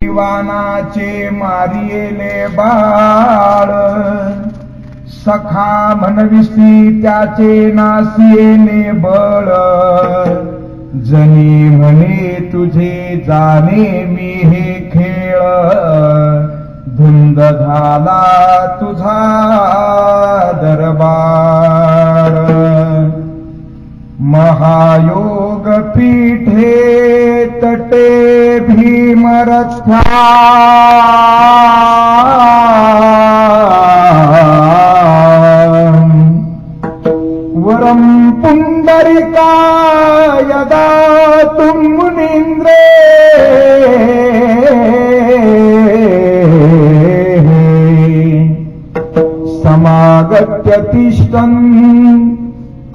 वानाचे मारियेले बाळ सखा म्हणविसी त्याचे नासियेले बळ जनी म्हणे तुझे जाणे मी हे खेळ धुंद झाला तुझा दरबार महायोग पीठे तटे भीमरथा वरम पुंडरिका यदा तुम मुनींद्रे समागत्य तिष्ठन्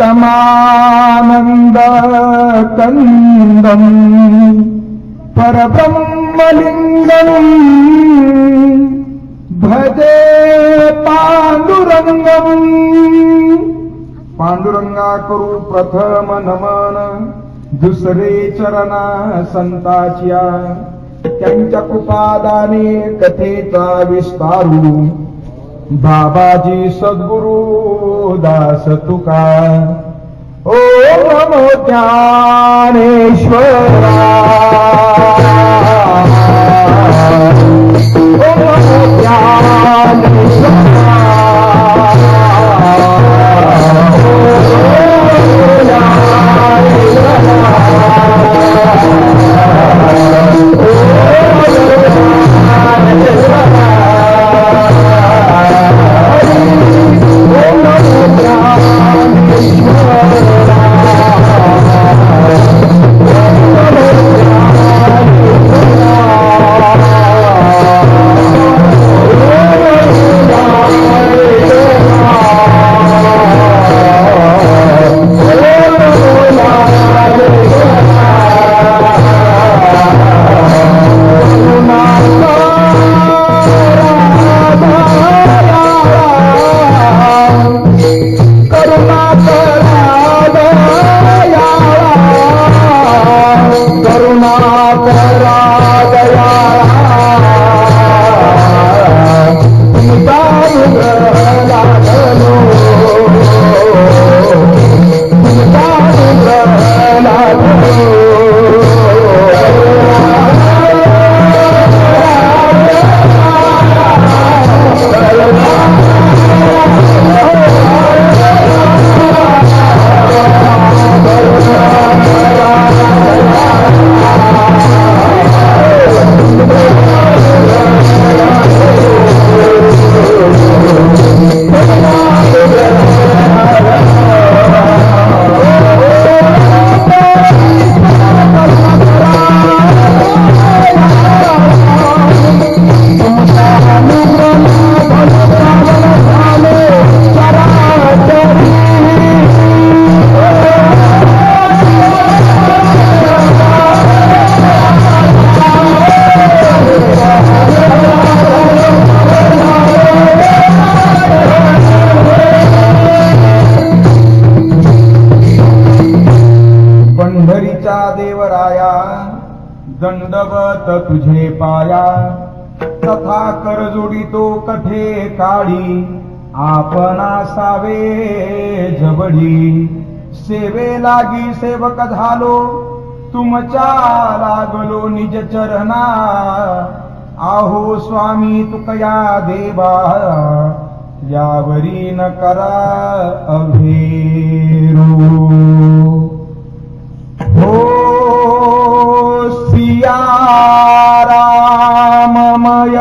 तमानंद कंदम् परब्रह्मलिंगम् भजे पांडुरंगम् पांडुरंगा करू प्रथम नमन दुसरे चरणा संताच्या त्यांच्या कृपादाने कथेचा विस्तारू बाबाजी सद्गुरु दास तुका ओम नमो ज्ञानेश्वरा ओम नमो ज्ञानेश्वरा दंडवत तुझे पाया तथा कर जोडितो कठे काळी आपण सावे जबडी सेवे लागी सेवक झालो तुमच्या लागलो निज चरणा आहो स्वामी तुकया देवा यावरी न करा अभेरू हो राममय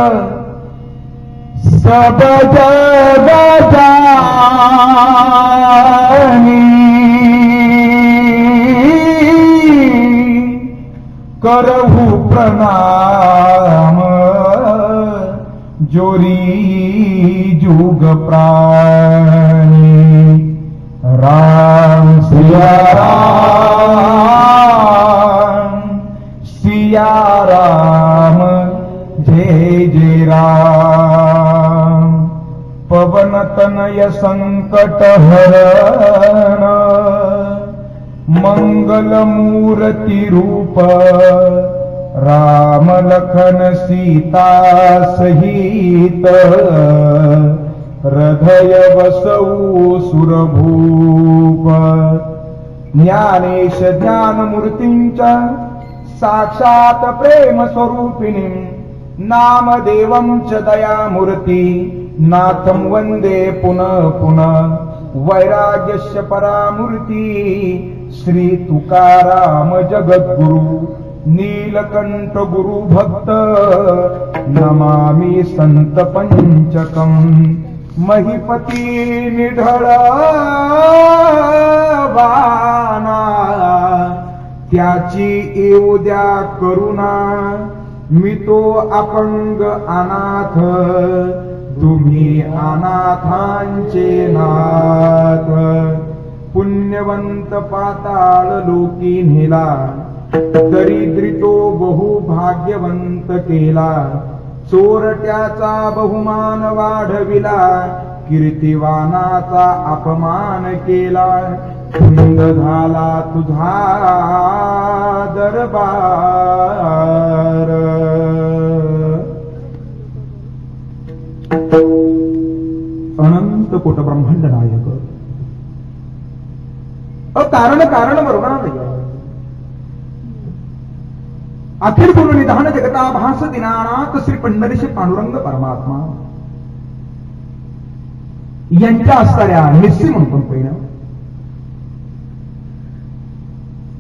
सब जग जानी करहु प्रणाम जोरी जुग प्राणी राम सिया राम जय जय राम पवन तनय संकट हरण मंगल मूर्ति रूप राम लखन सीता सहित हृदय बसवू सुरभूप ज्ञानेश ज्ञानमूर्तींच्या साक्षात प्रेम स्वरूपिणी नामदेवं च दयामूर्ती नाथं वंदे पुनः पुनः वैराग्यस्य परामूर्ती श्री तुकाराम जगद्गुरु नीलकंठ गुरु भक्त नमामि संत पंचकम महिपती निढळ वाना त्याची येऊ द्या करुणा मी तो अपंग अनाथ तुम्ही अनाथांचे नाथ पुण्यवंत पाताळ लोकी नेला दरिद्री तो बहु भाग्यवंत केला चोरट्याचा बहुमान वाढविला कीर्तिवानाचा अपमान केला कुंद झाला तुझा दरबार अनंत कोट ब्रह्मांड नायक कारण कारण वर्णनालय अखिल पूर्ण निधान जगता भास दिनानाथ श्री पंढरीश पांडुरंग परमात्मा यांच्या असणाऱ्या निस्सी म्हणतो पहिलं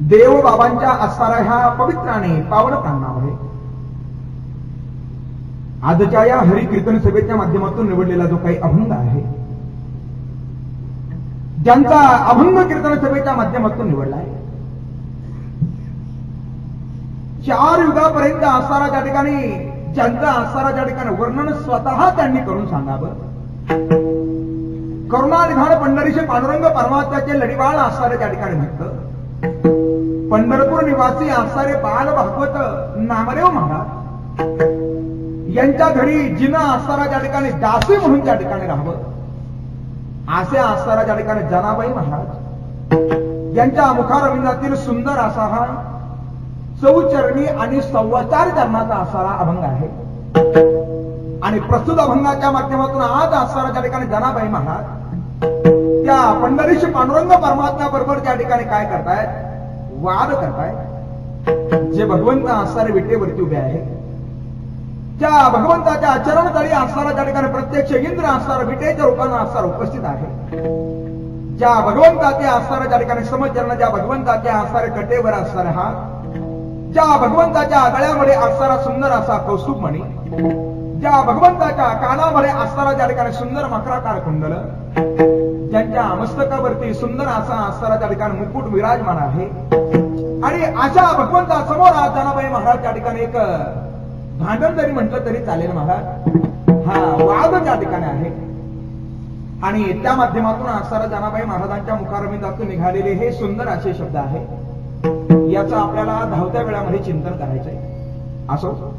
देव बाबांच्या असणाऱ्या ह्या पवित्राने पावन प्रांगणामध्ये आजच्या या हरिकीर्तन सभेच्या माध्यमातून निवडलेला जो काही अभंग आहे ज्यांचा अभंग कीर्तन सभेच्या माध्यमातून निवडला आहे 4 युगापर्यंत असणारा त्या ठिकाणी ज्यांचा असणारा त्या ठिकाणी वर्णन स्वतः त्यांनी करून सांगावं करुणा निधान पंढरीचे पांडुरंग परमात्म्याचे लढीवाळ असणारे त्या ठिकाणी भक्त पंढरपूर निवासी असणारे बाल भागवत नामदेव महाराज यांच्या घरी जिना असणारा त्या ठिकाणी दासी म्हणून त्या ठिकाणी राहावं असे असणारा त्या ठिकाणी जनाबाई महाराज यांच्या मुखारविंदातील सुंदर असा हा चौचरणी आणि 4.25 चरणाचा असणारा अभंग आहे आणि प्रस्तुत अभंगाच्या माध्यमातून आज असणारा त्या ठिकाणी जनाबाई महाराज त्या पंढरीश पांडुरंग परमात्म्या बरोबर त्या ठिकाणी काय करतायत वाद करतायत जे भगवंत असणारे विटेवरती उभे आहे ज्या भगवंताच्या चरणतळी असणारा त्या ठिकाणी प्रत्यक्ष इंद्र असणारा विटेच्या रूपानं असणारा उपस्थित आहे ज्या भगवंताच्या असणाऱ्या त्या ठिकाणी समचरण ज्या भगवंताच्या असणाऱ्या कटेवर असणारे हात ज्या भगवंताच्या गळ्यामध्ये असणारा सुंदर असा कौस्तुभमणी ज्या भगवंताच्या कानामध्ये असणारा त्या ठिकाणी सुंदर मकराकार कुंडल ज्यांच्या मस्तकावरती सुंदर असा असणारा त्या ठिकाणी मुकुट विराजमान आहे आणि अशा भगवंता समोर आज जनाबाई महाराज त्या ठिकाणी एक भांडण जरी म्हटलं तरी चालेल महाराज हा वाद त्या ठिकाणी आहे आणि त्या माध्यमातून असणारा जनाबाई महाराजांच्या मुखारविंदातून निघालेले हे सुंदर असे शब्द आहे याचं आपल्याला धावत्या वेळामध्ये चिंतन करायचं आहे असो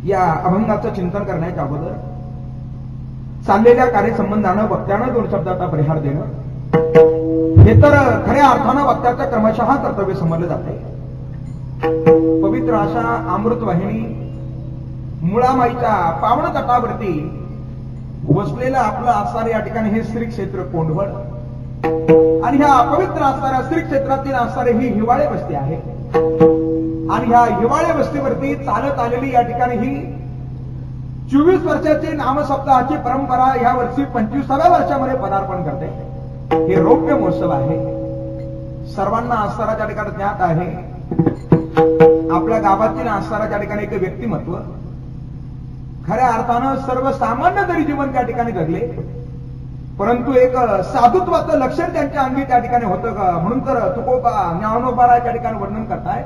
या अभंगाचं चिंतन करण्याच्या अगोदर चाललेल्या कार्यसंबंधानं वक्त्यानं 2 शब्दाचा परिहार देणं हे तर खऱ्या अर्थानं वक्त्याचं क्रमशः कर्तव्य समजलं जाते पवित्र अशा अमृत वाहिनी मुळामाईच्या पावन तटावरती वसलेलं आपलं असणारे या ठिकाणी हे श्री क्षेत्र कोंढवळ आणि ह्या पवित्र असणाऱ्या श्री क्षेत्रातील असणारे ही हिवाळे वस्ती आहे आणि ह्या हिवाळे वस्तीवरती चालत आलेली या ठिकाणी ही 24 वर्षाची नामसप्ताहाची परंपरा या वर्षी 25व्या वर्षामध्ये पदार्पण करते हे रौप्य महोत्सव आहे सर्वांना असणारा त्या ठिकाणी ज्ञात आहे आपल्या गावातील असणारा त्या ठिकाणी एक व्यक्तिमत्व खऱ्या अर्थानं सर्वसामान्य जरी जीवन त्या ठिकाणी जगले परंतु एक साधुत्वाचं लक्षण त्यांच्या अंगी त्या ठिकाणी होतं का म्हणून तर तुकोबा ज्ञानोबा त्या ठिकाणी वर्णन करताय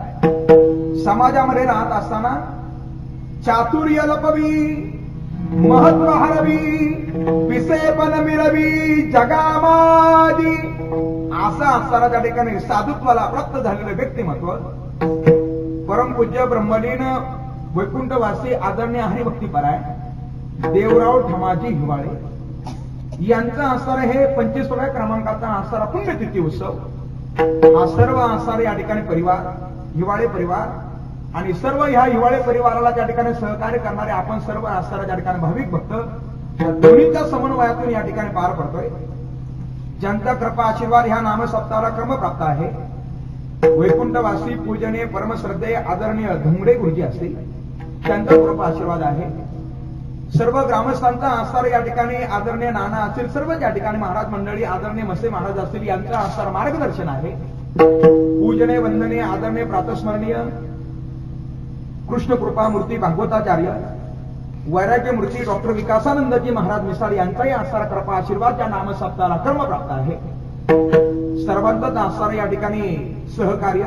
समाजामध्ये राहत असताना चातुर्य लपवी महत्व हरवी विसेपन मिळवी जगामादी असं असताना त्या ठिकाणी साधुत्वाला प्राप्त झालेलं व्यक्तिमत्व परमपूज्य ब्रह्मलीन वैकुंठवासी आदरणीय हरिभक्तीपराय देवराव ठमाजी हिवाळे यांचा असणारा हे 25व्या क्रमांकाचा असणारा पुण्यतिथी उत्सव हा सर्व असणारे या ठिकाणी परिवार हिवाळे परिवार आणि सर्व ह्या हिवाळे परिवाराला त्या ठिकाणी सहकार्य करणारे आपण सर्व असणाऱ्या त्या ठिकाणी भाविक भक्त या दोन्हीच्या समन्वयातून या ठिकाणी पार पडतोय. ज्यांचा कृपा आशीर्वाद ह्या नामसप्ताहाला क्रमप्राप्त आहे. वैकुंठवासी पूजनीय परमश्रद्धेय आदरणीय धुमडे गुरुजी असतील त्यांचा कृपा आशीर्वाद आहे. सर्व ग्रामस्थांचा आस्तार या ठिकाणी आदरणीय नाना असतील, सर्व या ठिकाणी महाराज मंडळी आदरणीय मसे महाराज असतील यांचा आस्तार मार्गदर्शन आहे. पूजनीय वंदनीय आदरणीय प्रातस्मरणीय कृष्ण कृपा मूर्ती भागवताचार्य वैराग्य मूर्ती डॉक्टर विकासानंदजी महाराज मिसाळ यांचाही आस्तार कृपा आशीर्वाद या नामसप्ताहाला क्रमप्राप्त आहे. सर्वांचाच आस्तार या ठिकाणी सहकार्य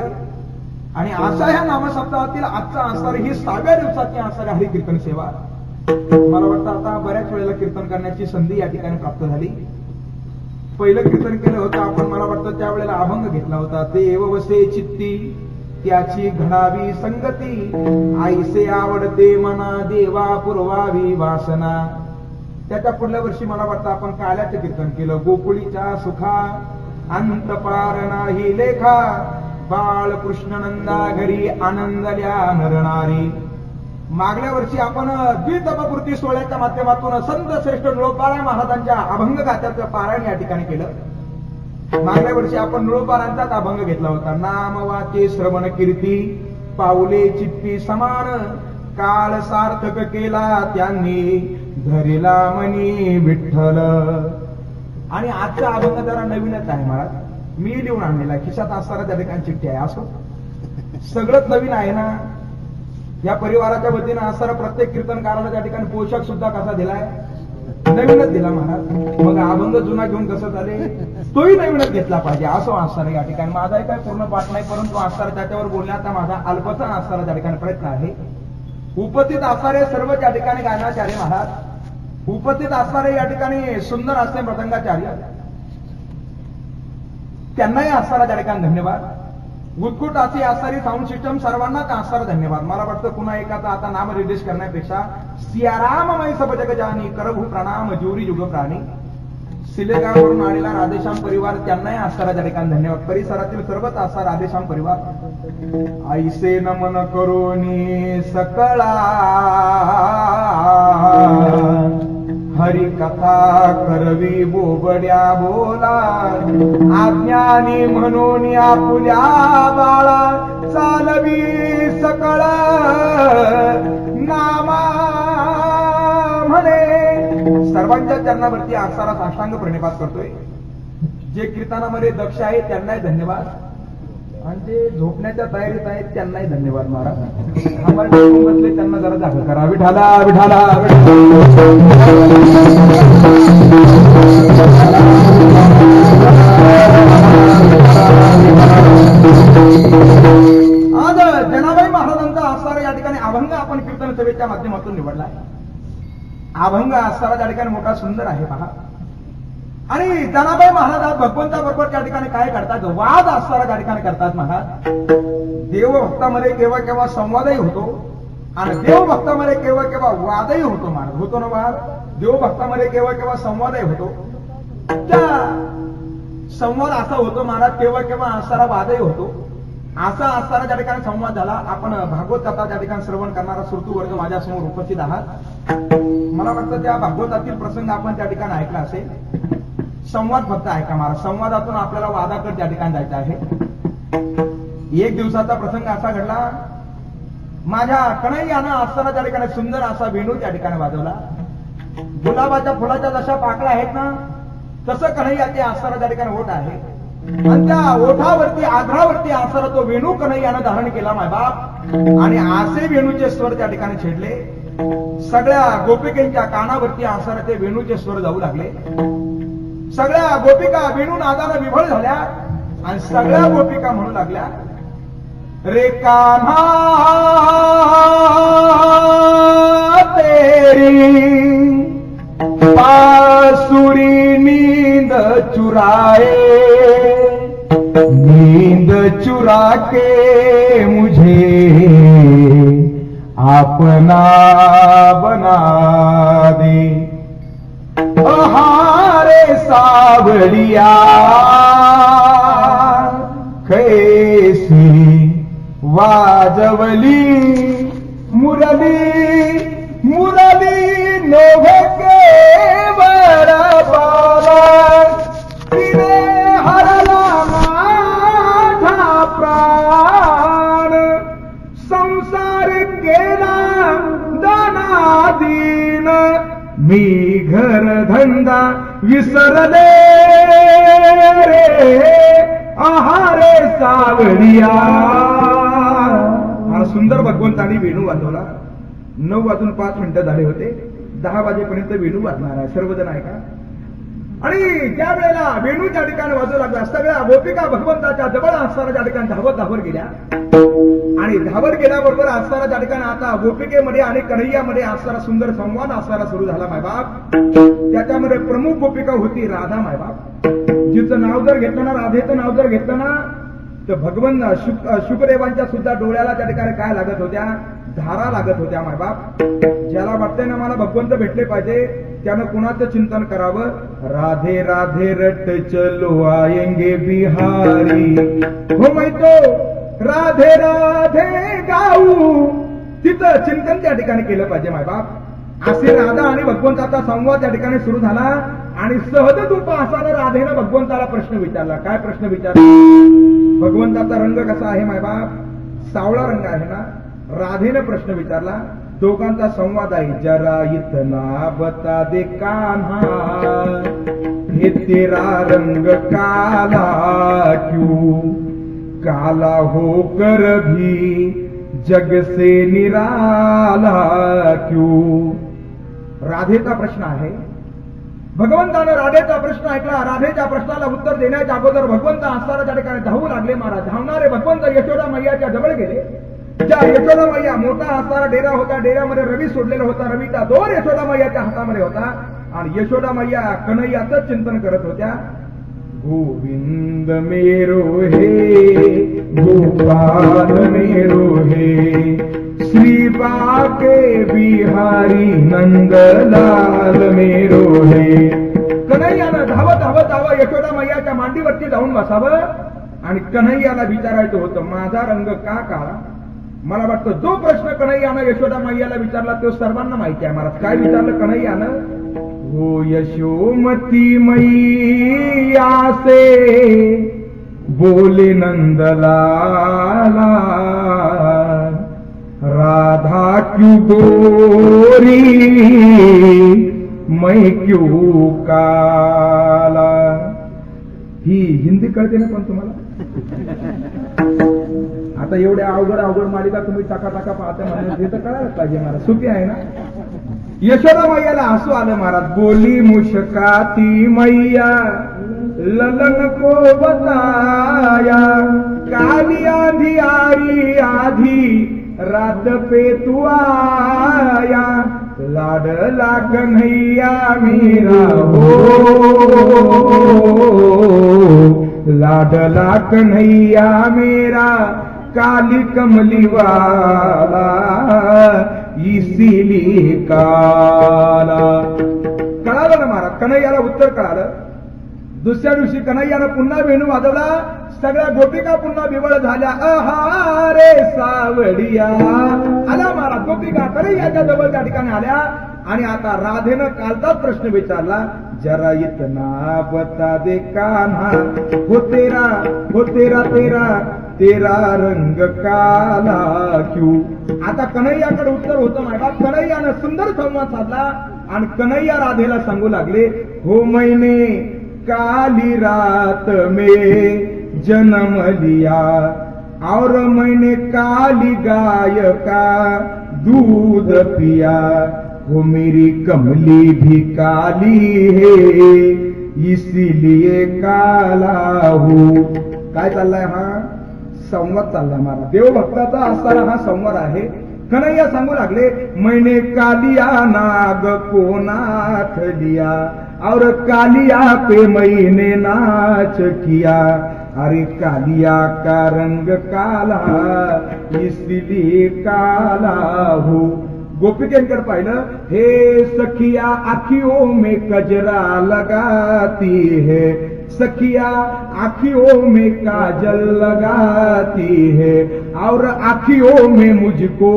आणि असा ह्या नामसप्ताहातील आजचा आस्तार ही 6व्या दिवसाची आस्तार हरी कीर्तन सेवा. मला वाटतं आता बऱ्याच वेळेला कीर्तन करण्याची संधी या ठिकाणी प्राप्त झाली. पहिलं कीर्तन केलं होतं आपण, मला वाटतं त्यावेळेला अभंग घेतला होता. देव वसे चित्ती त्याची घडावी संगती, आईसे आवडते मना देवा पुरवावी वासना. त्याच्या पुढल्या वर्षी मला वाटतं आपण काल्याचं कीर्तन केलं. गोकुळीच्या सुखा अंत पार नाही लेखा, बाळ कृष्ण नंदा घरी आनंदल्या नरणारी. मागल्या वर्षी आपण द्वितपपूर्ती सोहळ्याच्या माध्यमातून संत श्रेष्ठ निळोबाराय महाराजांच्या अभंग गाथ्याचं पारायण या ठिकाणी केलं. मागल्या वर्षी आपण निळोबारांचाच अभंग घेतला होता. नाम वाचे श्रवण कीर्ती पाऊले चित्ती समान, काळ सार्थक केला त्यांनी धरिला मनी विठ्ठल. आणि आजचा अभंग जरा नवीनच आहे महाराज, मी लिहून आणलेला, खिशात असताना त्या ठिकाणी चिठ्ठी आहे. असो सगळंच नवीन आहे ना. या परिवाराच्या वतीनं असणारा प्रत्येक कीर्तनकाराला त्या ठिकाणी पोशाख सुद्धा कसा दिलाय, नवीनच दिला महाराज. मग अभंग जुना घेऊन कसं झाले, तोही नवीनच घेतला पाहिजे असं असणार या ठिकाणी. माझाही काय पूर्ण पाठ नाही, परंतु असणार त्याच्यावर बोलण्याचा माझा अल्पसा असणारा त्या ठिकाणी प्रयत्न आहे. उपस्थित असणारे सर्व त्या ठिकाणी गायनाचार्य महाराज, उपस्थित असणारे या ठिकाणी सुंदर असणे मृदंगाचार्य, त्यांनाही असणारा त्या ठिकाणी धन्यवाद. उत्कुट अशी असणारी साऊंड सिस्टम सर्वांनाच असणारा धन्यवाद. मला वाटतं पुन्हा एकाचा आता नाम रिलीज करण्यापेक्षा सियाराममय सब जग जानी करभू प्रणाम ज्युरी युग प्राणी. सिलेगाववरून आलेला राधेश्याम परिवार त्यांनाही असणारा त्या ठिकाणी धन्यवाद. परिसरातील सर्वच असणारा राधेश्याम परिवार. ऐसे नमन करोनी सकळा हरी कथा करवी बोबड्या बोला, अज्ञानी म्हणून आपुल्या बाळा चालवी सकळ नामा म्हणे. सर्वांच्या चरणावरती अक्षरा साष्टांग प्रणिपात करतोय. जे कीर्तनामध्ये दक्ष आहेत त्यांनाही धन्यवाद, आणि जे झोपण्याच्या तयारीत आहेत त्यांनाही धन्यवाद महाराज. आम्हाला बसले त्यांना जरा जागा करा. विठाला विठाला आज जनाबाई महाराजांचा असणारा या ठिकाणी अभंग आपण कीर्तन सभेच्या माध्यमातून निवडलाय. अभंग असणारा त्या ठिकाणी मोठा सुंदर आहे पहा. आणि जनाबाई महाराज भगवंताबरोबर त्या ठिकाणी काय करतात, वाद असणारा त्या ठिकाणी करतात महाराज. देवभक्तामध्ये केव्हा केव्हा संवादही होतो आणि देवभक्तामध्ये केव्हा केव्हा वादही होतो महाराज. होतो ना वाद, देवभक्तामध्ये केव्हा केव्हा संवादही होतो. त्या संवाद असा होतो महाराज, केव्हा केव्हा असणारा वादही होतो. असा असताना त्या ठिकाणी संवाद झाला. आपण भागवत कथा त्या ठिकाणी श्रवण करणारा श्रोतू वर्ग माझ्यासमोर उपस्थित आहात. मला वाटतं त्या भागवतातील प्रसंग आपण त्या ठिकाणी ऐकला असेल. संवाद फक्त ऐका महाराज, संवादातून आपल्याला वादाकडे त्या ठिकाणी जायचं आहे. एक दिवसाचा प्रसंग असा घडला, माझ्या कन्हैयानं असताना त्या ठिकाणी सुंदर असा वेणू त्या ठिकाणी वाजवला. गुलाबाच्या फुलाच्या जशा पाकळ्या आहेत ना, तसं कन्हैयाचे असताना त्या ठिकाणी ओठ आहे. आणि त्या ओठावरती आग्रावरती असताना तो वेणू कन्हैयानं धारण केला माय बाप. आणि असे वेणूचे स्वर त्या ठिकाणी छेडले. सगळ्या गोपिकांच्या कानावरती असताना ते वेणूचे स्वर जाऊ लागले. सगळ्या गोपिका वेणू नादानं विभळ झाल्या आणि सगळ्या गोपिका म्हणू लागल्या, रे कान्हा तेरी पासुरी नींद चुराए, नींद चुरा के मुझे अपना बना दे. हारे सावलिया कैसी वाजवली मुरली मुरली नोभके बरबाला तिने हरला माझा प्राण संसार केला दानादीन मी घर धंदा विसरले रे आहारे सावरिया. हा सुंदर भगवंतानी वेणू वाजवला. 9:05 झाले होते. 10 वाजेपर्यंत वेणू वाजणार आहे. सर्वजण ऐका. आणि त्या वेळेला वेणूच्या ठिकाणी वाजवू लागला. सगळ्या गोपिका भगवंताच्या जवळ असताना ठिकाणी धावत गेल्या आणि धावत गेल्याबरोबर असताना ठिकाणी आता गोपिकेमध्ये आणि कन्हैयामध्ये असणारा सुंदर संवाद असणारा सुरू झाला मायबाप. त्याच्यामध्ये प्रमुख गोपिका होती राधा मायबाप. जिचं नाव जर घेतलं ना, राधेचं नाव जर घेतलं ना, तर भगवंत शुकदेवांच्या सुद्धा डोळ्याला त्या ठिकाणी काय लागत होत्या, धारा लागत होत्या मायबाप. ज्याला वाटतंय ना मला भगवंत भेटले पाहिजे त्यानं कुणाचं चिंतन करावं. राधे राधे रट चलो आएंगे बिहारी, हो माहितो राधे राधे गाऊ. तिथं चिंतन त्या ठिकाणी केलं पाहिजे मायबाप. असे राधा आणि भगवंताचा संवाद त्या ठिकाणी सुरू झाला आणि सहजच उपासाला राधेनं भगवंताला प्रश्न विचारला. काय प्रश्न विचारला? भगवंताचा रंग कसा आहे मायबाप? सावळा रंग आहे ना. राधेनं प्रश्न विचारला. दोघांचा संवाद आहे. जरा इतना बता दे कान्हा, हे तेरा रंग काला क्यों, काला होकर भी जग से निराला क्यों. राधेचा प्रश्न आहे. भगवंतानं राधेचा प्रश्न ऐकला. राधेच्या प्रश्नाला उत्तर देण्याच्या अगोदर भगवंत असताना त्या ठिकाणी धावू लागले महाराज. धावणारे भगवंत यशोदा मैयाच्या जवळ गेले. ज्या यशोदा मैया मोठा असणारा डेरा होता, डेऱ्यामध्ये रवी सोडलेला होता. रवीचा दोर यशोदा मैयाच्या हातामध्ये होता आणि यशोदा मैया कन्हैयाचं चिंतन करत होत्या. गोविंद मेरो हे गोपाल मेरो हे, श्री बाके बिहारी नंदलाल मेरो हे. कन्हैयानं धावत यशोदा मैयाच्या मांडीवरती जाऊन बसावं आणि कन्हैयाला विचारायचं होतं माझा रंग का काळा. मला वाटतं जो प्रश्न कन्हैयानं यशोदा मैयाला विचारला तो सर्वांना माहिती आहे महाराज. काय विचारलं कन्हैयानं? हो यशोमती मैया से बोले नंदलाला, राधा क्यों गोरी मैं क्यों काला. ही हिंदी कळते ना पण तुम्हाला? आता एवढ्या अवघड मालिका तुम्ही टाका पाहता म्हणजे हे तर कळायला पाहिजे महाराज. सुखी आहे ना. यशोदा मैयाला हसू आलं महाराज. बोली मुश्काती मैया ललन को बताया, काली आंधी आई आधी रात पे तू आया, लाडला कन्हैया मेरा हो, लाडला कन्हैया मेरा काली कमली वाला इसीलिए काला. कळालं ना महाराज. कन्हैयाला उत्तर कळालं. दुसऱ्या दिवशी कन्हैयानं पुन्हा वेणू वाजवला. सगळ्या गोपिका पुन्हा विवळ झाल्या. अहारे सावडिया आला महाराज. गोपिका कन्हैयाच्या जवळ त्या ठिकाणी आल्या आणि आता राधेनं कालचाच प्रश्न विचारला. जरा इतना बता दे कान्हा, हो तेरा तेरा रंग काला क्यों. आता कन्हैयाकडे उत्तर होतं मायबाप. कन्हैयानं सुंदर संवाद साधला आणि कन्हैया राधेला सांगू लागले. हो मैंने काली रात में जन्म लिया और मैंने काली गाय का दूध पिया, वो मेरी कमली भी काली है इसीलिए काला हूं. काय चाललाय हा संवाद चाललाय महाराज. देवभक्ताचा असणारा हा संवाद आहे. कन्हैया सांगू लागले. मैंने कालिया नाग को नाथ लिया और कालिया पे मैंने नाच किया, अरे कालिया का रंग काला इसलिए काला हूं. गोपिकेंकडे पाहिलं. हे सखिया आखियों में कजरा लगाती है, सखिया आँखियों में काजल लगाती है और आँखियों में मुझको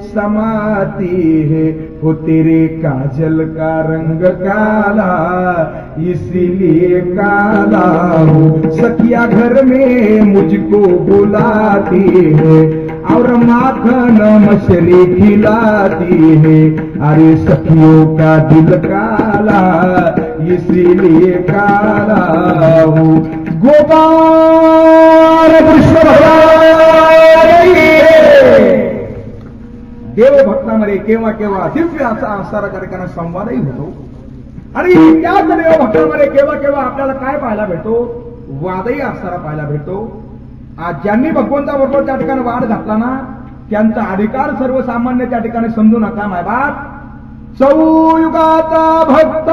समाती है, वो तेरे काजल का रंग काला इसीलिए काला हो। सखिया घर में मुझको बुलाती है और माखन मछली खिलाती है, अरे सखियों का दिल काला इसीलिए काला हो। गोपाल कृष्ण भगवान देव भक्तामध्ये केव्हा केव्हा दिव्य असा असणारा कार्यक्रम संवादही होतो आणि त्याच देव भक्तामध्ये केव्हा केव्हा आपल्याला काय पाहायला भेटतो, वादही असणारा पाहायला भेटतो। आज ज्यांनी भगवंताबरोबर त्या ठिकाणी वाद घातला ना, त्यांचा अधिकार सर्वसामान्य त्या ठिकाणी समजू नका मायबाप। चौयुगाचा भक्त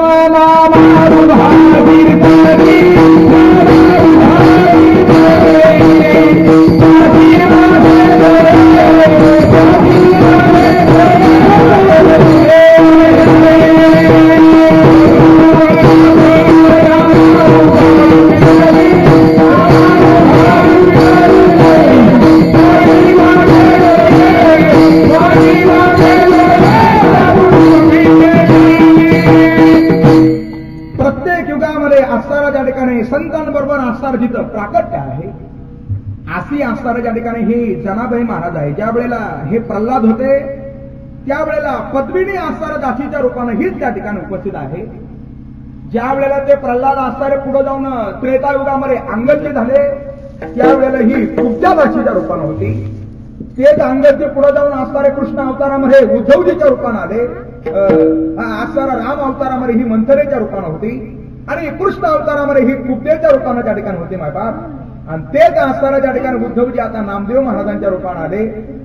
संतांबरोबर असणारं जिथं प्राकट्य आहे, अशी असणारं ज्या ठिकाणी हे जनाबाई महाराज आहे। ज्या वेळेला हे प्रल्हाद होते त्यावेळेला पद्मिनी असणाऱ्या दासीच्या रूपानं हीच त्या ठिकाणी उपस्थित आहे। ज्या वेळेला ते प्रल्हाद असणारे पुढे जाऊन त्रेतायुगामध्ये अंगदचे झाले, त्यावेळेला ही कुब्जा दासीच्या रूपानं होती। तेच अंगदचे पुढे जाऊन असणारे कृष्ण अवतारामध्ये उद्धवजीच्या रूपानं आले, असणारा राम अवतारामध्ये ही मंथरेच्या रूपानं होती आणि कृष्ण अवतारामध्ये ही कुब्जेच्या रूपानं त्या ठिकाणी होते मायबाप। आणि तेच असणारा त्या ठिकाणी उद्धवजी आता नामदेव महाराजांच्या रूपानं आले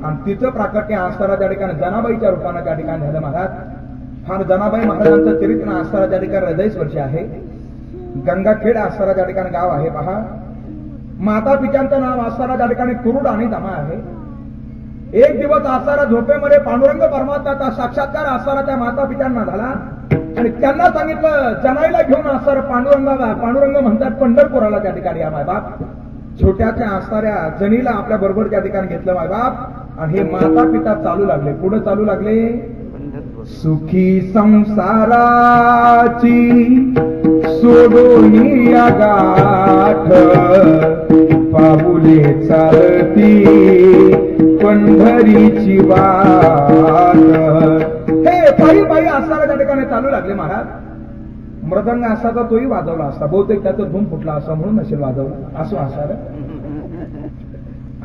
आणि तिचं प्राकट्य असणारा त्या ठिकाणी जनाबाईच्या रूपानं त्या ठिकाणी झालं महाराज। फार जनाबाई महाराजांचं चरित्र असणारा त्या ठिकाणी हृदयस्पर्शी आहे। गंगाखेड असणारा त्या ठिकाणी गाव आहे पहा। माता पित्यांचं नाव असणारा त्या ठिकाणी कुरुड आणि दमा आहे। एक दिवस असणारा झोपेमध्ये पांडुरंग परमात्म्याचा साक्षात्कार असणारा त्या माता पित्यांना झाला आणि त्यांना सांगितलं जनाईला घेऊन असणारं पांडुरंग म्हणतात पंढरपुराला त्या ठिकाणी या मायबाप। छोट्याच्या असणाऱ्या जनीला आपल्या बरोबर त्या ठिकाणी घेतलं मायबाप आणि हे माता पिता चालू लागले, पुढे चालू लागले। सुखी संसाराची सोडून या गाठ पाऊले चालती पंढरीची वाट। हे पायी पायी असणाऱ्या त्या ठिकाणी चालू लागले महाराज। मृदंग असा तर तोही वाजवला असता, बहुतेक त्याचं धूम फुटला असं म्हणून नसेल वाजवला असं असणार।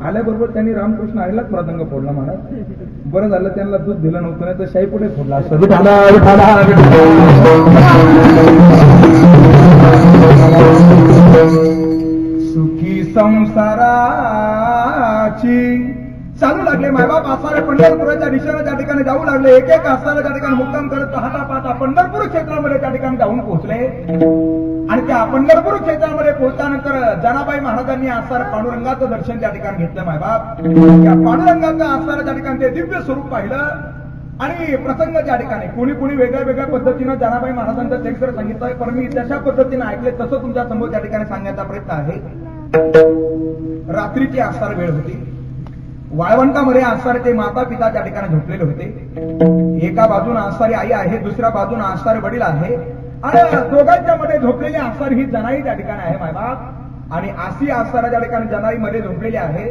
आल्याबरोबर त्यांनी रामकृष्ण हरीलाच मृदंग फोडला महाराज। बरं झालं त्यांना दूध दिलं नव्हतं, नाही तर शाही पुढे फोडला असतं। सुखी संसाराची चालू लागले मायबाप असणारे पंढरपुराच्या दिशेने त्या ठिकाणी जाऊ लागले। एक एक असणाऱ्या त्या ठिकाणी मुक्काम करत पाहता पाहता पंढरपूर क्षेत्रामध्ये त्या ठिकाणी जाऊन पोहोचले आणि त्या पंढरपूर क्षेत्रामध्ये पोहोचल्यानंतर जनाबाई महाराजांनी असणाऱ्या पांडुरंगाचं दर्शन त्या ठिकाणी घेतलं मायबाप। त्या पांडुरंगाचं असणाऱ्या त्या ठिकाणी ते दिव्य स्वरूप पाहिलं आणि प्रसंग त्या ठिकाणी कुणी कुणी वेगळ्या वेगळ्या पद्धतीनं जनाबाई महाराजांचं चरित्र सांगितलंय, पण मी तशा पद्धतीने ऐकले तसं तुमच्या समोर त्या ठिकाणी सांगण्याचा प्रयत्न आहे। रात्रीची असणारी वेळ होती। वाळवंटामध्ये असणारे ते माता पिता त्या ठिकाणी झोपलेले होते। एका बाजूने असणारी आई आहे, दुसऱ्या बाजूने असणारे वडील आहे आणि दोघांच्या मध्ये झोपलेली असणारी ही जनाई त्या ठिकाणी आहे मायबाप। आणि अशी असणाऱ्या त्या ठिकाणी जनाई मध्ये झोपलेली आहे।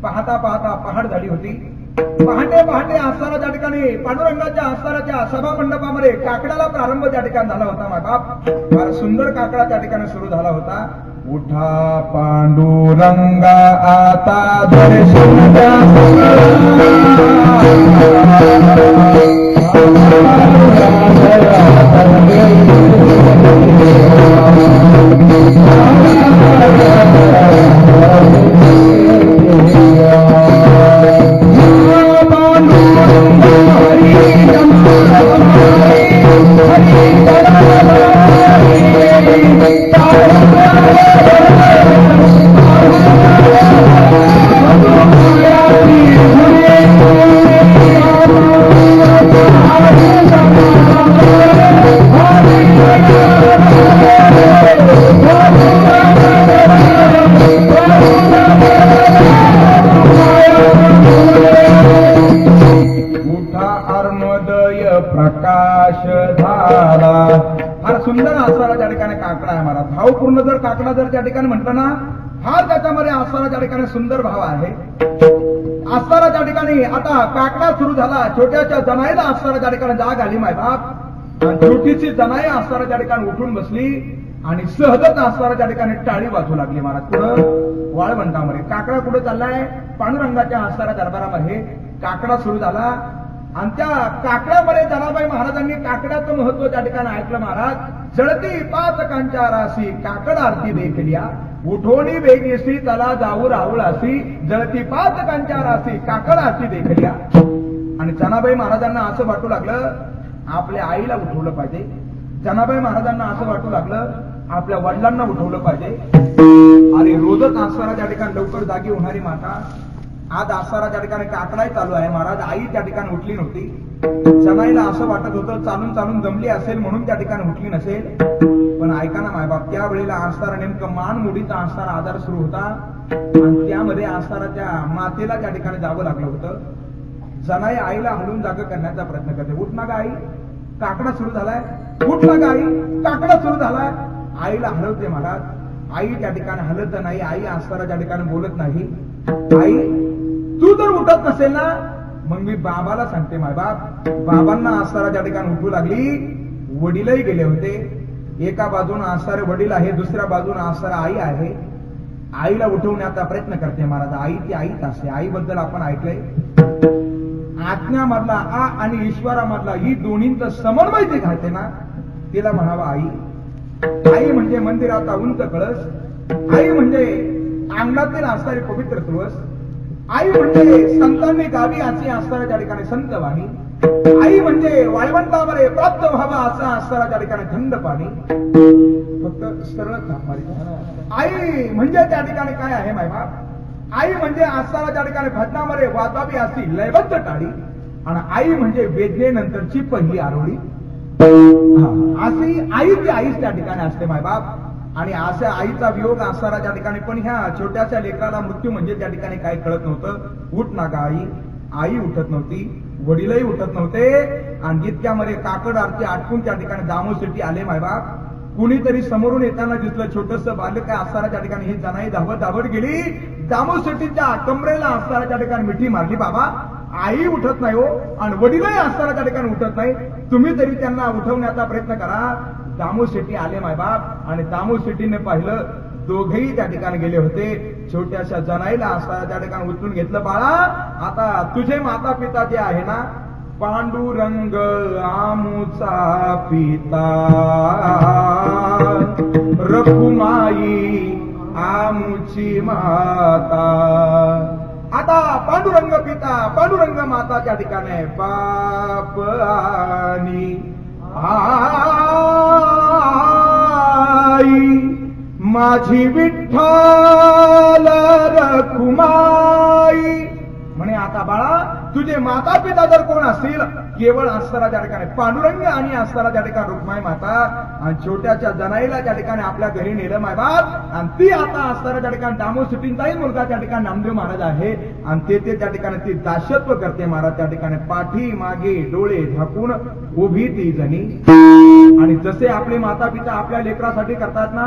पाहता पाहता पहाट झाली होती। पहाटे पहाटे असणाऱ्या त्या ठिकाणी पांडुरंगाच्या असणाऱ्या सभा मंडपामध्ये काकड्याला प्रारंभ त्या ठिकाणी झाला होता मायबाप। फार सुंदर काकडा त्या ठिकाणी सुरू झाला होता। उठा पांडुरंगा आता दर्शन द्या, निर्भय प्रकाश झाला. फार सुंदर आसारा त्या ठिकाणी काकडा आहे महाराज. भावपूर्ण जर काकडा जर त्या ठिकाणी म्हटलं ना, फार त्याच्यामध्ये आसारा त्या ठिकाणी सुंदर भाव आहे. आसारा त्या ठिकाणी आता काकडा सुरू झाला. छोट्याच्या जनाईला आसारा त्या ठिकाणी जाग आली मायबाप. छोटीची जनाई आसारा त्या ठिकाणी उठून बसली आणि सहजच आसारा त्या ठिकाणी टाळी वाजू लागली महाराज. कुठं? वाळवंटामध्ये. काकडा कुठे चाललाय? पांडुरंगाच्या आसारा दरबारामध्ये काकडा सुरू झाला. आणि त्या काकड्यामध्ये जनाबाई महाराजांनी काकड्याचं महत्व त्या ठिकाणी ऐकलं महाराज. जळती पाचकांच्या राशी काकड आरती देखलिया, उठोणी वेगेसी त्याला जाऊ राहुळ असी, जळती पाचकांच्या राशी काकड आरती देखलिया. आणि जनाबाई महाराजांना असं वाटू लागलं आपल्या आईला उठवलं पाहिजे. जनाबाई महाराजांना असं वाटू लागलं आपल्या वडिलांना उठवलं पाहिजे. आणि रोजच आसारा त्या ठिकाणी लवकर जागी होणारी माता. आज आसारा त्या ठिकाणी काकडाही चालू आहे महाराज. आई त्या ठिकाणी उठली नव्हती. जनाईला असं वाटत होतं चालून चालून जमली असेल म्हणून त्या ठिकाणी उठली नसेल. पण ऐका ना मायबाप, त्यावेळेला आसारा नेमकं मानमोडीचा आसारा आधार सुरू होता. आणि त्यामध्ये आसाराच्या मातेला त्या ठिकाणी जावं लागलं होतं. जनाई आईला हलवून जाग करण्याचा प्रयत्न करते. उठ ना ग आई, काकडा सुरू झालाय. उठ ना ग आई, काकडा सुरू झालाय. आईला हलवते महाराज. आई त्या ठिकाणी हलत नाही. आई आसारा त्या ठिकाणी बोलत नाही. आई तू जर उठत नसेल ना मग मी बाबाला सांगते मायबाप. बाबांना आसारा त्या ठिकाणी उठू लागली. वडीलही गेले होते. एका बाजून आसारे वडील आहे, दुसऱ्या बाजून आसारा आई आहे. आईला उठवण्याचा प्रयत्न करते महाराज. आई ती आईच असते. आईबद्दल आपण ऐकलंय आज्ञामधला आ आणि ईश्वरामधला ही दोन्हींचं समन्वय जे घालते ना तिला म्हणावा आई. आई म्हणजे मंदिराचा उंच कळस. आई म्हणजे अंगणातील असणारी पवित्र तुळस. आई म्हणजे संतांनी गावी अशी असणारा त्या ठिकाणी संत वाणी. आई म्हणजे वाळवंटामध्ये प्राप्त व्हावा असा असणारा त्या ठिकाणी थंड पाणी. फक्त सरळ आई म्हणजे त्या ठिकाणी काय आहे मायबाप. आई म्हणजे असणारा त्या ठिकाणी भजनामध्ये वाजावी अशी लयबद्ध टाळी. आणि आई म्हणजे वेदनेनंतरची पहिली आरोळी. अशी आई ती आईच त्या ठिकाणी असते मायबाप. आणि अशा आईचा वियोग असणारा त्या ठिकाणी पण ह्या छोट्याशा लेकराला मृत्यू म्हणजे त्या ठिकाणी काही कळत नव्हतं. उठ ना गा आई. आई उठत नव्हती. वडीलही उठत नव्हते. आणि जितक्यामध्ये काकड आरती आटकून त्या ठिकाणी दामोसाठी आले मायबाप. कुणीतरी समोरून येताना दिसलं छोटस बालक काय असणारा त्या ठिकाणी ही जनाई धावत धावत गेली. दामोशेट्टीच्या कमरेला असणारा त्या ठिकाणी मिठी मारली. बाबा आई उठत नाही हो आणि वडीलही असताना त्या ठिकाणी उठत नाही. तुम्ही तरी त्यांना उठवण्याचा प्रयत्न करा. दामोशेट्टी आले मायबाप. आणि दामोशेट्टीने पाहिलं दोघेही त्या ठिकाणी गेले होते. छोट्याशा जनाईला असताना त्या ठिकाणी उचलून घेतलं. बाळा आता तुझे माता पिता जे आहे ना पांडुरंग आमुचा पिता, रखुमाई आमुची माता. आता पांडुरंग पिता पांडुरंग माता त्या ठिकाणी बाप आणि आई माझी विठ्ठल रखुमाई म्हणे. आता बाळा तुझे माता पिता जर कोण असतील केवळ असताना त्या ठिकाणी पांडुरंग आणि असताना त्या ठिकाणी रुक्माई माता. आणि छोट्याच्या जनाईला त्या ठिकाणी आपल्या घरी नेलं मायबाप. आणि ती आता असताना त्या ठिकाणी दामोशेट्टींचाही मुलगा त्या ठिकाणी नामदेव महाराज आहे. आणि ते त्या ठिकाणी ती दासत्व करते महाराज. त्या ठिकाणी पाठी मागे डोळे झाकून उभी ती जणी. आणि जसे आपले माता पिता आपल्या लेकरासाठी करतात ना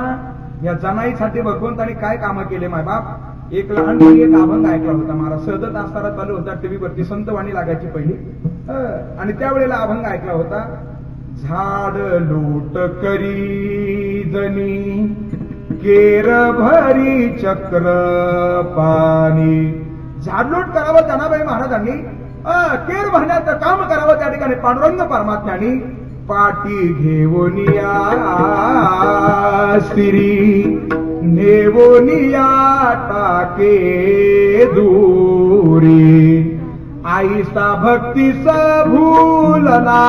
या जनाईसाठी भगवंतांनी काय कामं केले मायबाप. एक लहानपणी एक अभंग ऐकला होता महाराज. सहजच असताना चालू होता टीव्हीवरती संतवाणी लागायची पहिली. आणि त्यावेळेला अभंग ऐकला होता. झाड लोट करी जनी केर भरी चक्र पाणी. झाडलोट करावं जनाबाई महाराजांनी. केर भरण्याचं काम करावं त्या ठिकाणी पांडुरंग परमात्म्यानी. पाठी घेवनिया श्री नेवोनिया टाके दूरी. आईसा भक्तीचा भूलला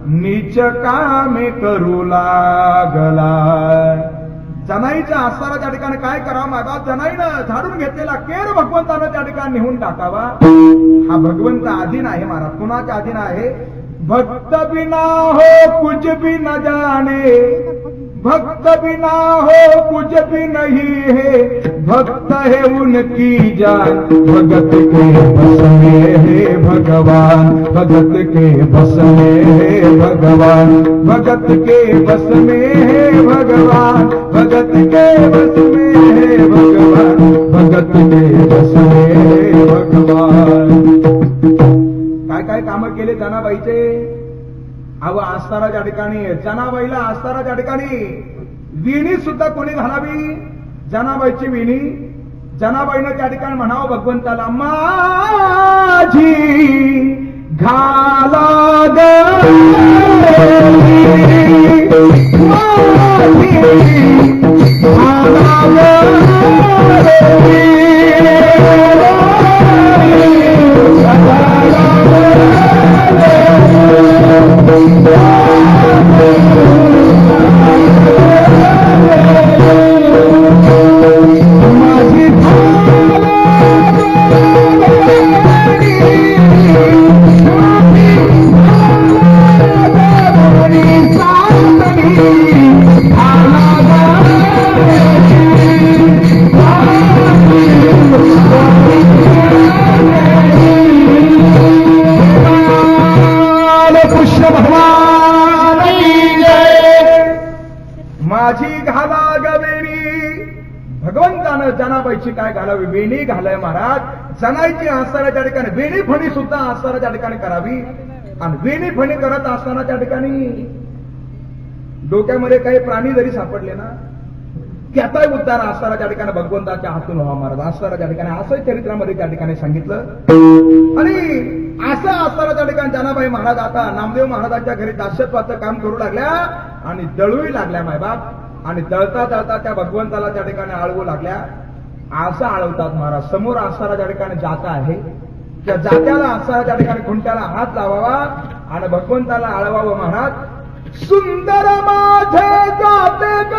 नीच कामे करू लागला. जनाईच्या आसारा त्या ठिकाणी काय करावं मागा. जनाईनं झाडून घेतलेला केर भगवंतानं त्या ठिकाणी नेहून टाकावा. हा भगवंत अधीन आहे महाराज. कुणाच्या अधीन आहे. भक्त बिना हो कुछ भी न जाने भक्त बिना हो कुछ भी नहीं है, भक्त है उनकी जान, भगत के बस में है भगवान, भगत के बस में है भगवान, भगत के बस में है भगवान, भगत के बस में है भगवान, भगत के बस में है भगवान. काय काय कामं केले जनाबाईचे. अव आस्ताराच्या ठिकाणी जनाबाईला आस्ताराच्या ठिकाणी विणी सुद्धा कोणी घालावी. जनाबाईची विणी. जनाबाईनं त्या ठिकाणी म्हणावं भगवंताला, माझी घाला जनाबाईची काय घालावी. वेणी घालाय महाराज. जनाईची आस्ताराच्या ठिकाणी वेणी फणी सुद्धा आस्ताराच्या ठिकाणी करावी. आणि वेणी फणी करत असताना त्या ठिकाणी डोक्यामध्ये काही प्राणी जरी सापडले ना, त्याचाही उद्धार आस्ताराच्या ठिकाणी भगवंताच्या हातून व्हावा महाराज. आस्ताराच्या ठिकाणी असं चरित्रामध्ये त्या ठिकाणी सांगितलं. आणि असं आस्ताराच्या ठिकाणी जनाबाई महाराज आता नामदेव महाराजांच्या घरी दास्यत्वाचं काम करू लागल्या आणि दळूही लागल्या मायबाप. आणि दळता दळता त्या भगवंताला त्या ठिकाणी आळवू लागल्या. असं आळवतात महाराज. समोर आस्ताराच्या ठिकाणी जाता आहे. त्या जात्याला आस्ताराच्या ठिकाणी खुंट्याला हात लावावा आणि भगवंताला आळवावं महाराज. सुंदर माझे जाते ग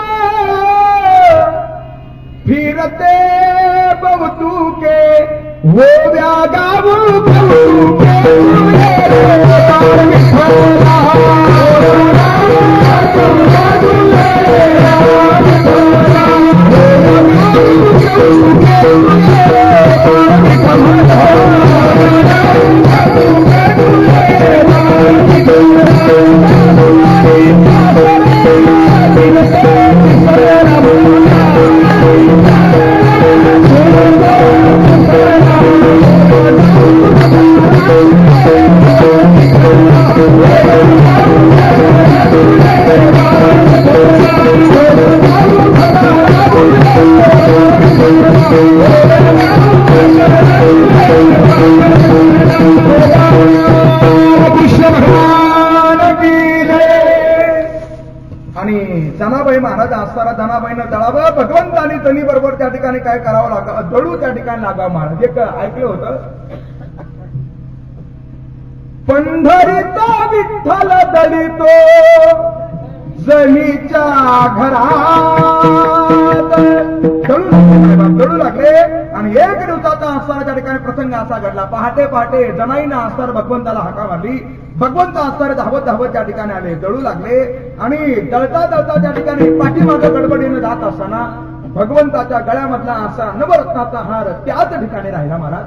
फिरते बहुतुके ओव्या गाऊ बहुतुके जनाबाई महाराज असताना जनाबाईनं दळावं. भगवंतानी तणी बरोबर त्या ठिकाणी काय करावं लागावं. दळू त्या ठिकाणी लागावं महाराज. एक ऐकलं होतं. पंढरीचा विठ्ठल दळितो जणीच्या घरात. दळू लागले आणि एक दिवसाचा असताना त्या ठिकाणी प्रसंग असा घडला. पहाटे पहाटे जनाईनं असताना भगवंताला हाका मारली. भगवंत असताना धावत धावत त्या ठिकाणी आले. दळू लागले आणि दळता दळता त्या ठिकाणी पाठीमागं गडबडीनं जात असताना भगवंताच्या गळ्यामधला असा नवरत्नाचा हार त्याच ठिकाणी राहिला महाराज.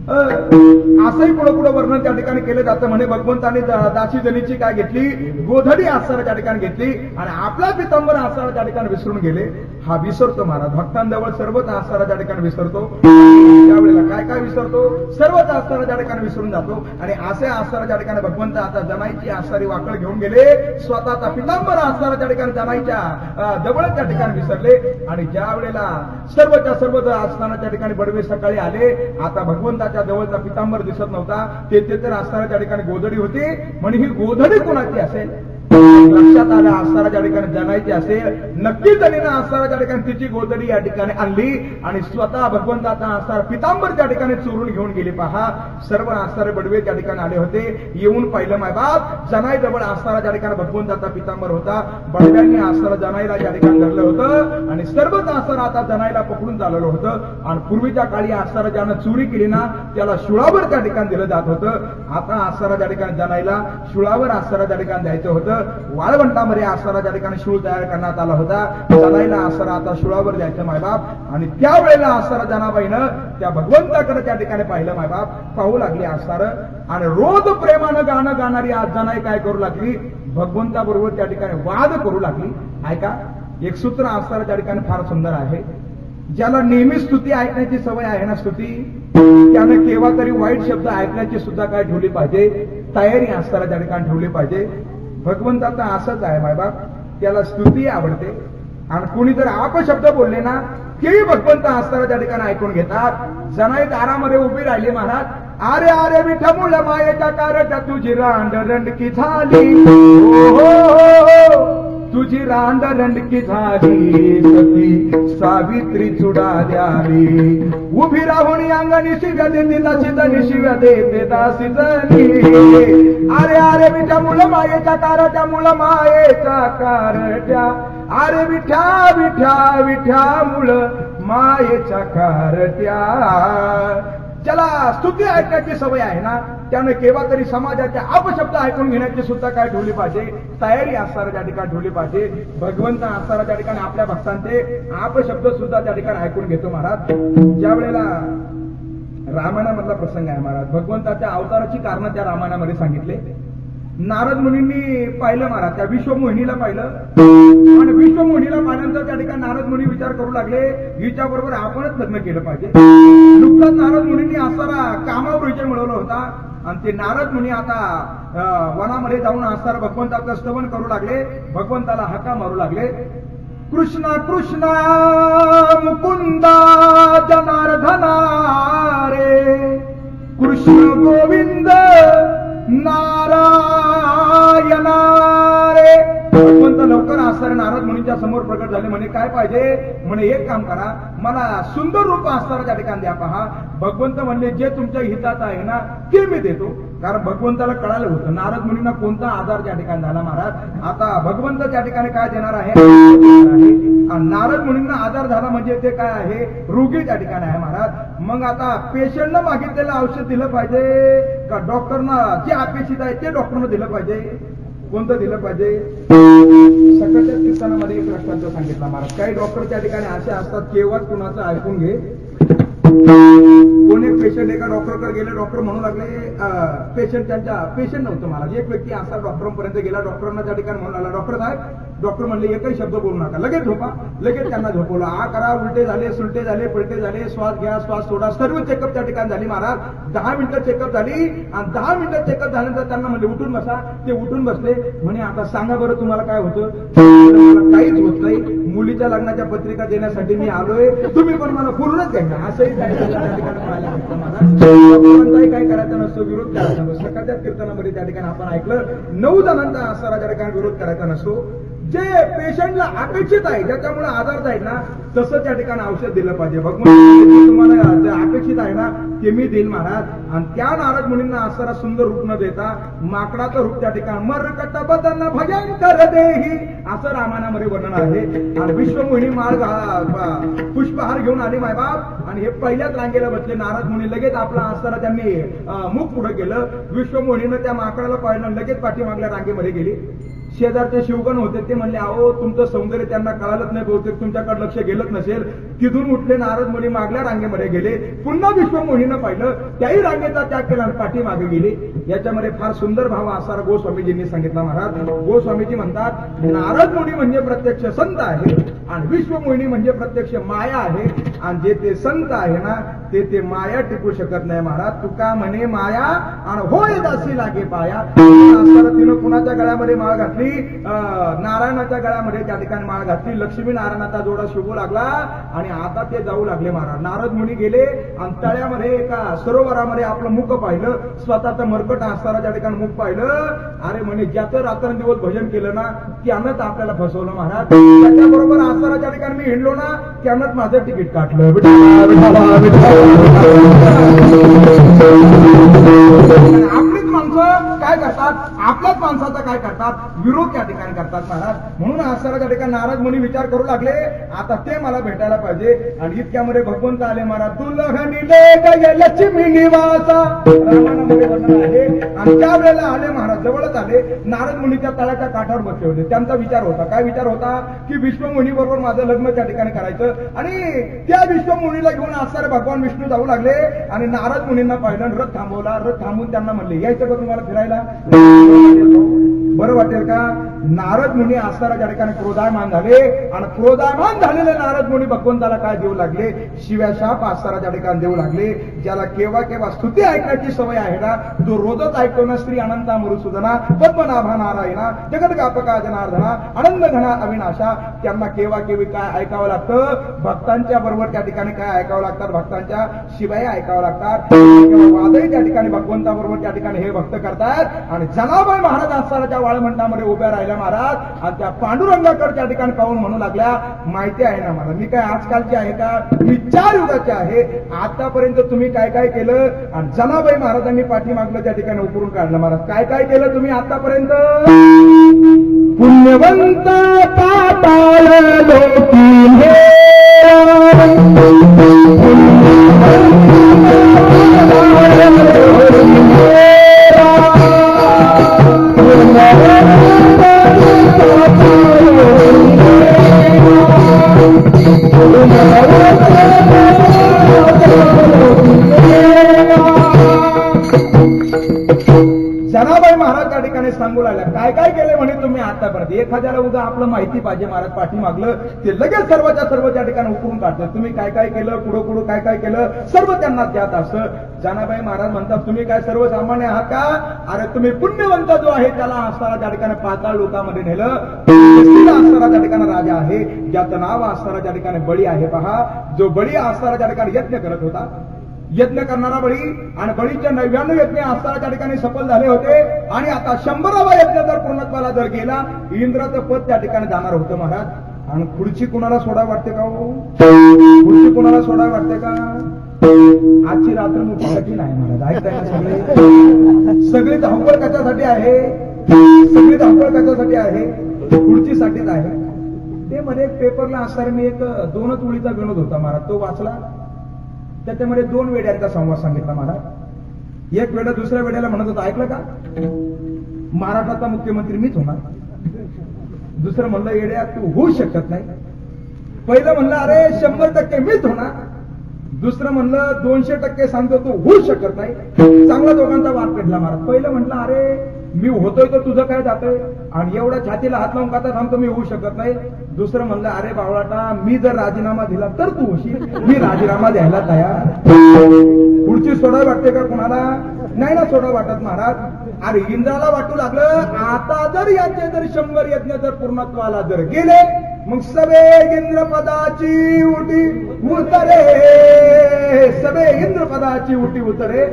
असंही पुढे पुढे वर्णन त्या ठिकाणी केलं जातं. म्हणे भगवंताने दासी जनीची काय घेतली, गोधडी आस्तारा त्या ठिकाणी घेतली आणि आपला पितांबर आस्तारा त्या ठिकाणी विसरून गेले. हा विसरतो महाराज. भक्तांजवळ सर्वच आस्तारा त्या ठिकाणी विसरतो. त्यावेळेला काय काय विसरतो, सर्वच आस्तारा त्या ठिकाणी विसरून जातो. आणि असे आस्तारा त्या ठिकाणी भगवंत आता जनाईची आस्तारी वाकड घेऊन गेले. स्वतःचा पितांबर आस्तारा त्या ठिकाणी जनाईच्या जवळ त्या ठिकाणी विसरले. आणि ज्या वेळेला सर्वच्या सर्व आस्थाना त्या ठिकाणी बडवे सकाळी आले. आता भगवंताच्या जवळचा पितांबर दिसत नव्हता. ते तर आस्तारा त्या ठिकाणी गोधडी होती. म्हणजे ही गोधडी कोणाची असेल लक्षात आलं. आस्ताराच्या ठिकाणी जनाईची असेल. नक्कीच जणीनं आस्ताराच्या ठिकाणी तिची गोधडी या ठिकाणी आणली आणि स्वतः भगवंताचा आस्तार पितांबर त्या ठिकाणी चोरून घेऊन गेले. पहा, सर्व आस्तारे बडवे त्या ठिकाणी आले होते. येऊन पाहिलं मायबाप, जनाई जवळ आस्ताराच्या ठिकाणी भगवंताचा पितांबर होता. बडव्यांनी आस्तारा जनाईला त्या ठिकाणी धरलं होतं आणि सर्वच आस्तार आता जनाईला पकडून चालवलं होतं. आणि पूर्वीच्या काळी आस्तारा ज्यानं चोरी केली ना त्याला शुळावर त्या ठिकाणी दिलं जात होतं. आता आस्तारा त्या ठिकाणी जनाईला शुळावर आस्तारा त्या ठिकाणी द्यायचं होतं. वाळवंटामध्ये आसरा त्या ठिकाणी शूळ तयार करण्यात आला होता. जनाईला आसरा आता शूळावर द्यायचं मायबाप. आणि त्यावेळेला आसरा जनाबाईनं त्या भगवंताकडे त्या ठिकाणी पाहिलं मायबाप. पाहू लागली आसार आणि रोज प्रेमानं गाणं गाणारी आज जनाई काय करू लागली, भगवंताबरोबर त्या ठिकाणी वाद करू लागली. ऐका, एक सूत्र आसार त्या ठिकाणी फार सुंदर आहे. ज्याला नेहमी स्तुती ऐकण्याची सवय आहे ना, स्तुती, त्यानं केव्हा तरी वाईट शब्द ऐकण्याची सुद्धा काय ठेवली पाहिजे, तयारी असताना त्या ठिकाणी ठेवली पाहिजे. भगवंताचा असंच आहे मायबाप, त्याला स्तुती आवडते आणि कोणी जर अपशब्द बोलले ना तेही भगवंत असताना त्या ठिकाणी ऐकून घेतात. जनाई दारामध्ये उभी राहिली महाराज. अरे अरे विठा मुळ मायेच्या कारट्या तुझी रांड रंडकी झाली, हो तुझी रांड रंडकी झाली, सती सावित्री चुडा द्यावी, उभी राहून अंगणी शिव्या देते दासीतनी शिव्या देते दासीतनी. अरे अरे विठा मुळ मायेच्या कारट्या, मुळ मायेच्या कारट्या, अरे विठा विठा विठा मुळ मायेच्या कारट्या. ज्याला स्तुती ऐकण्याची सवय आहे ना त्याने केव्हा तरी समाजाच्या अपशब्द ऐकून घेण्याची सुद्धा काय ठेवली पाहिजे, तयारी असणाऱ्या त्या ठिकाणी ठेवली पाहिजे. भगवंत असणाऱ्या त्या ठिकाणी आपल्या भक्तांचे अपशब्द सुद्धा त्या ठिकाणी ऐकून घेतो महाराज. ज्या वेळेला रामायणामधला प्रसंग आहे महाराज, भगवंताच्या अवताराची कारण त्या रामायणामध्ये सांगितले. नारद मुनींनी पाहिलं महाराज, त्या विश्वमोहिनीला पाहिलं आणि विश्वमोहिनीला पाहिल्यानंतर त्या ठिकाणी नारद मुनी विचार करू लागले, हिच्या बरोबर आपणच लग्न केलं पाहिजे. नुकताच नारद मुनींनी असणारा कामावृष मिळवला होता आणि ते नारद मुनी आता वनामध्ये जाऊन असणारा भगवंताचं स्तवन करू लागले, भगवंताला हाका मारू लागले. कृष्णा कृष्णा मुकुंदा जनार्दना रे, कृष्ण गोविंद नारायणा रे. भगवंत लवकर असणारे नारद मुनींच्या समोर प्रकट झाले. म्हणे काय पाहिजे, म्हणे एक काम करा, मला सुंदर रूप असणारा त्या ठिकाणी द्या. पहा, भगवंत म्हणले जे तुमच्या हितात आहे ना ते मी देतो. कारण भगवंताला कळालं होतं नारद मुनींना कोणता आजार त्या ठिकाणी झाला महाराज. आता भगवंत त्या ठिकाणी काय देणार आहे, नारद मुनींना आजार झाला म्हणजे ते काय आहे, रोगी त्या ठिकाणी आहे महाराज. मग आता पेशंटनं मागितलेलं औषध दिलं पाहिजे का डॉक्टरनं जे अपेक्षित आहे ते डॉक्टरनं दिलं पाहिजे, कोणतं दिलं पाहिजे. सकाळच्या कीर्तनामध्ये एक दृष्टांत सांगितला महाराज. काही डॉक्टर त्या ठिकाणी असे असतात, केव्हा कुणाचं ऐकून घे. कोणी पेशंट एका डॉक्टरकडे गेले, डॉक्टर म्हणू लागले, पेशंट नव्हतं महाराज, एक व्यक्ती असा डॉक्टरांपर्यंत गेला, डॉक्टरांना त्या ठिकाणी म्हणून आला, डॉक्टर साहेब, डॉक्टर म्हणले एकही शब्द बोलू नका, लगेच झोपा. लगेच त्यांना झोपवलं. आ करा, उलटे झाले, सुलटे झाले, पलटे झाले, श्वास घ्या, श्वास सोडा, सर्व चेकअप त्या ठिकाणी झाली महाराज. 10 मिनिटं चेकअप झाली आणि 10 मिनिटं चेकअप झाल्यानंतर त्यांना म्हणले उठून बसा. ते उठून बसले. म्हणे आता सांगा बरं तुम्हाला काय होतं. मला काहीच होत नाही, मुलीच्या लग्नाच्या पत्रिका देण्यासाठी मी आलोय, तुम्ही पण मला पूर्णच घ्या. असंही त्या ठिकाणी म्हणायला भेटतं महाराज. काय करायचं नसतो, विरोध करायचा नसतो. सकाळच्या कीर्तनामध्ये त्या ठिकाणी आपण ऐकलं 9 जणांचा असा त्या ठिकाणी विरोध करायचा नसतो. जे पेशंटला अपेक्षित आहे, ज्याच्यामुळे आजार जाईल ना तसं त्या ठिकाणी औषध दिलं पाहिजे. भगवंत तुम्हाला जे अपेक्षित आहे ना ते मी देईल महाराज. आणि त्या नारद मुनींना असणारा सुंदर रूप न देता माकडाचं रूप त्या ठिकाणी मरकट बदन भयंकर देही असं रामायणामध्ये वर्णन आहे. आणि विश्वमोहिनी मार्ग पुष्पहार घेऊन आली मायबाप आणि हे पहिल्याच रांगेला बसले. नारद मुनी लगेच आपला असताना त्यांनी मुख पुढे केलं. विश्वमोहिनीनं त्या माकडाला पाहिलं, लगेच पाठीमागल्या रांगेमध्ये गेली. शेजारचे शिवगण होते, ते म्हणले अहो तुमचं सौंदर्य त्यांना कळालंच नाही, बहुतेक तुमच्याकडे लक्ष गेलंच नसेल. तिथून उठले नारद मुनी, मागल्या रांगेमध्ये गेले. पुन्हा विश्वमोहिनीनं पाहिलं, त्याही रांगेचा त्याग केला आणि पाठीमागे गेले. याच्यामध्ये फार सुंदर भाव असा गोस्वामीजींनी सांगितला महाराज. गोस्वामीजी म्हणतात नारद मुनी म्हणजे प्रत्यक्ष संत आहे आणि विश्वमोहिनी म्हणजे प्रत्यक्ष माया आहे. आणि जे ते संत आहे ना ते माया टिकू शकत नाही महाराज. तुका म्हणे माया आणि होय दासी लागे पाया. तिनं कुणाच्या गळ्यामध्ये माळ घातली, नारायणाच्या गळ्यामध्ये त्या ठिकाणी माळ घातली. लक्ष्मी नारायणाचा जोडा शोभू लागला आणि आता ते जाऊ लागले महाराज. नारद मुनी गेले आणि तळ्यामध्ये एका सरोवरामध्ये आपलं मुख पाहिलं, स्वतःचं मरकट असताना त्या ठिकाणी मुख पाहिलं. अरे म्हणे ज्याचं रात्रंदिवस भजन केलं ना त्यानंच आपल्याला फसवलं महाराज. त्याच्याबरोबर असताना त्या ठिकाणी मी हिंडलो ना त्यानंच माझं तिकीट काढलं. आपलीच माणसं काय करतात, आपल्याच माणसाचा काय करतात, विरोध त्या ठिकाणी करतात महाराज. म्हणून असताना त्या ठिकाणी नारद मुनी विचार करू लागले आता ते मला भेटायला पाहिजे. आणि इतक्यामध्ये भगवंत आले महाराज. दुल्हनीले गय लक्ष्मी निवासा रामायणामध्ये वर्णन आहे. आणि त्या वेळेला आले महाराज. जवळच आले. नारद मुनीच्या तळाच्या काठावर बसले होते. त्यांचा विचार होता, काय विचार होता की विश्वमुनी बरोबर माझं लग्न त्या ठिकाणी करायचं. आणि त्या विश्वमुनीला घेऊन असणारे भगवान विष्णू जाऊ लागले आणि नारद मुनींना पाहिलं, रथ थांबवला. रथ थांबून त्यांना म्हणले, यायचं का तुम्हाला फिरायला, बरं वाटेल का. नारद मुनी असणारा त्या ठिकाणी क्रोधायमान झाले आणि क्रोधायमान झालेले नारद मुनी भगवंताला काय देऊ लागले, शिव्या शाप असणारा त्या ठिकाणी देऊ लागले. ज्याला केव्हा केव्हा स्तुती ऐकण्याची सवय आहे ना, जो रोजच ऐकतो ना, श्री अनंता मरुसूदना पद्मनाभा नारायणा जगदगापका जनार्दना आनंद घना अविनाशा, त्यांना केव्हा केव्हा काय ऐकावं लागतं, भक्तांच्या बरोबर त्या ठिकाणी काय ऐकावं लागतात, भक्तांच्या शिवाय ऐकावं लागतात. वादळी त्या ठिकाणी भगवंताबरोबर त्या ठिकाणी हे भक्त करतात. आणि जनाबाई महाराज असणाऱ्या वाळमंटामध्ये उभ्या राहिल्या महाराज आणि त्या पांडुरंगाकडे त्या ठिकाणी पाहून म्हणू लागल्या, माहिती आहे ना मला, मी काय आजकालची आहे का, मी 4 युगाचे आहे. आतापर्यंत तुम्ही काय काय केलं. आणि जनाबाई महाराजांनी पाठीमागलं त्या ठिकाणी उकरून काढलं. महाराज काय काय केलं तुम्ही आतापर्यंत, पुण्यवंत पाताळ लोकी हे जनाबाई महाराज त्या ठिकाणी सांगू लागल्या, काय काय केले म्हणे तुम्ही आतापर्यंत. एखाद्याला उगा आपलं माहिती पाहिजे महाराज, पाठीमागलं ते लगेच सर्वच्या सर्व त्या ठिकाणी उकरून काढतात. तुम्ही काय काय केलं, पुढं पुढं काय काय केलं, सर्व त्यांना ज्ञात असतं. जनाबाई महाराज म्हणतात, तुम्ही काय सर्वसामान्य आहात का, अरे तुम्ही पुण्यवंत जो आहे त्याला असताना त्या ठिकाणी पाताळ लोकांमध्ये नेलं. असताना त्या ठिकाणी राजा आहे, ज्याचं नाव असताना त्या ठिकाणी बळी आहे. पहा, जो बळी असताना त्या ठिकाणी यज्ञ करत होता, यज्ञ करणारा बळी, आणि बळीच्या 99 यज्ञ असताना त्या ठिकाणी सफल झाले होते. आणि आता 100वा यज्ञ जर पूर्णत्वाला जर गेला, इंद्राचं पद त्या ठिकाणी जाणार होतं महाराज. आणि खुर्ची कुणाला सोडा वाटते का हो, खुर्ची कुणाला सोडा वाटते का. आजची रात्र मोठीसाठी नाही महाराज, ऐकताय सगळे, सगळी धावपळ कशासाठी आहे, सगळी धावपळ कशासाठी आहे, खुर्चीसाठीच आहे. ते मध्ये एक पेपरला असणारे मी एक 2च ओळीचा विनोद होता महाराज, तो वाचला. त्याच्यामध्ये 2 वेड्यांचा संवाद सांगितला महाराज. एक वेळा दुसऱ्या वेळेला म्हणत होता, ऐकलं का, महाराष्ट्राचा मुख्यमंत्री मीच होणार. दुसरं म्हणलं, येड्या तू होऊ शकत नाही. पहिलं म्हणलं, अरे 100% मीच होणार. दुसरं म्हणलं, 200% सांगतो तू होऊ शकत नाही. चांगला दोघांचा वाद पेटला महाराज. पहिलं म्हटलं, अरे मी होतोय तर तुझं काय जातंय, आणि एवढ्या छातीला हात लावून का सांगतो मी होऊ शकत नाही. दुसरं म्हणलं, अरे बावळाटा, मी जर राजीनामा दिला तर तू होशील, मी राजीनामा द्यायला तयार. पुढची सोडा वाटते का कुणाला, नाही ना सोडा वाटत महाराज. अरे इंद्राला वाटू लागलं, आता जर यांचे जर 100 यज्ञ जर पूर्णत्वाला जर गेले, मग सबे इंद्रपदाची उटी उतरे, सबे इंद्रपदाची उटी उतरे,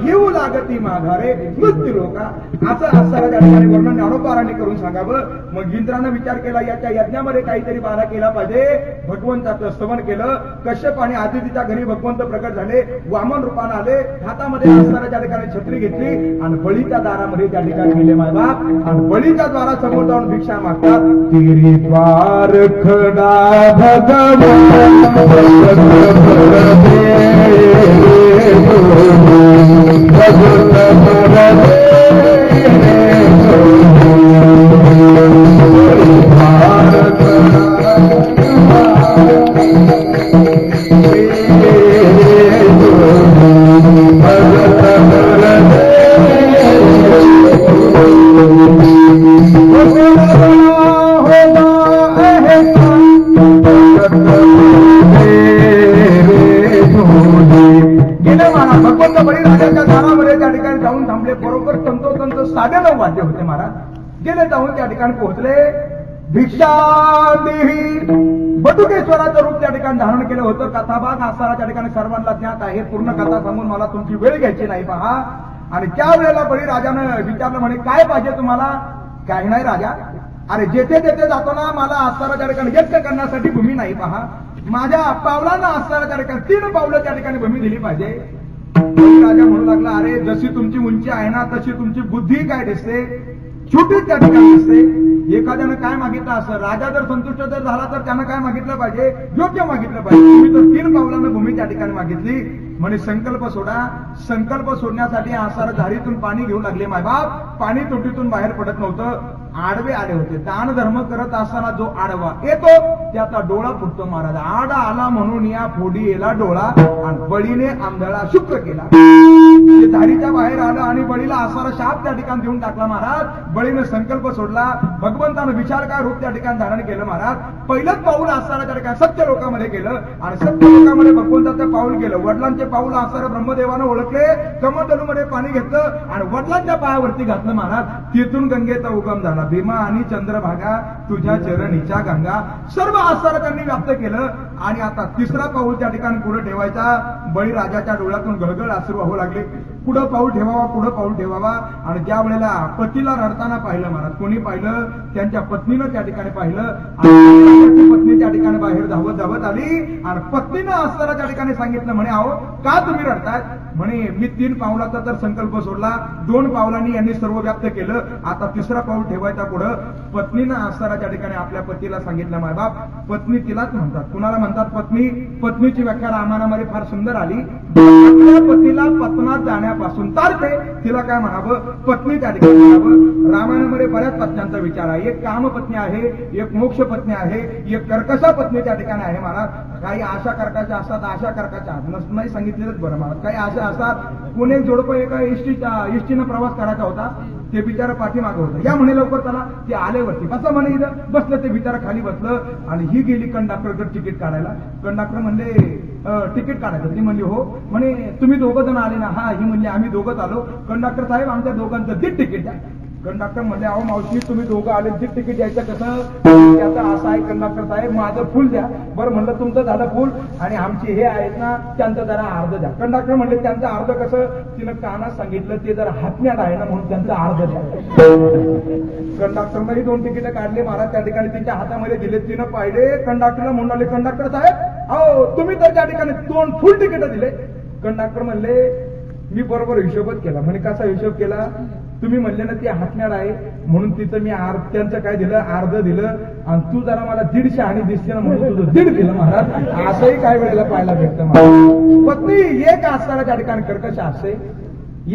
येऊ लागती माघारे मृत्यू लोका. असं असणाऱ्या त्या ठिकाणी वर्णन ज्ञानोबारांनी करून सांगावं. मग इंद्रानं विचार केला, याच्या यज्ञामध्ये काहीतरी बाधा केला पाहिजे. भगवंताचं स्तवन केलं. कश्यप आणि आदितीच्या घरी भगवंत प्रकट झाले, वामन रूपानं आले, हातामध्ये असणाऱ्या त्या ठिकाणी छत्री घेतली आणि बळीच्या दारामध्ये त्या ठिकाणी गेले मायबाप. आणि बळीच्या द्वारासमोर जाऊन भिक्षा मागतात. तिरी द्वार खडा भगवान भगवंत बळीराजाच्या दारामध्ये त्या ठिकाणी जाऊन थांबले. बरोबर तंतोतंत 9:30 वाजले होते महाराज. गेले, जाऊन त्या ठिकाणी पोहोचले. भिक्षा देही बटुकेश्वराचं रूप त्या ठिकाणी धारण केलं होतं. कथाभाग असताना त्या ठिकाणी सर्वांना ज्ञात आहे. पूर्ण कथा सांगून मला तुमची वेळ घ्यायची नाही पहा. आणि त्या वेळेला बळीराजानं विचारलं, म्हणे काय पाहिजे तुम्हाला. काही नाही राजा, अरे जेथे तेथे जातो ना, मला असताना त्या ठिकाणी यज्ञ करण्यासाठी भूमी नाही पहा. माझ्या पावलांना असताना त्या ठिकाणी 3 पावलं त्या ठिकाणी भूमी दिली पाहिजे. राजा म्हणू लागला, अरे जशी तुमची उंची आहे ना, तशी तुमची बुद्धी काय दिसते, छोटी त्या ठिकाणी दिसते. एखाद्यानं काय मागितलं असं, राजा जर संतुष्ट जर झाला तर त्यानं काय मागितलं पाहिजे, योग्य मागितलं पाहिजे. तुम्ही तर 3 पावलानं भूमी त्या ठिकाणी मागितली. म्हणे संकल्प सोडा. संकल्प सोडण्यासाठी आसार झारीतून पाणी घेऊ लागले मायबाप. पाणी तोटीतून बाहेर पडत नव्हतं. आडवे आले होते. दान धर्म करत असताना जो आडवा येतो त्याचा डोळा फुटतो महाराज. आडा आला म्हणून या फोडी येला डोळा आणि बळीने आंधळा शुक्र केला. ते झारीच्या बाहेर आलं आणि बळीला असारा शाप त्या ठिकाणी देऊन टाकला महाराज. बळीने संकल्प सोडला. भगवंतानं विशालकाय रूप त्या ठिकाणी धारण केलं महाराज. पहिलंच पाऊल असारा त्या ठिकाणी सत्य लोकांमध्ये केलं आणि सत्य लोकांमध्ये भगवंताचं पाऊल गेलं. वडिलांचे पाऊल असारा ब्रह्मदेवानं ओळखले. कमंडलूमध्ये पाणी घेतलं आणि वडिलांच्या पायावरती घातलं महाराज. तिथून गंगेचा उगम झाला. भीमा आणि चंद्रभागा तुझ्या चरणीच्या गंगा. सर्व आसार त्यांनी व्याप्त केलं. आणि आता तिसरा पाऊल त्या ठिकाणी पुढे ठेवायचा. बळीराजाच्या डोळ्यातून गळगळ अश्रू वाहू लागले. पुढं पाऊल ठेवावा, पुढं पाऊल ठेवावा. आणि ज्या वेळेला पतीला रडताना पाहिलं महाराज, कोणी पाहिलं? त्यांच्या पत्नीनं त्या ठिकाणी पाहिलं. आणि पत्नी त्या ठिकाणी बाहेर धावत धावत आली आणि पत्नीनं असताना त्या ठिकाणी सांगितलं म्हणे अहो का तुम्ही रडताय? म्हणे मी 3 पावलाचा तर संकल्प सोडला, 2 पावलांनी यांनी सर्व व्याप्त केलं. आता तिसरा पाऊल ठेवायचा पुढं. पत्नीनं असताना त्या ठिकाणी आपल्या पतीला सांगितलं मायबाप. पत्नी तिलाच म्हणतात. कुणाला म्हणतात पत्नी? पत्नीची व्याख्या रामायणामध्ये फार सुंदर आली. आपल्या पतीला पत्नात जाण्यापासून तारते तिला काय म्हणावं? पत्नी त्या ठिकाणी म्हणावं. रामायणामध्ये बऱ्याच पत्न्यांचा विचार आहे. एक कामपत्नी आहे, एक मोक्ष पत्नी आहे, एक कर्कशा पत्नी त्या ठिकाणी आहे महाराज. काही आशा कर्काच्या असतात, आशा कर्काच्या नाही सांगितलेलंच बरं महाराज. काही आशा असतात. कोणी एक जोडपं एका इष्टीनं प्रवास करायचा होता. ते बिचारा पाठीमागं होतं. या म्हणे लवकर चला. ते आल्यावरती बसा म्हणे इथं. बसलं ते बिचारा खाली बसलं आणि ही गेली कंडक्टरकडे तिकीट काढायला. कंडक्टर म्हणले तिकीट काढायचं. ती म्हणली हो. म्हणे तुम्ही 2 जण आले ना? हा. ही म्हणली आम्ही 2च आलो. कंडक्टर साहेब आमच्या दोघांचं दीड तिकीट द्या. कंडक्टर म्हणले अहो मावशी तुम्ही 2 आले, दीड तिकीट द्यायचं कसं? त्याचा असं आहे कंडक्टर साहेब माझं फुल द्या. बरं म्हणलं तुमचं झालं फुल आणि आमचे हे आहेत ना त्यांचं जरा अर्ध द्या. कंडक्टर म्हणले त्यांचं अर्ध कसं? तिनं कानात सांगितलं ते जरा हातण्यात आहे ना म्हणून त्यांचं अर्ध द्या. कंडक्टरने 2 तिकीट काढले महाराज. त्या ठिकाणी तिच्या हातामध्ये दिले. तिनं पाहिले. कंडक्टरला म्हणाले कंडक्टर साहेब अहो तुम्ही तर त्या ठिकाणी 2 फुल तिकीट दिले. कंडक्टर म्हणले मी बरोबर हिशोबच केला. म्हणे कसा हिशोब केला? तुम्ही म्हणले ना ती हातण्याड आहे म्हणून तिचं मी त्यांचं काय दिलं? अर्ध दिलं. आणि तू जरा मला 150 आणि दिसते ना म्हणून तुझं 1.5 दिलं महाराज. असंही काय वेळेला पाहायला भेटतं महाराज. पत्नी एक असताना त्या ठिकाणी कर्कश असते.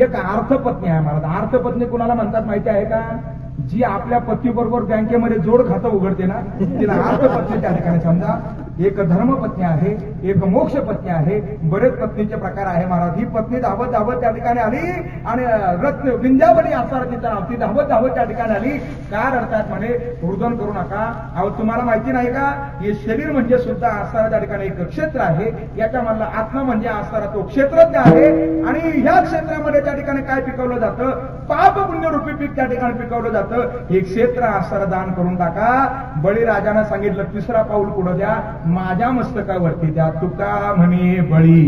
एक अर्थपत्नी आहे महाराज. अर्थपत्नी कुणाला म्हणतात माहिती आहे का? जी आपल्या पत्नीबरोबर बँकेमध्ये जोड खातं उघडते ना तिला अर्थपत्नी त्या ठिकाणी समजा. एक धर्मपत्नी आहे, एक मोक्ष पत्नी आहे. बरेच पत्नीचे प्रकार आहे महाराज. ही पत्नी धावत धावत त्या ठिकाणी आली आणि रत्न विंध्यावली आसार तिचं नाव. ती धावत धावत त्या ठिकाणी आली. का रडतात म्हणे? रुदन करू नका. अहो तुम्हाला माहिती नाही का? हे शरीर म्हणजे सुद्धा आसारा त्या ठिकाणी एक क्षेत्र आहे. याच्या मधला आत्मा म्हणजे आसारा तो क्षेत्रज्ञ आहे. आणि ह्या क्षेत्रामध्ये त्या ठिकाणी काय पिकवलं जातं? पाप पुण्यरूपी पीक त्या ठिकाणी पिकवलं जातं. हे क्षेत्र आसारा दान करून टाका. बळीराजानं सांगितलं तिसरा पाऊल पुढे द्या. माझ्या मस्तकावरती द्या. तुका म्हणे बळी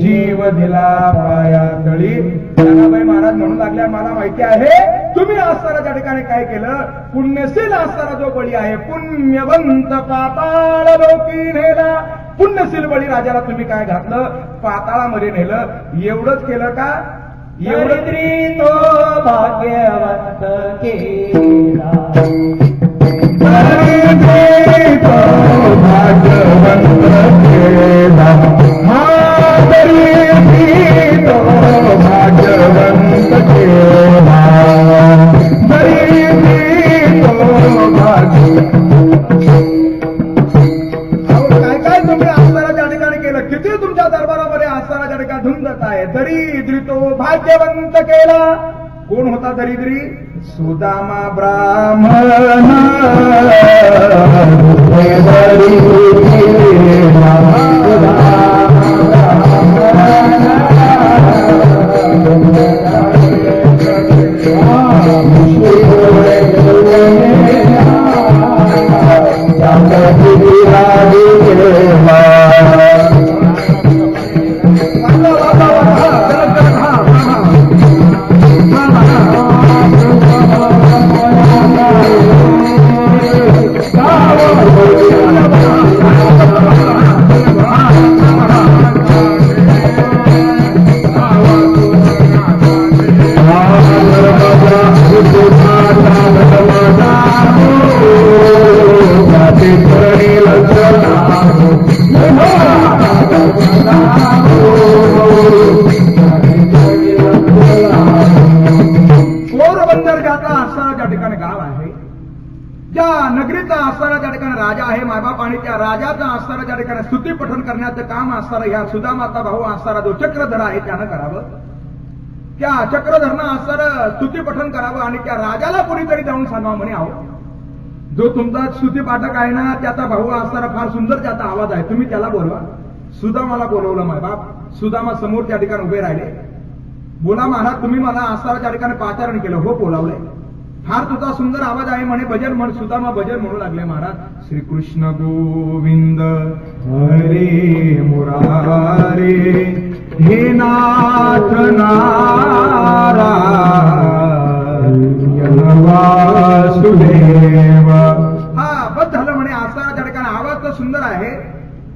जीव दिला पाया तळी. जनाबाई महाराज म्हणू लागल्या मला माहिती आहे तुम्ही आसारा त्या ठिकाणी काय केलं? पुण्यशील आसारा जो बळी आहे पुण्यवंत पाताळ लोकी नेला. पुण्यशील बळी राजाला तुम्ही काय घातलं? पाताळामध्ये नेलं. एवढंच केलं का? एवढी तो भाग्यवंत केला. भाग्यवंत केला. भाग्यवंत केला. काय काय तुम्ही आसनाला त्या ठिकाणी केलं? किती तुमच्या दरबारामध्ये आसनाला त्या ठिकाणी धुंदत आहे. दरिद्री तो भाग्यवंत केला. कोण होता दरिद्री? सुदामा ब्राह्मण. पोरबंदर ज्याचा असणारा त्या ठिकाणी गाव आहे, ज्या नगरीचा असणारा त्या ठिकाणी राजा आहे मायबाप, आणि त्या राजाचा असणारा त्या ठिकाणी स्तुती पठण करण्याचं काम असणारा ह्या सुदामाचा भाऊ असणारा जो चक्रधर आहे त्यानं करावं. त्या चक्रधरनं असणारं स्तुती पठण करावं आणि त्या राजाला कोणीतरी जाऊन सांगावं म्हणे, आहो जो तुमचा स्तुती पाठक आहे ना त्याचा भाऊ असणारा फार सुंदर त्याचा आवाज आहे, तुम्ही त्याला बोलवा. सुदामाला बोलवलं मायबाप. सुदामा समोर त्या ठिकाणी उभे राहिले. बोला महाराज, तुम्ही मला असणारा त्या ठिकाणी पाचारण केलं. हो बोलावलंय. फार तुझा सुंदर आवाज आहे म्हणे, भजन म्हण. सुदामा भजन म्हणू लागले महाराज. श्रीकृष्ण गोविंद हरे मुरारे हे नाथ नारायण वासुदेव. हा बस झालं म्हणे. असणारा त्या ठिकाणी आवाज तर सुंदर आहे,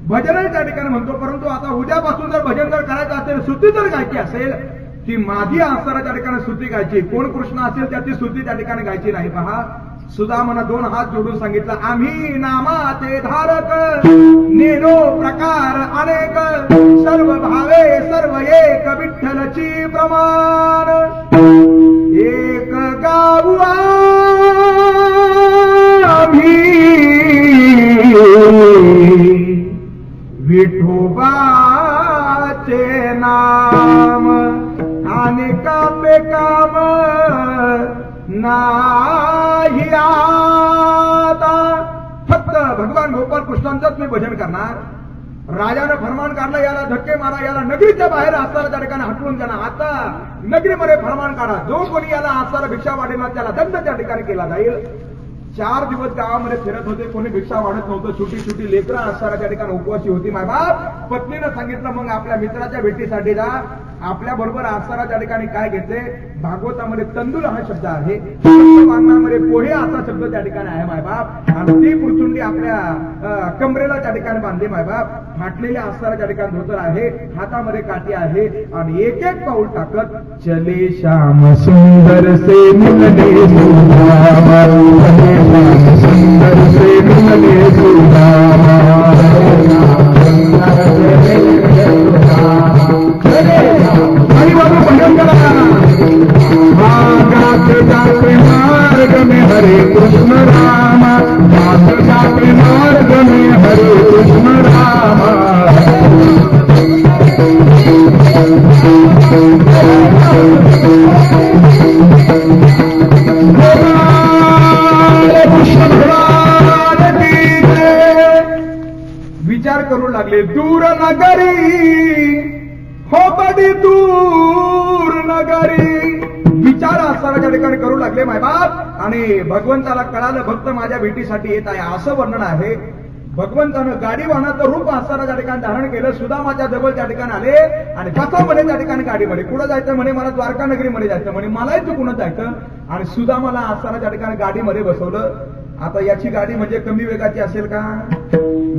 भजनही त्या ठिकाणी म्हणतो, परंतु आता उद्यापासून जर भजन जर करायचं असेल, स्तुती जर गायची असेल, ती माझी असणारा त्या ठिकाणी स्तुती गायची. कोण कृष्ण असेल त्याची स्तुती त्या ठिकाणी गायची नाही. पहा, सुदामानं दोन हात जोडून सांगितलं, आम्ही नामाचे धारक, नेनो प्रकार अनेक, सर्व भावे सर्व एक, विठ्ठलची प्रमाण एक गाऊ आम्ही, विठोबाचे नाम आणि कापे काम नाही आता. फक्त भगवान गोपाल कृष्णांचंच मी भजन करणार. राजानं फरमान काढलं, याला धक्के मारा, याला नगरीच्या बाहेर असणारा त्या ठिकाणी हटवून द्या. आता नगरीमध्ये फरमान काढा, जो कोणी याला असणारा भिक्षा वाढेल त्याला दंड त्या ठिकाणी केला जाईल. 4 दिवस गावामध्ये फिरत होते, कोणी भिक्षा वाढत नव्हतं. छोटी छोटी लेकरं असणारा त्या ठिकाणी उपवासी होती. मायबाप पत्नीनं सांगितलं, मग आपल्या मित्राच्या भेटीसाठी जा. आपल्या बरोबर असणारा त्या ठिकाणी काय घेते, भागवतामध्ये तंदूर हा शब्द आहे, वांगणामध्ये पोहे असा शब्द त्या ठिकाणी आहे मायबाप. आणि ती पुरचुंडी आपल्या कमरेला त्या ठिकाणी बांधली मायबाप. फाटलेल्या असणारा त्या ठिकाणी धोतर आहे, हातामध्ये काठी आहे, आणि एक एक पाऊल टाकत चले श्याम सुंदर से मिलने सुदामा, सुंदर से मिलने सुदामा, हरी बाबू भजन करा. जाते मार्ग में हरे कृष्ण रामा, जाते मार्ग में हरे कृष्ण रामा. विचार करू लागले, दूर नगरी हो बडी दूर नगरी. विचार असताना त्या ठिकाणी करू लागले मायबाप. आणि भगवंताला कळालं, भक्त माझ्या भेटीसाठी येत आहे असं वर्णन आहे. भगवंतानं गाडी वाहनाचं रूप असताना त्या ठिकाणी धारण केलं. सुदामाच्या जवळ त्या ठिकाणी आले आणि बसा म्हणे त्या ठिकाणी गाडीमध्ये. कुठं जायचं म्हणे, मला द्वारका नगरीमध्ये जायचं म्हणे. मलाही चुकून जायचं. आणि सुदामाला असताना त्या ठिकाणी गाडीमध्ये बसवलं. आता याची गाडी म्हणजे कमी वेगाची असेल का?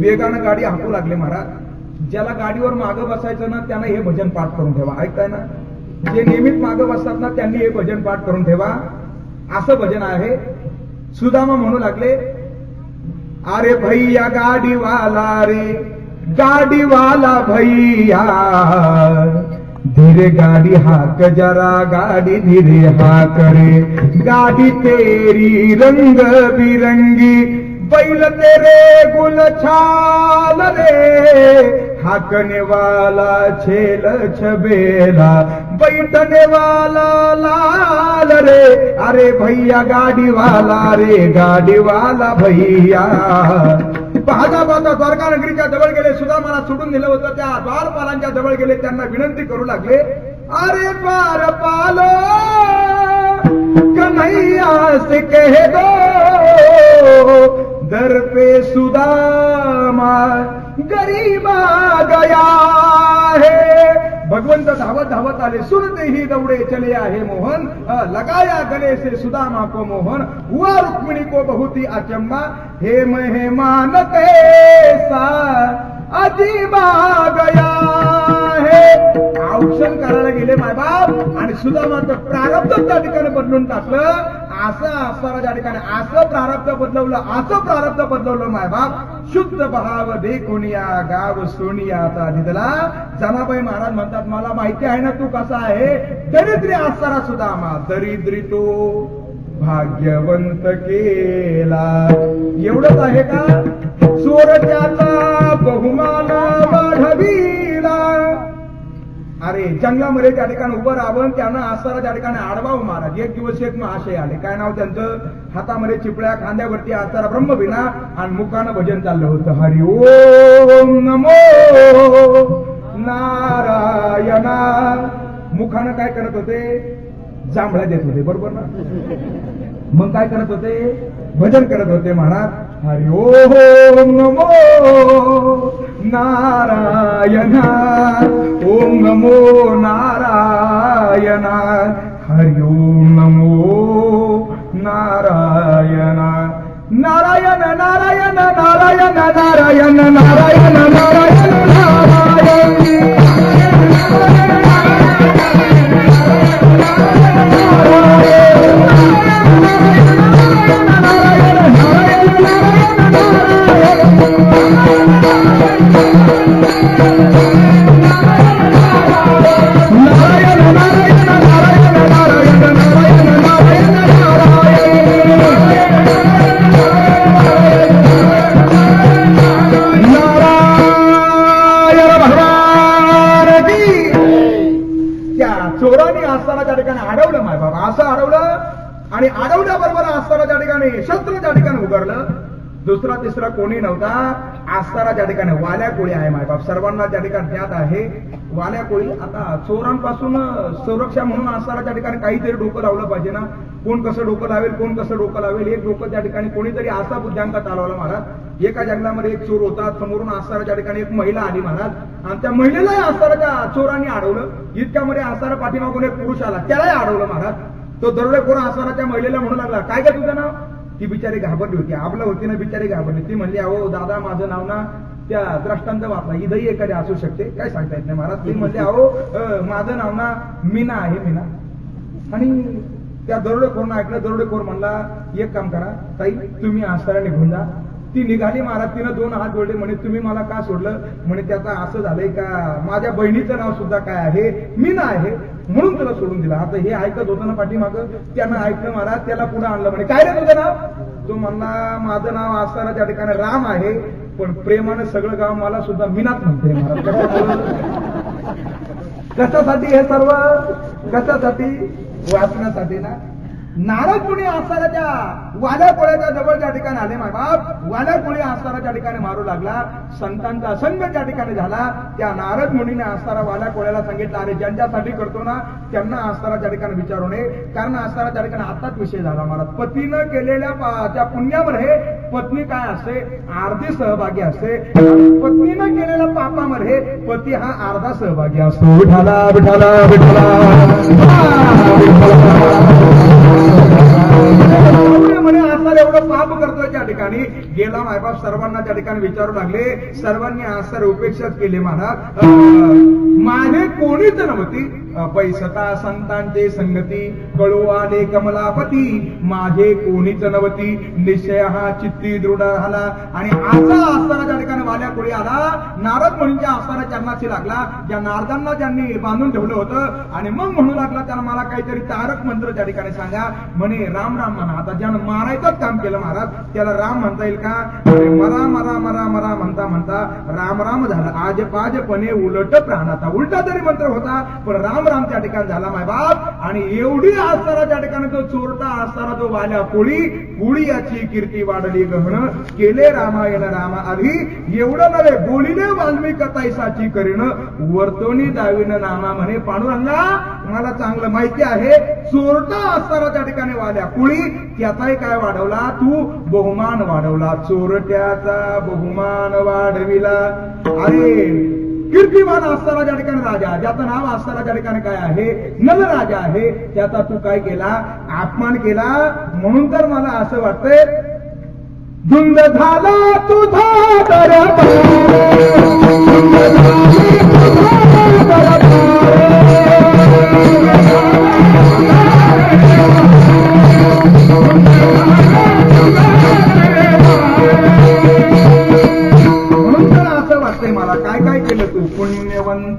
वेगानं गाडी हाकू लागले महाराज. ज्याला गाडीवर मागं बसायचं ना त्यानं हे भजन पाठ करून ठेवा. ऐकताय ना? जे नियमित मागं बसतात ना त्यांनी हे भजन पाठ करून ठेवा. असं भजन आहे. सुदामा म्हणू लागले, अरे भैया गाडीवाला रे, गाडीवाला भैया, धीरे गाड़ी हाक जरा, गाड़ी धीरे हाक रे, गाड़ी तेरी रंग बिरंगी, बैल तेरे गुलछाल रे, हाकने वाला छेल छबेला, बैठने वाला लाल रे, अरे भैया गाड़ी वाला रे, गाड़ी वाला भैया. पाहता पाहता द्वारका नगरीच्या जवळ गेले. सुदामाला सोडून दिलं होतं. त्या द्वारपालांच्या जवळ गेले. त्यांना विनंती करू लागले, अरे द्वारपालो कन्हैया से कह दो, दर पे सुदामा गरीब आ गया है. भगवंत धावत धावत आले. सुनते ही दौड़े चले आहे मोहन, लगाया गले से सुदामा को मोहन, हुआ रुक्मिणी को बहुत ही अचंबा, हे मेहमान कैसा अजीब आ गया है. औक्षण करायला गेले मायबाप आणि सुदामाचं प्रारब्ध त्या ठिकाणी बदलून टाकलं. असं असताना त्या ठिकाणी असं प्रारब्ध बदलवलं माय बाप शुद्ध भाव देखून या गाव सोनियाचा दिदला. जनाबाई महाराज म्हणतात मला माहिती आहे ना तू कसा आहे. दरिद्री असताना सुद्धा मा दरिद्री तो भाग्यवंत केला. एवढंच आहे का. चोरट्याचा बहुमान वाढविला. अरे जंगलामध्ये त्या ठिकाणी उभं राहून त्यांना असताना त्या ठिकाणी आडवाव महाराज. एक दिवस एक महाशय आले. काय नाव त्यांचं. हातामध्ये चिपळ्या, खांद्यावरती असताना ब्रह्मविना आणि मुखानं भजन चाललं होतं. हरि ओम नमो नारायणा. मुखानं काय करत होते. जांभळा देत होते. बरोबर ना. मग काय करत होते. भजन करत होते महाराज. हरि ओम नमो नारायणा. ओम नमो नारायणा. हरि ओम नमो नारायणा. नारायण नारायण नारायण नारायण नारायण नारायण नारायण. चोरांनी असताना त्या ठिकाणी अडवलं माय बाबा. असं अडवलं आणि अडवल्याबरोबर असताना त्या ठिकाणी शस्त्र त्या ठिकाणी उघडलं. दुसरा तिसरा कोणी नव्हता. असताना त्या ठिकाणी वाल्या कोळी आहे माय बाप. सर्वांना त्या ठिकाणी ज्ञात आहे वाल्या कोळी. आता चोरांपासून संरक्षण म्हणून असताना त्या ठिकाणी काहीतरी डोकं लावलं पाहिजे ना. कोण कसं डोकं लावेल, कोण कसं डोकं लावेल. एक डोकं त्या ठिकाणी कोणीतरी असा बुद्ध्यांका चालवला महाराज. एका जंगलामध्ये एक चोर होता. समोरून असताना त्या ठिकाणी एक महिला आली महाराज. आणि त्या महिलेलाही असताना त्या चोरांनी अडवलं. इतक्यामध्ये असताना पाठीमागून एक पुरुष आला. त्यालाही अडवलं महाराज. तो दरोडेखोर असताना त्या महिलेला म्हणू लागला काय काय तुझं नाव. ती बिचारी घाबरली होती. आपलं होती ना बिचारी घाबरली. ती म्हणली अहो दादा माझं नाव ना त्या द्रष्टांत वाचला. इथंही एखादी असू शकते काय सांगता येत नाही महाराज. ती म्हणली अहो माझं नाव ना मीना आहे मीना. आणि त्या दरोडेखोरनं ऐकलं. दरोडेखोर म्हणला एक काम करा ताई तुम्ही असताना निघून जा. ती निघाली महाराज. तिनं दोन हात जोडले. म्हणे तुम्ही मला का सोडलं. म्हणे त्याचा असं झालंय का माझ्या बहिणीचं नाव सुद्धा काय आहे मीना आहे म्हणून तुला सोडून दिला. आता हे ऐकत होतं ना पाठीमागं. त्यानं ऐकलं महाराज. त्याला पुढे आणलं. म्हणे काय रे तुझं नाव. तो म्हणला माझं नाव असताना त्या ठिकाणी राम आहे पण प्रेमानं सगळं गाव मला सुद्धा मीनाच म्हणते महाराज. कशासाठी हे सर्व. कशासाठी वाचण्यासाठी ना. नारद मुनी असताना त्या वाल्या कोळ्याच्या जवळ त्या ठिकाणी आले माय बाप. वाल्या कोळी असताना त्या ठिकाणी मारू लागला. संतांचा संघ त्या ठिकाणी झाला. त्या नारद मुनीने असताना वाल्या कोळ्याला सांगितलं अरे ज्यांच्यासाठी करतो ना त्यांना असताना त्या ठिकाणी विचारू नये. कारण असताना त्या ठिकाणी आताच विषय झाला महाराज. पतीनं केलेल्या त्या पुण्यामध्ये पत्नी काय असते अर्धी सहभागी असते. पत्नीनं केलेल्या पापामध्ये पती हा अर्धा सहभागी असतो. विठाला विठाला विठाला. म्हणे असं एवढं पाप करतोय त्या ठिकाणी गेला मायबाप. सर्वांना त्या ठिकाणी विचारू लागले. सर्वांनी असं उपेक्षाच केले महाराज. माझे कोणीच नव्हती पैसता संतांचे संगती कळू आले कमलापती. माझे कोणीच नव्हती निश्चय हा चित्ती दृढ झाला. आणि असा असताना त्या ठिकाणी वाल्या कोळी आला. नारद मुनींच्या असताना चरणाशी लागला. ज्या नारदांना ज्यांनी बांधून ठेवलं होतं. आणि मग म्हणू लागला त्याला मला काहीतरी तारक मंत्र त्या ठिकाणी सांगा. म्हणे राम राम म्हणा. आता ज्यानं मारायचंच काम केलं महाराज त्याला राम म्हणता येईल का. मरा मरा मरा मरा म्हणता म्हणता राम राम झालं. आज पाजपणे उलट प्राणाचा. उलटा तरी मंत्र होता पण राम राम त्या ठिकाणी झाला माय बाप. आणि एवढी असताना त्या ठिकाणी तो चोरटा असताना तो वाल्या कोळी कोळी याची कीर्ती वाढली गहन केले रामायण रामा आधी. एवढं नव्हे बोलिले वाल्मिक तैसाची करीन वर्तवणी दावीन नामा. म्हणे पांडुरंगा मला चांगलं माहिती आहे चोरटा असताना त्या ठिकाणी वाल्या कोळी त्याचाही काय वाढवला तू बहुमान वाढवला. चोरट्याचा बहुमान वाढविला. अरे कीर्तिमान असताना त्या ठिकाणी राजा ज्याचं नाव असताना त्या ठिकाणी काय आहे नल राजा आहे त्याचा तू काय केला अपमान केला. म्हणून तर मला असं वाटतंय धुंद झाला तुझा दरबार.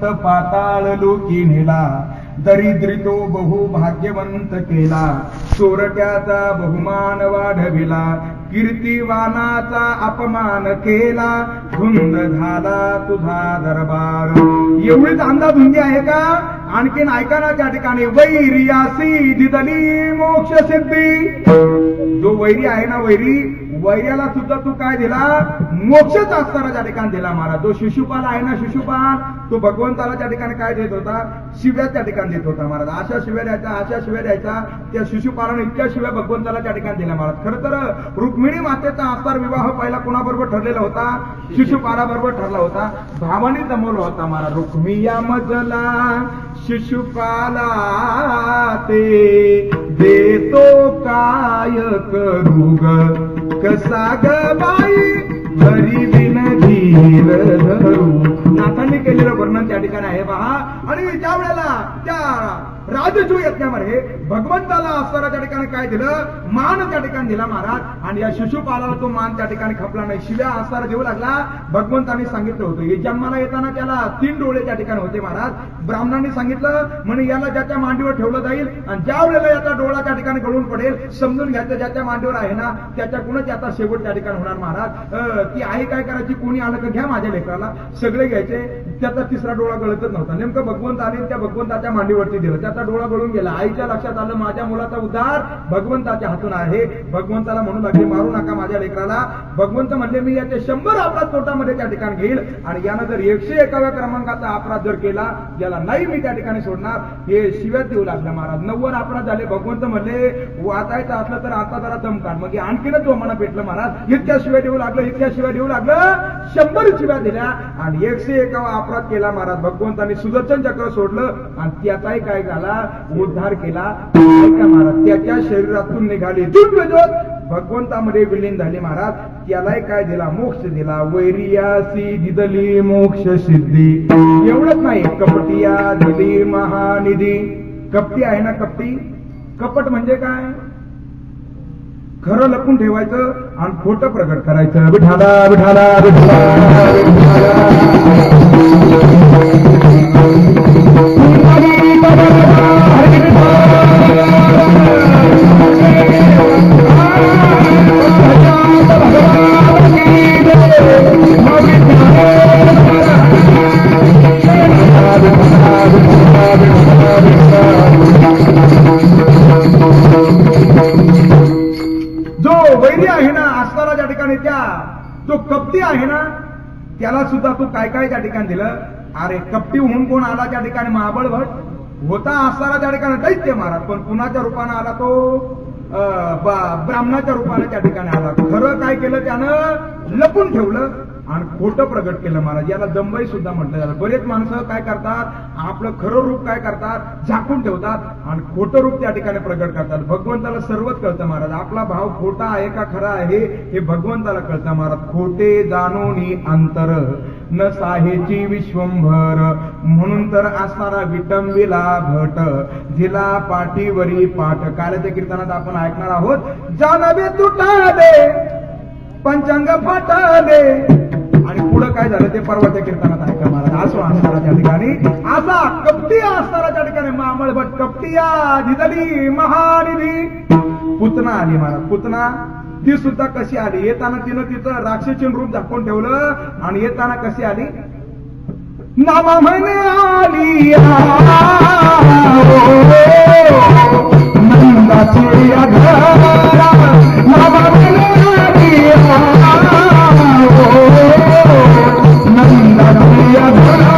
श्रीमंत पाताळ लोकी नेला, दरिद्री तो बहु भाग्यवंत केला, चोरट्याचा बहुमान वाढविला, कीर्तिवानाचा अपमान केला, धुंद झाला तुझा दरबार. एवढीच अंदाधुंदी आहे का? आणखीन ऐका ना त्या ठिकाणी, वैरियासी दिदली मोक्ष सिद्धी. जो वैरी आहे ना, वैर्याला सुद्धा तू काय दिला? मोक्षच असताना त्या ठिकाणी दिला महाराज. जो शिशुपाल आहे ना, शिशुपाल, तो भगवंताला त्या ठिकाणी काय देत होता? शिव्या त्या ठिकाणी देत होता महाराज. अशा शिव्या द्यायचा. त्या शिशुपालाने इतक्या शिव्या भगवंताला त्या ठिकाणी दिल्या महाराज. खरं तर रुक्मिणी मातेचा आस्तार विवाह पहिला कोणाबरोबर ठरलेला होता? शिशुपालाबरोबर ठरला होता. भावाने जमवला होता महाराज. रुक्मिया मजला शिशुपाला ते देतो काय करू ग, कसा ग बाई घरी बिन धीर धरू. नाथांनी केलेलं वर्णन त्या ठिकाणी आहे पहा. आणि त्या वेळेला त्या राजजू यज्ञामध्ये भगवंताला असताना त्या ठिकाणी काय दिलं? मान त्या ठिकाणी दिला महाराज. आणि या शिशुपालाला तो मान त्या ठिकाणी खपला नाही. शिव्या असताना देऊ लागला. भगवंतांनी सांगितलं होतं, हे जन्माला येताना त्याला 3 डोळे त्या ठिकाणी होते महाराज. ब्राह्मणांनी सांगितलं म्हणे याला ज्याच्या मांडीवर ठेवलं जाईल आणि ज्या वेळेला याचा डोळा त्या ठिकाणी गळून पडेल, समजून घ्यायचं ज्याच्या मांडीवर आहे ना त्याच्याकडूनच याचा शेवट त्या ठिकाणी होणार महाराज. ती आई काय करायची? कोणी आलं का घ्या माझ्या लेकराला, सगळे घ्यायचे. त्याचा 3रा डोळा गळतच नव्हता. नेमकं भगवंत आले, त्या भगवंताच्या मांडीवरती दिलं, त्याचा डोळा गळून गेला. आईच्या लक्षात आलं माझ्या मुलाचा उद्धार भगवंताच्या हातून आहे. भगवंताला म्हणू लागले मारू नका माझ्या लेकराला. भगवंत म्हणले मी याचे 100 अपराध पोटामध्ये त्या ठिकाणी घेईल आणि यानं जर 101व्या क्रमांकाचा अपराध जर केला, याला नाही मी त्या ठिकाणी सोडणार. हे शिव्यात देऊ लागला महाराज. 90 अपराध झाले. भगवंत म्हणले वाचायचं असलं तर आता जरा दम काढ. मग आणखीनच जोमानं पेटलं महाराज. इतक्या शिव्या देऊ लागलं. 100 शिव्या दिल्या आणि 101वा अपराध केला महाराज. भगवंतांनी सुदर्शन चक्र सोडलं आणि त्याचाही काय झाला? उद्धार केला. ऐका महाराज, त्याच्या शरीरातून निघाली दिव्य ज्योत भगवंतामध्ये विलीन झाली महाराज. त्यालाही काय दिला? मोक्ष दिला. वैरियासी दिदली मोक्ष सिद्धी. एवढंच नाही, कपटिया दिली महानिधी. कपटी आहे ना, कपट म्हणजे काय? खरं लपून ठेवायचं आणि खोटं प्रगट करायचं. विठाला विठाला जो कपटी आहे ना त्याला सुद्धा तू काय काय त्या ठिकाणी दिलं? अरे कपटी होऊन कोण आला त्या ठिकाणी? महाबळ भट होता असताना त्या ठिकाणी दैत्य महाराज. पण कुणाच्या रूपानं आला तो? ब्राह्मणाच्या रूपाने त्या ठिकाणी आला. खरं काय केलं त्यानं? लपून ठेवलं आणि खोटं प्रगट केलं महाराज. याला दंबई सुद्धा म्हटलं जातं. बरेच माणसं काय करतात? आपलं खरं रूप काय करतात? झाकून ठेवतात आणि खोटं रूप त्या ठिकाणी प्रगट करतात. भगवंताला सर्वच कळतं महाराज. आपला भाव खोटा आहे का खरा आहे हे भगवंताला कळतं महाराज. खोटे जाणोनी अंतर न साहेची विश्वंभर, म्हणून तर असणारा विटंबिला भट जिला पाठीवरी पाठ. काल्याच्या कीर्तनात आपण ऐकणार आहोत. जानवे तुटाले पंचांग फाटाले. आणि पुढं काय झालं ते परवाच्या कीर्तनात ऐका महाराज. असो असणारा त्या ठिकाणी असा कपटी असणारा त्या ठिकाणी मामळ भट कपटिया दिदली महानिधी. पुतना आली महाराज. पुतना ती सुद्धा कशी आली? येताना तिनं तिचं राक्षसी रूप दाखवून ठेवलं आणि येताना कशी आली? नामा म्हणे आली नंदाची घरा, नामा म्हणे आली नंदाची घरा.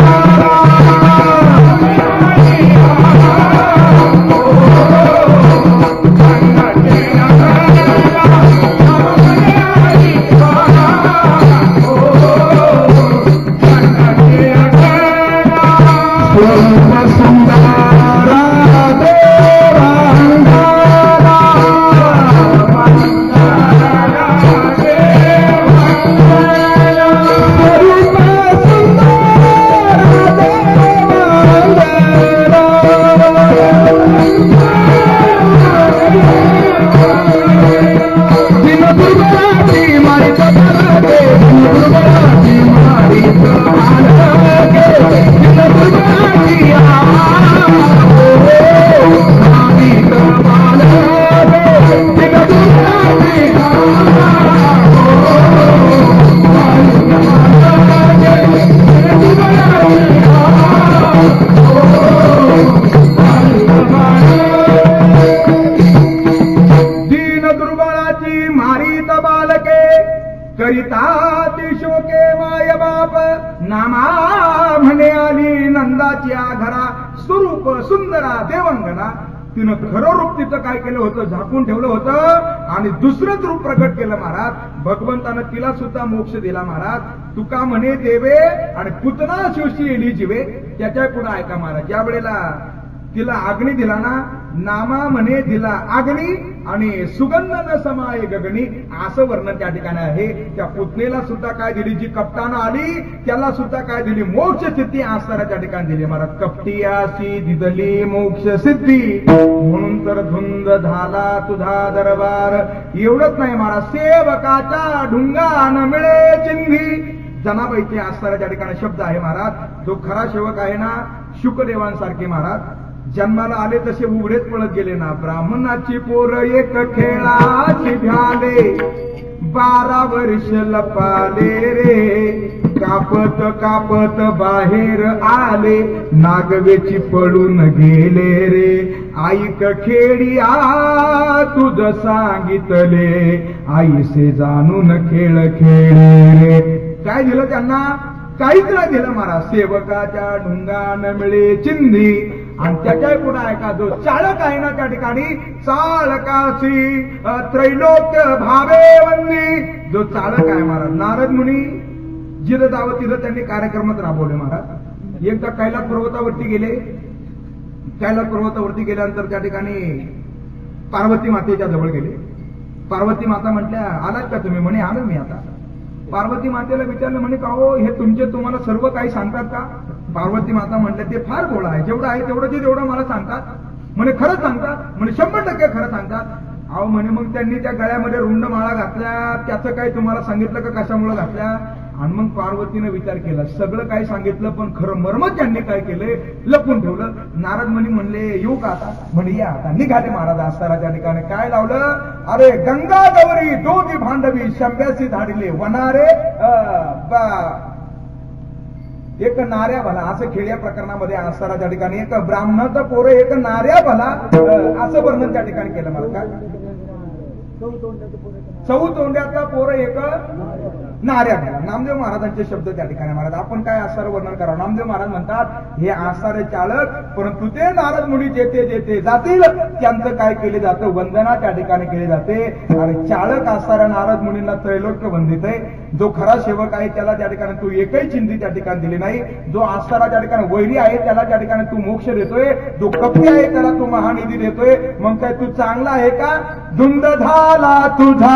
मारीत बालके करिता ती शोके माय बाप नामा म्हणे आली नंदाच्या घरा स्वरूप सुंदरा देवंगना. तिनं खरं रूप तिचं काय केलं होतं, झाकून ठेवलं होतं आणि दुसरंच रूप प्रकट केलं महाराज. भगवंतानं तिला सुद्धा मोक्ष दिला महाराज. तुका म्हणे देवे आणि पुतना शिवशी येली जीवे. त्याच्या पुढे ऐका महाराज, ज्या वेळेला तिला अग्नी दिला ना, नामा म्हणे दिला अग्नी आणि सुगंध न समाय गगनी, असं वर्णन त्या ठिकाणी आहे. त्या पुतणीला सुद्धा काय दिली, जी कपटानं आली त्याला सुद्धा काय दिली, मोक्ष सिद्धी आसरा त्या ठिकाणी दिली महाराज. कपटियासी दिदली मोक्ष सिद्धी, म्हणून तर धुंद झाला तुझा दरबार. एवढंच नाही महाराज, सेवकाचा ढुंगा न मिळे चिंधी. जनाबाईचे आसरा त्या ठिकाणी शब्द आहे महाराज. जो खरा सेवक आहे ना, शुकदेवांसारखे महाराज, जन्माला आले तसे उघडेच पळत गेले ना. ब्राह्मणाची पोर एक खेळाची भ्याले, 12 वर्ष लपाले रे. कापत कापत बाहेर आले, नागवेची पळून गेले रे. ऐक खेडिया तुझ सांगितले, आईसे जाणून खेळ खेळे रे. काय दिलं त्यांना, काहीच नाही दिलं महाराज. सेवकाच्या ढुंगान मिळे चिंधी. आणि त्याच्या पुढे ऐका, जो चालक आहे ना त्या ठिकाणी, चालकाशी त्रैलोक्य भावे वंदी. जो चालक आहे महाराज, नारद मुनी जिथं जावं तिथं त्यांनी कार्यक्रमात राबवले महाराज. एकदा कैलास पर्वतावरती गेले. कैलास पर्वतावरती गेल्यानंतर त्या ठिकाणी पार्वती मातेच्या जवळ गेले. पार्वती माता म्हटल्या, आलात का तुम्ही? म्हणे आलो मी आता. पार्वती मातेला विचारलं, म्हणे का हो, हे तुमचे तुम्हाला सर्व काही सांगतात का? पार्वती माता म्हटल्या, ते फार गोड आहे, जेवढं आहे तेवढं मला सांगतात. म्हणे खरंच सांगतात? म्हणे 100% खरं सांगतात. अहो म्हणे, मग त्यांनी त्या गळ्यामध्ये रुंड माळा घातल्या, त्याचं काही तुम्हाला सांगितलं का, कशामुळे घातल्या? आणि मग पार्वतीने विचार केला, सगळं काही सांगितलं पण खरं मर्म त्यांनी काय केलंय, लपून ठेवलं. नारद मुनी म्हणले, येऊ का आता? म्हणे या आता. निघाले महाराज आस्ताराच्या ठिकाणी. काय लावलं, अरे गंगा गौरी दोघी भांडवी शंभ्यासी धाडिले वनारे एक नाऱ्या भला. असं खेड्या प्रकरणामध्ये आस्ताराच्या ठिकाणी एक ब्राह्मणाचं पोरं एक नाऱ्या भला, असं वर्णन त्या ठिकाणी केलं मला. काय चौतोंड्याचा पोरं एक नाऱ्या भला. नामदेव महाराजांचे शब्द त्या ठिकाणी महाराज. आपण काय आसार वर्णन करावं. नामदेव महाराज म्हणतात, हे आसारे चालक, परंतु ते नारद मुनी जेथे जेथे जातील त्यांचं काय केले जातं, वंदना त्या ठिकाणी केली जाते. आणि चालक आसाऱ्या नारद मुनींना त्रैलोक्य वंदित आहे. जो खरा सेवक आहे त्याला त्या ठिकाणी तू एकही चिंधी त्या ठिकाणी दिली नाही. जो आसारा त्या ठिकाणी वैरी आहे त्याला त्या ठिकाणी तू मोक्ष देतोय. जो कपटी आहे त्याला तू महानिधी देतोय. मग काय तू चांगला आहे का? धुंद झाला तुझा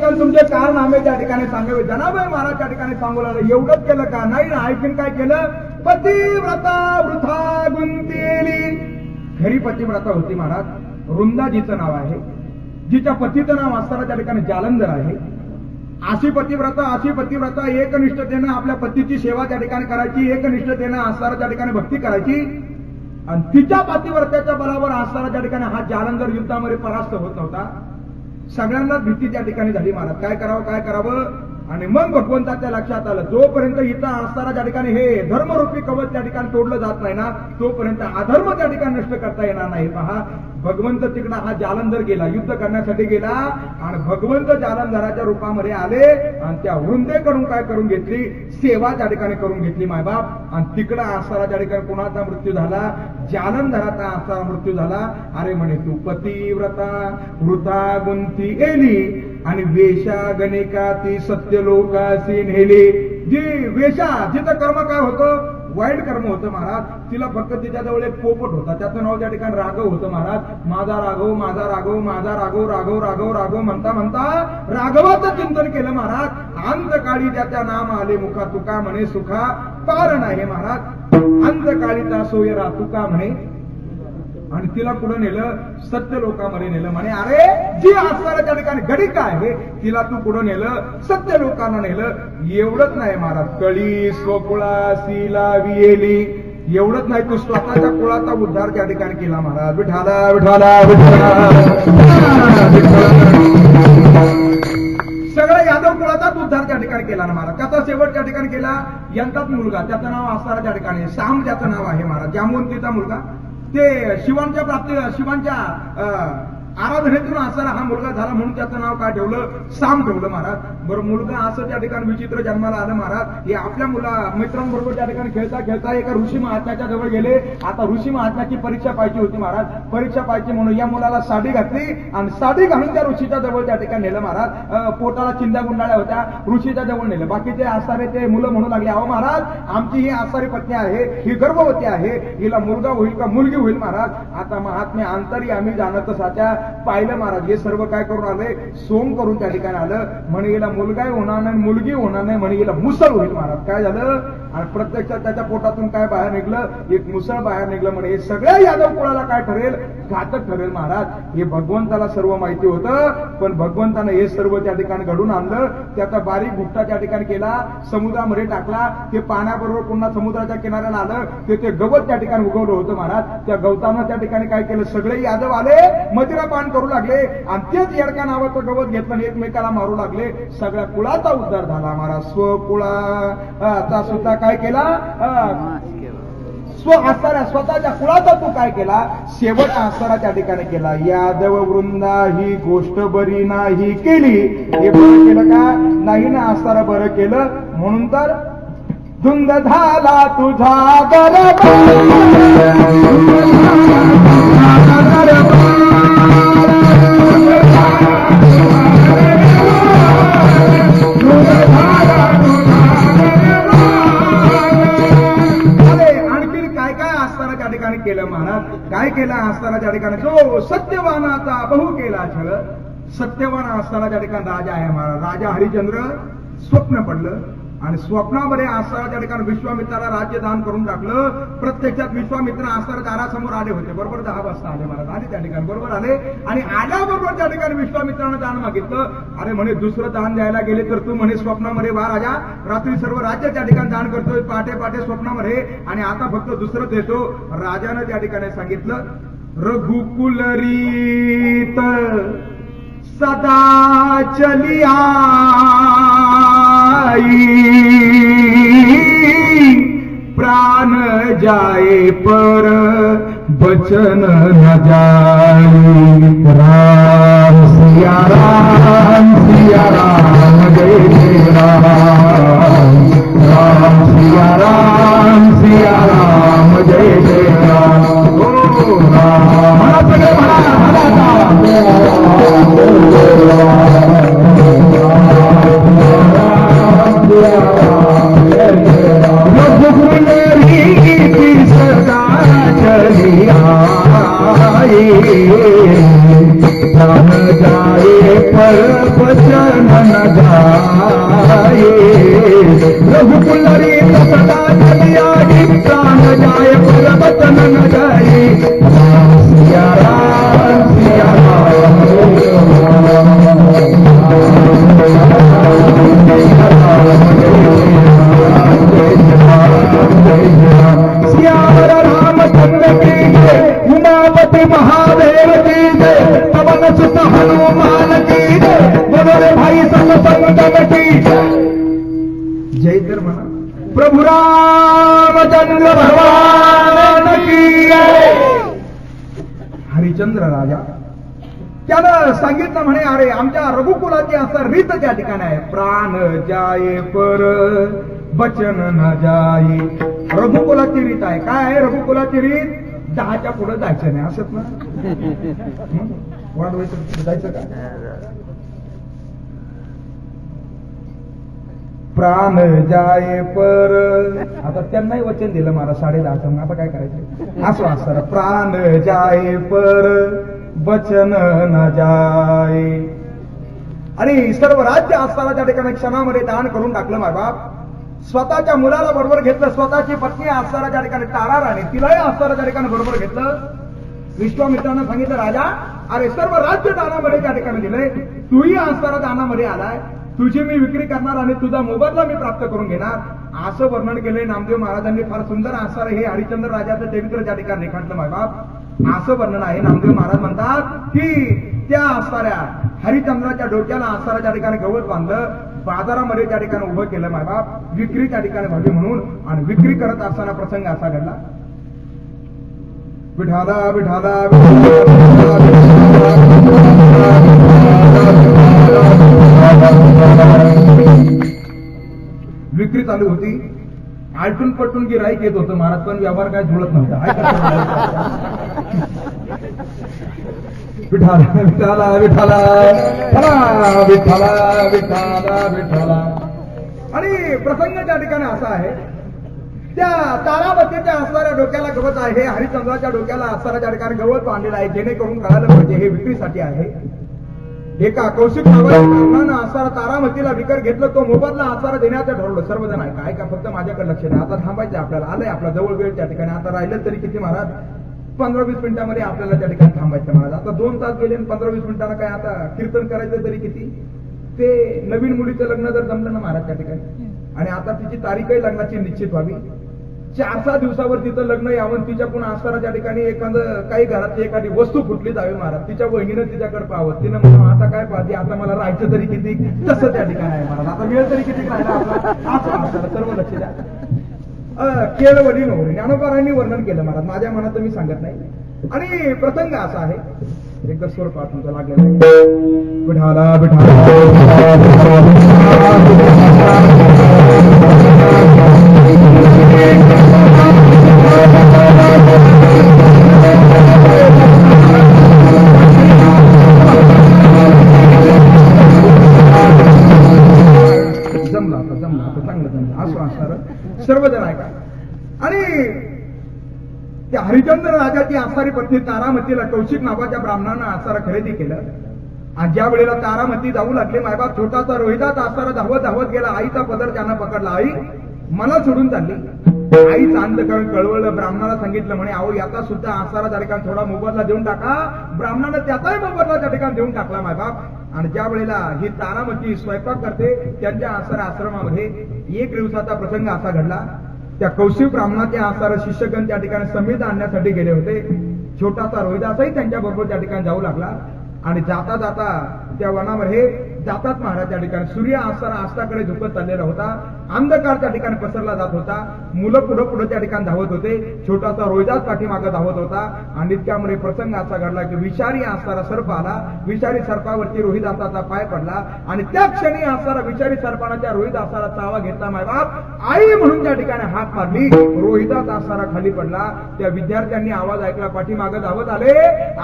तुमचे कारनामे त्या ठिकाणी सांगावे. जनाबाई महाराज त्या ठिकाणी सांगू लागले. एवढंच केलं का? नाही ना. ऐकून काय केलं, पतिव्रता वृथा गुंतेली. खरी पतिव्रता होती महाराज. वृंदाजीचं नाव आहे, जिच्या पतीचं नाव असताना त्या ठिकाणी जालंधर आहे. अशी पतिव्रता एकनिष्ठतेनं आपल्या पतीची सेवा त्या ठिकाणी करायची, एकनिष्ठतेनं असताना त्या ठिकाणी भक्ती करायची. आणि तिच्या पतिव्रत्याच्या बरोबर असताना त्या ठिकाणी हा जालंधर युद्धामध्ये परास्त होत नव्हता. सगळ्यांनाच भीती त्या ठिकाणी झाली महाराज. काय करावं. आणि मग भगवंताच्या लक्षात आलं, जोपर्यंत इथं असताना त्या ठिकाणी हे धर्मरूपी कवच त्या ठिकाणी तोडलं जात नाही ना, तोपर्यंत अधर्म त्या ठिकाणी नष्ट करता येणार नाही. पहा, भगवंत तिकडं हा जालंधर गेला, युद्ध करण्यासाठी गेला. आणि भगवंत जालंधराच्या रूपामध्ये आले आणि त्या वृंदेकडून काय करून घेतली, सेवा त्या ठिकाणी करून घेतली मायबाप. आणि तिकडं आसारा त्या ठिकाणी कोणाचा मृत्यू झाला, जालंधराचा आसारा मृत्यू झाला. अरे म्हणे, तू पतिव्रता वृथा गुंती एली आणि वेशा गणिका ती सत्यलोकासी नेली. जी वेशा, जिचं कर्म काय होतं, वाईट कर्म होतं महाराज. तिला फक्त तिच्याजवळ एक पोपट होता, त्याचं नाव त्या ठिकाणी राघव होतं महाराज. माझा राघव, माझा राघव, माझा राघव, राघव राघव राघव म्हणता म्हणता राघवाचं चिंतन केलं महाराज. अंतकाळी त्याच्या नाम आले मुखा, तुका म्हणे सुखा पार नाही महाराज. अंतकाळीचा सोयरा तुका म्हणे. आणि तिला कुठं नेलं, सत्य लोकांमध्ये नेलं. म्हणे, अरे जी असणाऱ्या त्या ठिकाणी गणिका आहे तिला तू कुठं नेलं, सत्य लोकांना नेलं. एवढंच नाही महाराज, कळी स्वकुळासी लाविली. एवढंच नाही, तू स्वतःच्या कुळाचा उद्धार त्या ठिकाणी केला महाराज. विठाला विठाला विठाला. सगळ्या यादव कुळाचाच उद्धार त्या ठिकाणी केला ना महाराज. त्याचा शेवट त्या ठिकाणी केला यांचाच मुलगा, त्याचं नाव असणारा त्या ठिकाणी श्याम त्याचं नाव आहे महाराज. जामवंतीचा मुलगा, ते शिवांच्या आराधनेतून असणारा हा मुलगा झाला म्हणून त्याचं नाव काय ठेवलं, साम ठेवलं महाराज. बरं, मुलगा असं त्या ठिकाणी विचित्र जन्माला आलं महाराज. हे आपल्या मित्रांबरोबर त्या ठिकाणी खेळता खेळता एका ऋषी महात्म्याच्या जवळ गेले. आता ऋषी महात्म्याची परीक्षा पाहिजे होती महाराज. परीक्षा पाहिजे म्हणून या मुलाला साडी घातली आणि साडी घालून त्या ऋषीच्या जवळ त्या ठिकाणी नेलं महाराज. पोटाला चिंध्या गुंडाळ्या होत्या, ऋषीच्या जवळ नेलं. बाकीचे आसारे ते मुलं म्हणू लागले, अहो महाराज, आमची ही आसारी पत्नी आहे, ही गर्भवती आहे, हिला मुलगा होईल का मुलगी होईल महाराज. आता महात्मे अंतरी आम्ही जाणत साच्या पाहिलं महाराज. हे सर्व काय करून आले, सोम करून त्या ठिकाणी आलं. म्हणे हिला मुलगाही होणार नाही, मुलगी होणार नाही, म्हणे हिला मुसळ होईल महाराज. काय झालं, आणि प्रत्यक्षात त्याच्या पोटातून काय बाहेर निघलं, एक मुसळ बाहेर निघलं. म्हणे हे सगळ्या यादव कुळाला काय ठरेल, घातक ठरेल महाराज. हे भगवंताला सर्व माहिती होतं, पण भगवंतानं हे सर्व त्या ठिकाणी घडून आणलं. त्याचा बारीक गुप्ता त्या ठिकाणी केला, समुद्रामध्ये टाकला. ते पाण्याबरोबर पुन्हा समुद्राच्या किनाऱ्याला आलं. ते गवत त्या ठिकाणी उगवलं होतं महाराज. त्या गवतानं त्या ठिकाणी काय केलं, सगळे यादव आले, मदिरा पान करू लागले आणि तेच येडका नावाचं गवत घेतलं आणि एकमेकाला मारू लागले. सगळ्या कुळाचा उद्धार झाला महाराज. स्वकुळाचा सुद्धा काय केला, स्वतःच्या कुळाचा तू काय केला, शेवट आसरा त्या ठिकाणी केला. यादव वृंदा ही गोष्ट बरी नाही केली. हे बरं केलं का नाही ना, आसरा बरं केलं म्हणून तर धुंद झाला तुझा गरबा. केलं महाराज, काय केलं असताना त्या ठिकाणी, जो सत्यवानाचा बहु केला छळ. सत्यवान असताना त्या ठिकाणी राजा आहे महाराज. राजा हरिश्चंद्र स्वप्न पडलं आणि स्वप्नामध्ये असताना त्या ठिकाणी विश्वामित्राला राज्य दान करून टाकलं. प्रत्यक्षात विश्वामित्र असताना दारासमोर आले होते. बरोबर 10 वाजता आले महाराज. आले त्या ठिकाणी, बरोबर आले आणि आल्याबरोबर त्या ठिकाणी विश्वामित्रानं दान मागितलं. अरे म्हणे, दुसरं दान द्यायला गेले तर तू म्हणे स्वप्नामध्ये वा राजा, रात्री सर्व राज्य त्या ठिकाणी दान करतोय पहाटे पहाटे स्वप्नामध्ये, आणि आता फक्त दुसरं देतो. राजानं त्या ठिकाणी सांगितलं, रघुकुलरीत सदा चली आई, प्राण जाए पर बचन न जाए. राम सिया राम जय जय राम. राम सिया राम जय जय राम. ओ राम सदा चली आई, प्राण जाए पर बचन न जाए. रघुकुलरी सदा चली आई, प्राण जाए पर बचन न जाए. सिया राम सिया राम रामचंद्र की जय, उमापति महादेव की जय, पवन सुत हनुमान की जय, बोलो भाई सब संगम की जय. तर म्हणा प्रभु रामचंद्र भगवान की जय. हरिश्चंद्र राजा त्यानं सांगितलं म्हणे, अरे आमच्या रघुकुलाची असं रीत त्या ठिकाणी आहे, प्राण जाये पर बचन न जाई. रघुकुलाची रीत आहे. काय आहे रघुकुलाची रीत? 10च्या पुढे जायचं नाही, असंच ना. वाढवायचं जायचं का? प्राण जाये पर, आता त्यांनाही वचन दिलं मला 10:30. मग आता काय करायचं, असं असतं. प्राण जाये पर बचन न जाये. आणि सर्व राज्य असताना त्या ठिकाणी क्षणामध्ये दान करून टाकलं माझा बाप. स्वतःच्या मुलाला बरोबर घेतलं, स्वतःची पत्नी असताना त्या ठिकाणी तारा राणी, तिलाही असताना त्या ठिकाणी बरोबर घेतलं. विश्वामित्रानं सांगितलं, राजा अरे सर्व राज्य दानामध्ये त्या ठिकाणी दिलंय, तूही असताना दानामध्ये आलाय, तुझी मी विक्री करणार आणि तुझा मोबदला मी प्राप्त करून घेणार, असं वर्णन केलंय नामदेव महाराजांनी. फार सुंदर असणार हे हरिश्चंद्र राजाचं चरित्र त्या ठिकाणी रेखाटलं माझा बाप. असं वर्णन आहे. नामदेव महाराज म्हणतात की त्या आसाऱ्या हरिचंद्राच्या डोक्याला आसाराच्या ठिकाणी गवत बांधलं, बाजारामध्ये त्या ठिकाणी उभं केलं मायबाप विक्री त्या ठिकाणी व्हावी म्हणून. आणि विक्री करत असताना प्रसंग असा घडला. विठाला विठाला विक्री चालू होती. आलटून पटून गिराईक येत होतं महाराज, पण व्यवहार काय जुळत नव्हता. विठाला विठाला विठाला विठाला विठाला विठाला. आणि प्रसंग त्या ठिकाणी असा आहे, त्या तारामतीच्या असणाऱ्या डोक्याला गवत आहे, हरिचंद्राच्या डोक्याला असणाऱ्या ठिकाणी गवत बांधलेलं आहे, जेणेकरून कळालं पाहिजे हे विक्रीसाठी आहे. एका कौशिक नावाच्या ब्राह्मणानं आसारा तारामतीला विकत घेतलं, तो मोबदला आसारा देण्याचं ठरवलं. सर्वजण आहे का फक्त माझ्याकडे लक्ष द्या, आता थांबायचं आपल्याला, आलंय आपला जवळ वेळ त्या ठिकाणी. आता राहिलं तरी किती महाराज, 15-20 मिनिटांमध्ये आपल्याला त्या ठिकाणी थांबायचं महाराज. आता 2 तास गेले आणि 15-20 मिनिटांना काय आता कीर्तन करायचं तरी किती. ते नवीन मुलीचं लग्न जर जमलं ना महाराज त्या ठिकाणी, आणि आता तिची तारीखही लग्नाची निश्चित व्हावी, 4-6 दिवसावर तिचं लग्न यावं, तिच्या पुन्हा आसाराच्या ठिकाणी एखादं काही घरातली एखादी वस्तू फुटली जावी महाराज, तिच्या वहिनीनं तिच्याकडे पाहावं, तिनं म्हणून आता काय पाहते, आता मला राहायचं तरी किती, तसं त्या ठिकाणी आहे महाराज. आता वेळ तरी किती राहिला आपला, असं सर्व लक्ष द्या. केळवडी नवरी ज्ञानोबारांनी वर्णन केलं महाराज, माझ्या मनात मी सांगत नाही. आणि प्रसंग असा आहे, एकदा स्वर पाठ तुमचा लागलेला आहे. विठाला विठाला जमला आता चांगलं जमलं असं असणार सर्वजण ऐका. आणि त्या हरिचंद्र राजाची आसारी पत्नी तारामतीला कौशिक नावाच्या ब्राह्मणानं आसारा खरेदी केलं. आणि ज्या वेळेला तारामती जाऊ लागली, मायबाप छोटासा रोहिदाचा आसारा धावत धावत गेला, आईचा पदर त्यानं पकडला, आई मला सोडून चालली. आई शांत कळवळलं, ब्राह्मणाला सांगितलं म्हणे, अहो याचा सुद्धा आसारा त्या ठिकाणी थोडा मोबदला देऊन टाका. ब्राह्मणानं त्याचाही मोबदला त्या ठिकाणी देऊन टाकला मायबाप. आणि ज्या वेळेला ही तारामती स्वयंपाक करते, त्यांच्या आसारा आश्रमामध्ये एक दिवसाचा प्रसंग असा घडला. त्या कौशिक ब्राह्मणाच्या आसारा शिष्यगण त्या ठिकाणी समेत आणण्यासाठी गेले होते. छोटासा रोहिदासही त्यांच्या बरोबर त्या ठिकाणी जाऊ लागला. आणि जाता जाता त्या वनामध्ये जातात महाराज त्या ठिकाणी सूर्य आसारा आस्ताकडे झुकत चाललेला होता, अंधकार त्या ठिकाणी पसरला जात होता, मुलं पुढे त्या ठिकाणी धावत होते, छोटासा रोहिदास पाठीमागे धावत होता. आणि इतक्यामध्ये प्रसंग असा घडला की विषारी आसारा सर्प आला, विषारी सर्पावरती रोहिदासाचा पाय पडला. आणि त्या क्षणी आसारा विषारी सर्पानं त्या रोहिदासाला चावा घेतला. मायबाप आई म्हणून त्या ठिकाणी हात मारली, रोहिदास आसारा खाली पडला. त्या विद्यार्थ्यांनी आवाज ऐकला, पाठीमागे धावत आले.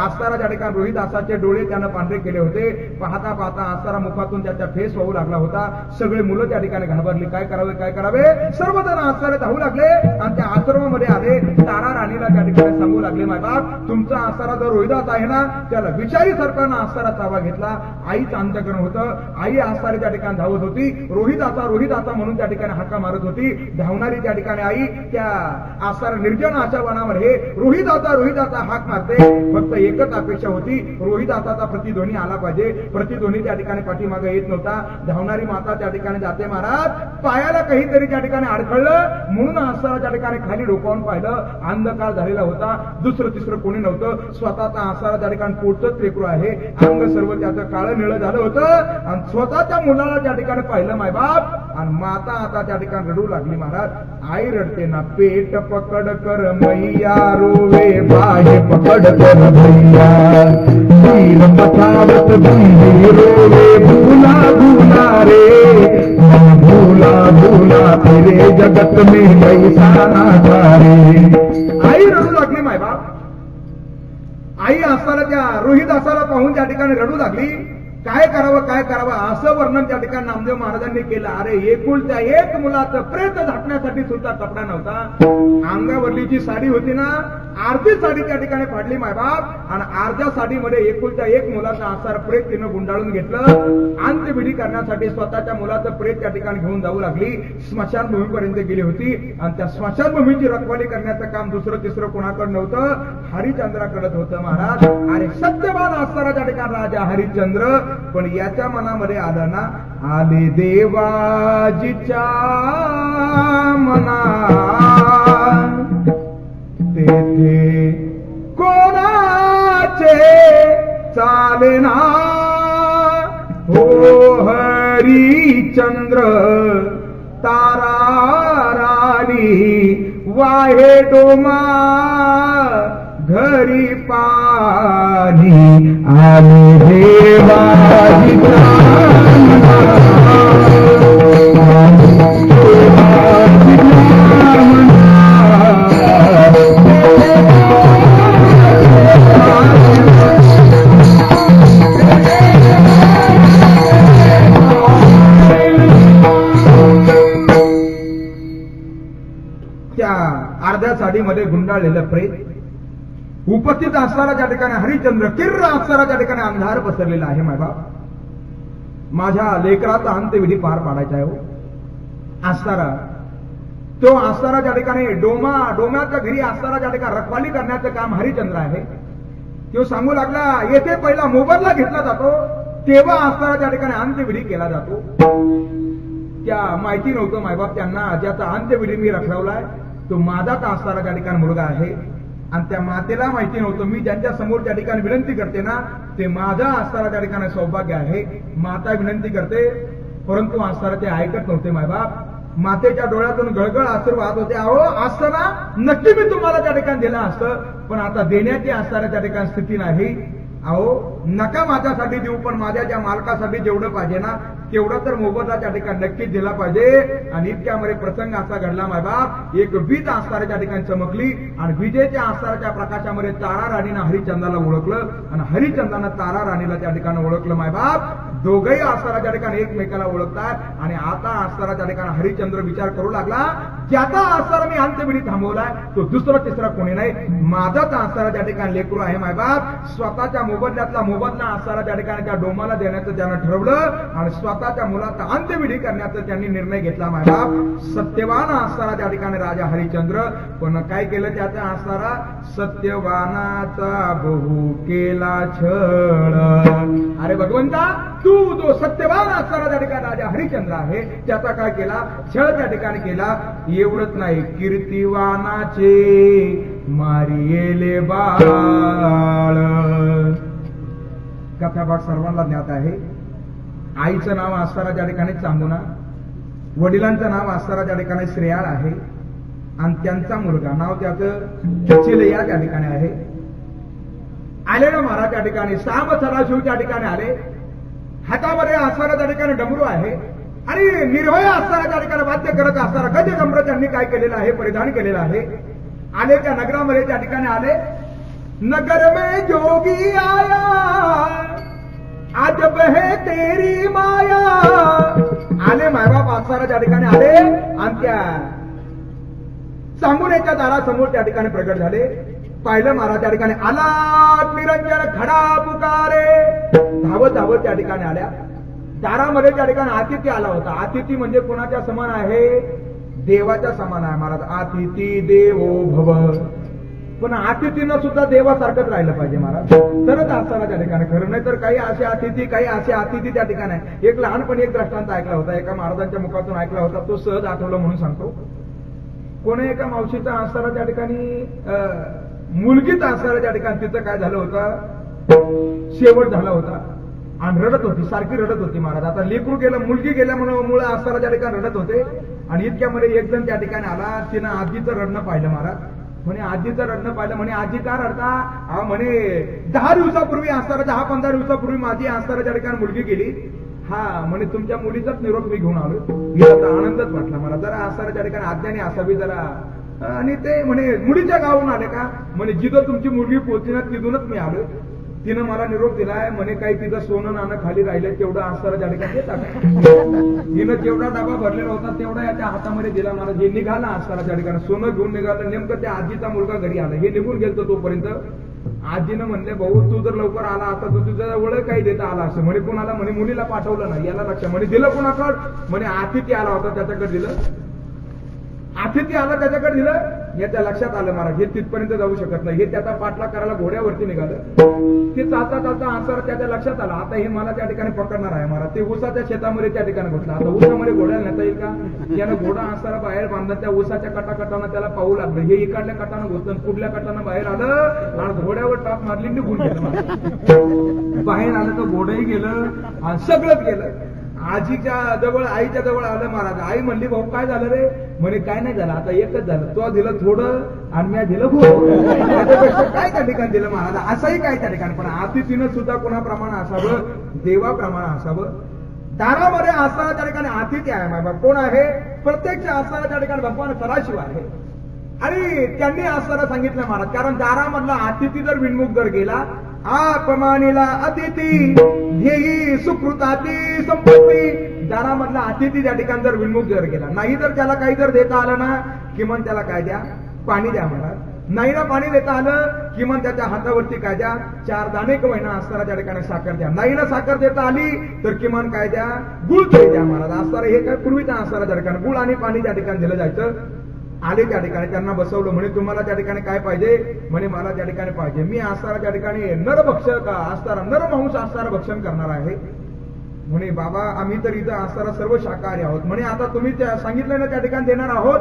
आसारा त्या ठिकाणी रोहिदासाचे डोळे त्यानं पांढरे केले होते. पाहता पाहता आसारा मुखातून त्याचा फेस वाहू लागला होता. सगळे मुलं त्या ठिकाणी घाबरली, काय करावे काय करावे. सर्वजण आसारा धावू लागले आणि त्या आश्रमामध्ये आले. तारा राणीला त्या ठिकाणी सांगू लागले, मायबाप तुमचा आसारा जो रोहिदास आहे ना, त्याला विषारी सर्पानं आसारा चावा घेतला. आईचं अंतकरण होतं. आई आसारी त्या ठिकाणी धावत होती, रोहिदासा म्हणून त्या ठिकाणी हाका मारत होती. धावणारी त्या ठिकाणी आई त्या आसारा निर्जन अशा वनामध्ये रोहिदासा हाक मारते. फक्त एकच अपेक्षा होती, रोहिदासाचा प्रतिध्वनी आला पाहिजे. प्रतिध्वनी त्या ठिकाणी पाठीमागे येत नव्हता. धावणारी माता त्या ठिकाणी जाते, महाराज पायाला काहीतरी त्या ठिकाणी अडखळलं म्हणून आसारा त्या ठिकाणी खाली डोकावून पाहिलं. अंधकार झालेला होता, दुसरं तिसरं कोणी नव्हतं. स्वतःचा आसारा त्या ठिकाणी पोटच लेकरू आहे, अंग सर्व त्याचं काळं निळं झालं होतं. आणि स्वतःच्या मुलाला त्या ठिकाणी पाहिलं मायबाप. आणि माता आता त्या ठिकाणी रडू लागली. महाराज आई रडते ना, पेट पकड कर मैया रोवे बाहे पकड कर भैया, पठावत बंदी रोवे भूला भूला रे, भूला भूला तेरे जगत में कैसा नाता रे. आई रडू लागली मायबाप. आई आसाला त्या रोहिदासाला पाहून त्या ठिकाणी रडू लागली. काय करावं असं वर्णन त्या ठिकाणी नामदेव महाराजांनी केलं. अरे एकुलत्या एक मुलाचं प्रेत झाकण्यासाठी सुद्धा कपडा नव्हता. अंगावरली जी साडी होती ना, अर्धी साडी त्या ठिकाणी फाडली मायबाप. आणि अर्ध्या साडीमध्ये एकुलत्या एक मुलाचा आसार प्रेत तिनं गुंडाळून घेतलं. अंत्यविधी करण्यासाठी स्वतःच्या मुलाचं प्रेत त्या ठिकाणी घेऊन जाऊ लागली. स्मशानभूमीपर्यंत गेली होती. आणि त्या स्मशानभूमीची रखवाली करण्याचं काम दुसरं तिसरं कोणाकडे नव्हतं, हरिचंद्राकडे होतं महाराज. आणि सत्यवान आसारा त्या ठिकाणी राजा हरिश्चंद्र. पण याच्या मनामध्ये आलं ना, आले देवाजीच्या मना तेथे कोणाचे चालेना हो हरिचंद्र तारा राणी वाहे डोमा घरी पाणी आणि देवाची त्या अर्ध्या साडीमध्ये गुंडाळलेलं प्रेत उपस्थित असणारा त्या ठिकाणी हरिचंद्र किर्र असणारा त्या ठिकाणी अंधार पसरलेला आहे. मायबाप, माझ्या लेकराचा अंत्यविधी पार पाडायचा आहे. असणारा तो असणारा त्या ठिकाणी डोम्याच्या घरी असणारा त्या ठिकाणी रखवाली करण्याचं काम हरिचंद्र आहे. तो सांगू लागला, येथे पहिला मोबदला घेतला जातो तेव्हा असणारा त्या ठिकाणी अंत्यविधी केला जातो. त्या माहिती नव्हतं मायबाप त्यांना, ज्याचा अंत्यविधी मी रखवलाय तो माझाच असणारा त्या ठिकाणी मुलगा आहे. आणि त्या मातेला माहिती नव्हतं मी ज्यांच्या समोर त्या ठिकाणी विनंती करते ना ते माझा असणारा त्या ठिकाणी सौभाग्य आहे. माता विनंती करते, परंतु असणारा ते ऐकत नव्हते. मायबाप, मातेच्या डोळ्यातून गळगळ आशीर्वाद होते. अहो असताना नक्की मी तुम्हाला त्या ठिकाणी दिलं असतं, पण आता देण्याची असणाऱ्या त्या ठिकाणी स्थिती नाही. अहो नका माझ्यासाठी देऊ, पण माझ्या ज्या मालकासाठी जेवढं पाहिजे ना तेवढा तर मोबदला त्या ठिकाणी नक्कीच दिला पाहिजे. आणि इतक्यामध्ये प्रसंग असा घडला मायबाप, एक वीज असणाऱ्या ठिकाणी चमकली आणि विजेच्या असणाऱ्या प्रकाशामध्ये तारा राणीनं हरिचंद्राला ओळखलं आणि हरिचंद्रानं तारा राणीला त्या ठिकाणी ओळखलं. मायबाप, दोघंही असणाऱ्या ठिकाणी एकमेकाला ओळखतात. आणि आता असणारा त्या ठिकाणी हरिचंद्र विचार करू लागला, ज्याचा असणारा मी अंत्यविधी थांबवलाय तो दुसरा तिसरा कोणी नाही, माझाच असणारा त्या ठिकाणी लेकरू आहे. मायबाप, स्वतःच्या मोबदल्यातला मोबदला असणारा त्या ठिकाणी त्या डोमाला देण्याचं त्यानं ठरवलं आणि स्वतःच्या मुलाचा अंत्यविधी करण्याचा त्यांनी निर्णय घेतला. मायबाप, सत्यवान असणारा त्या ठिकाणी राजा हरिचंद्र, पण काय केलं त्याचा असणारा सत्यवानाचा बहु केला छळ. अरे भगवंता, तू जो सत्यवान असणारा त्या ठिकाणी राजा हरिचंद्र आहे त्याचा काय केला, छळ त्या ठिकाणी केला. एवढंच नाही, कीर्तिवानाचे मारियेले बाळ. कथाभाग सर्वांना ज्ञात आहे. आईचं नाव असणारा त्या ठिकाणी चांबुना, वडिलांचं नाव असणारा त्या ठिकाणी श्रेयाळ आहे आणि त्यांचा मुलगा नाव त्याचं चिलया त्या ठिकाणी आहे. आले ना महाराज त्या ठिकाणी साम सदाशिव त्या ठिकाणी आले. हातामध्ये असणारा त्या ठिकाणी डमरू आहे आणि निर्भय असणारा त्या ठिकाणी वाद्य करत असणारा गजगंभ्र त्यांनी काय केलेलं आहे, परिधान केलेलं आहे. आले त्या नगरामध्ये त्या ठिकाणी आले. नगर में जोगी आया आज बहे तेरी माया. आले मायबाप असणारा त्या ठिकाणी आले आणि त्या सांगुनेच्या दारासमोर त्या ठिकाणी प्रगट झाले. पाहिलं महाराज त्या ठिकाणी आला निरंजन खडा पुकारे. धावत धावत त्या ठिकाणी आल्या. दारामध्ये त्या ठिकाणी अतिथी आला होता. अतिथी म्हणजे कोणाच्या समान आहे, देवाच्या समान आहे महाराज. अतिथी देवो भव. पण अतिथीनं सुद्धा देवासारखंच राहिलं पाहिजे महाराज, तरच असताना त्या ठिकाणी खरं. नाही तर काही असे अतिथी काही असे अतिथी त्या ठिकाणी आहे. एक लहानपणी एक दृष्टांत ऐकला होता, एका महाराजांच्या मुखातून ऐकला होता, तो सहज आठवलं म्हणून सांगतो. कोणी एका मावशीचा असताना त्या ठिकाणी मुलगीच असणाऱ्या त्या ठिकाणी तिथं काय झालं होतं, शेवट झाला होता आणि रडत होती, सारखी रडत होती महाराज. आता लेकरू गेलं, मुलगी गेल्या म्हणून मुळे असताना त्या ठिकाणी रडत होते. आणि इतक्यामध्ये एक जण त्या ठिकाणी आला, तिनं आजीचं रडणं पाहिलं महाराज. म्हणे आजीचं रडणं पाहिलं. म्हणे आजी का रडता? म्हणे 10 दिवसापूर्वी असणारा 10-15 दिवसापूर्वी माझी असणारा त्या ठिकाणी मुलगी गेली. हा म्हणे तुमच्या मुलीचाच निरोप मी घेऊन आलो. हिला आनंदच वाटला मला. जरा असणारा त्या ठिकाणी आज्ञाने असावी जरा. आणि ते म्हणे मुलीच्या गावून आले का? म्हणे जिथं तुमची मुलगी पोहोचली ना तिथूनच मी आलो. तिनं मला निरोप दिलाय. म्हणे काही तिथं सोनं नाणं खाली राहिलं तेवढं असणारा त्या ठिकाणी हिनं जेवढा डबा भरलेला होता तेवढा याच्या हातामध्ये दिला मला. जे निघाला असणारा त्या ठिकाणी सोनं घेऊन निघालं. नेमकं त्या आजीचा मुलगा घरी आला. हे निघून गेलतो तोपर्यंत आजीनं म्हणले भाऊ तू जर लवकर आला असता तर तुझ्या ओळख काही देता आला असं. म्हणे कोणाला? म्हणे मुलीला पाठवलं नाही. याला लक्ष. म्हणे दिलं कोणाकडं? म्हणे अतिथी आला होता त्याच्याकडे दिलं. अतिथी आला त्याच्याकडे दिलं. याच्या लक्षात आलं महाराज हे तिथपर्यंत जाऊ शकत नाही. हे त्याचा पाठलाग करायला घोड्यावरती निघालं. ते चालता चालता आन्सर त्याच्या लक्षात आला आता हे मला त्या ठिकाणी पकडणार आहे महाराज. ते ऊसाच्या शेतामध्ये त्या ठिकाणी घुसला. आता ऊसामध्ये घोड्याला नेता येईल का? त्यानं घोडा आन्सर बाहेर बांधला. त्या ऊसाच्या कटाकटानं त्याला पाहू लागलं. हे इकडल्या कटानं घुसलं, पुढल्या कटानं बाहेर आलं आणि घोड्यावर टाप मारली निघून गेलं. बाहेर आलं तर गोडही गेलं आणि सगळंच गेलं. आजीच्या जवळ आईच्या जवळ आलं महाराज. आई म्हणली भाऊ काय झालं रे? म्हणे काय नाही झालं, आता एकच झालं, तो दिलं थोडं आणि मी दिलं खूप. त्याच्यापेक्षा काय त्या ठिकाणी दिलं महाराज, असंही काय त्या ठिकाणी. पण अतिथीनं सुद्धा कोणाप्रमाणे असावं, देवाप्रमाणे असावं. दारामध्ये असताना त्या ठिकाणी अतिथी आहे मायबाप कोण आहे? प्रत्यक्ष असताना त्या ठिकाणी भगवान सदाशिव आहे. आणि त्यांनी असताना सांगितलं महाराज, कारण दारामधला अतिथी जर विनमुख जर गेला, अपमानीला अतिथी घेई सुकृताती संपत्ती. दारामधला अतिथी त्या ठिकाणी जर विनमुख जर गेला, नाही जर त्याला काही जर देता आलं ना, किमान त्याला काय द्या? पाणी द्या महाराज. नाही ना पाणी देता आलं, किमान त्याच्या हातावरती काय द्या? 4 दाणे महिना असताना त्या ठिकाणी साखर द्या. नाही ना साखर देता आली तर किमान काय द्या? गुळ तरी द्या महाराज. असताना हे काय पूर्वीच्या असताना त्या ठिकाणी गुळ आणि पाणी त्या ठिकाणी दिलं जायचं. आले त्या ठिकाणी, त्यांना बसवलं. म्हणे तुम्हाला त्या ठिकाणी काय पाहिजे? म्हणे मला त्या ठिकाणी पाहिजे, मी असताना त्या ठिकाणी नरभक्षक असताना नरमांस असताना भक्षण करणार आहे. म्हणे बाबा आम्ही तर इथं असताना सर्व शाकाहारी आहोत. म्हणे आता तुम्ही सांगितलं ना त्या ठिकाणी देणार आहोत.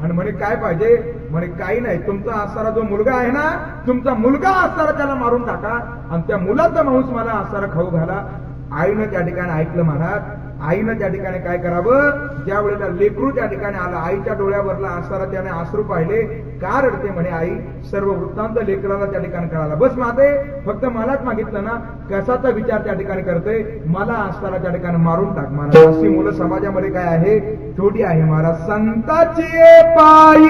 आणि म्हणे काय पाहिजे? म्हणे काही नाही, तुमचा असणारा जो मुलगा आहे ना, तुमचा मुलगा असणारा त्याला मारून टाका आणि त्या मुलाचा मांस मला असणारा खाऊ घाला. आईनं त्या ठिकाणी ऐकलं महाराज. आईनं त्या ठिकाणी काय करावं? ज्या वेळेला लेकरू त्या ठिकाणी आला, आईच्या डोळ्यावरला असणारा त्याने अश्रू पाहिले. का रडते? म्हणे आई सर्व वृत्तांत लेकराला त्या ठिकाणी कळाला. बस माते फक्त मलाच मागितलं ना, कसाचा विचार त्या ठिकाणी करते, मला असणारा त्या ठिकाणी मारून टाक महाराज. अशी मुलं समाजामध्ये काय आहे? छोटी आहे महाराज. संताची पायी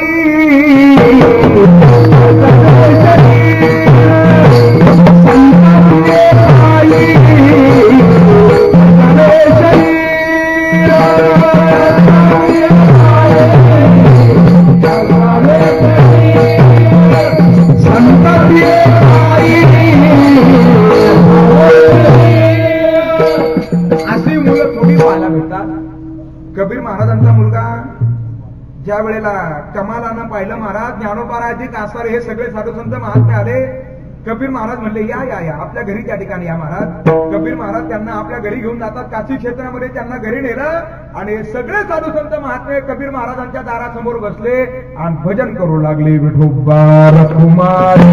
अशी मुलं थोडी पाहायला भेटतात. कबीर महाराजांचा मुलगा ज्या वेळेला कमालानं पाहिलं महाराज, ज्ञानोबाराजिक असणारे हे सगळे साधू संत महात्मे आले. कबीर महाराज म्हणले या या या आपल्या घरी त्या ठिकाणी या महाराज. कबीर महाराज त्यांना आपल्या घरी घेऊन जातात. काशी क्षेत्रामध्ये त्यांना घरी नेलं आणि सगळे साधू संत महात्मे कबीर महाराजांच्या दारासमोर बसले आणि भजन करू लागले. विठोबा रखुमारी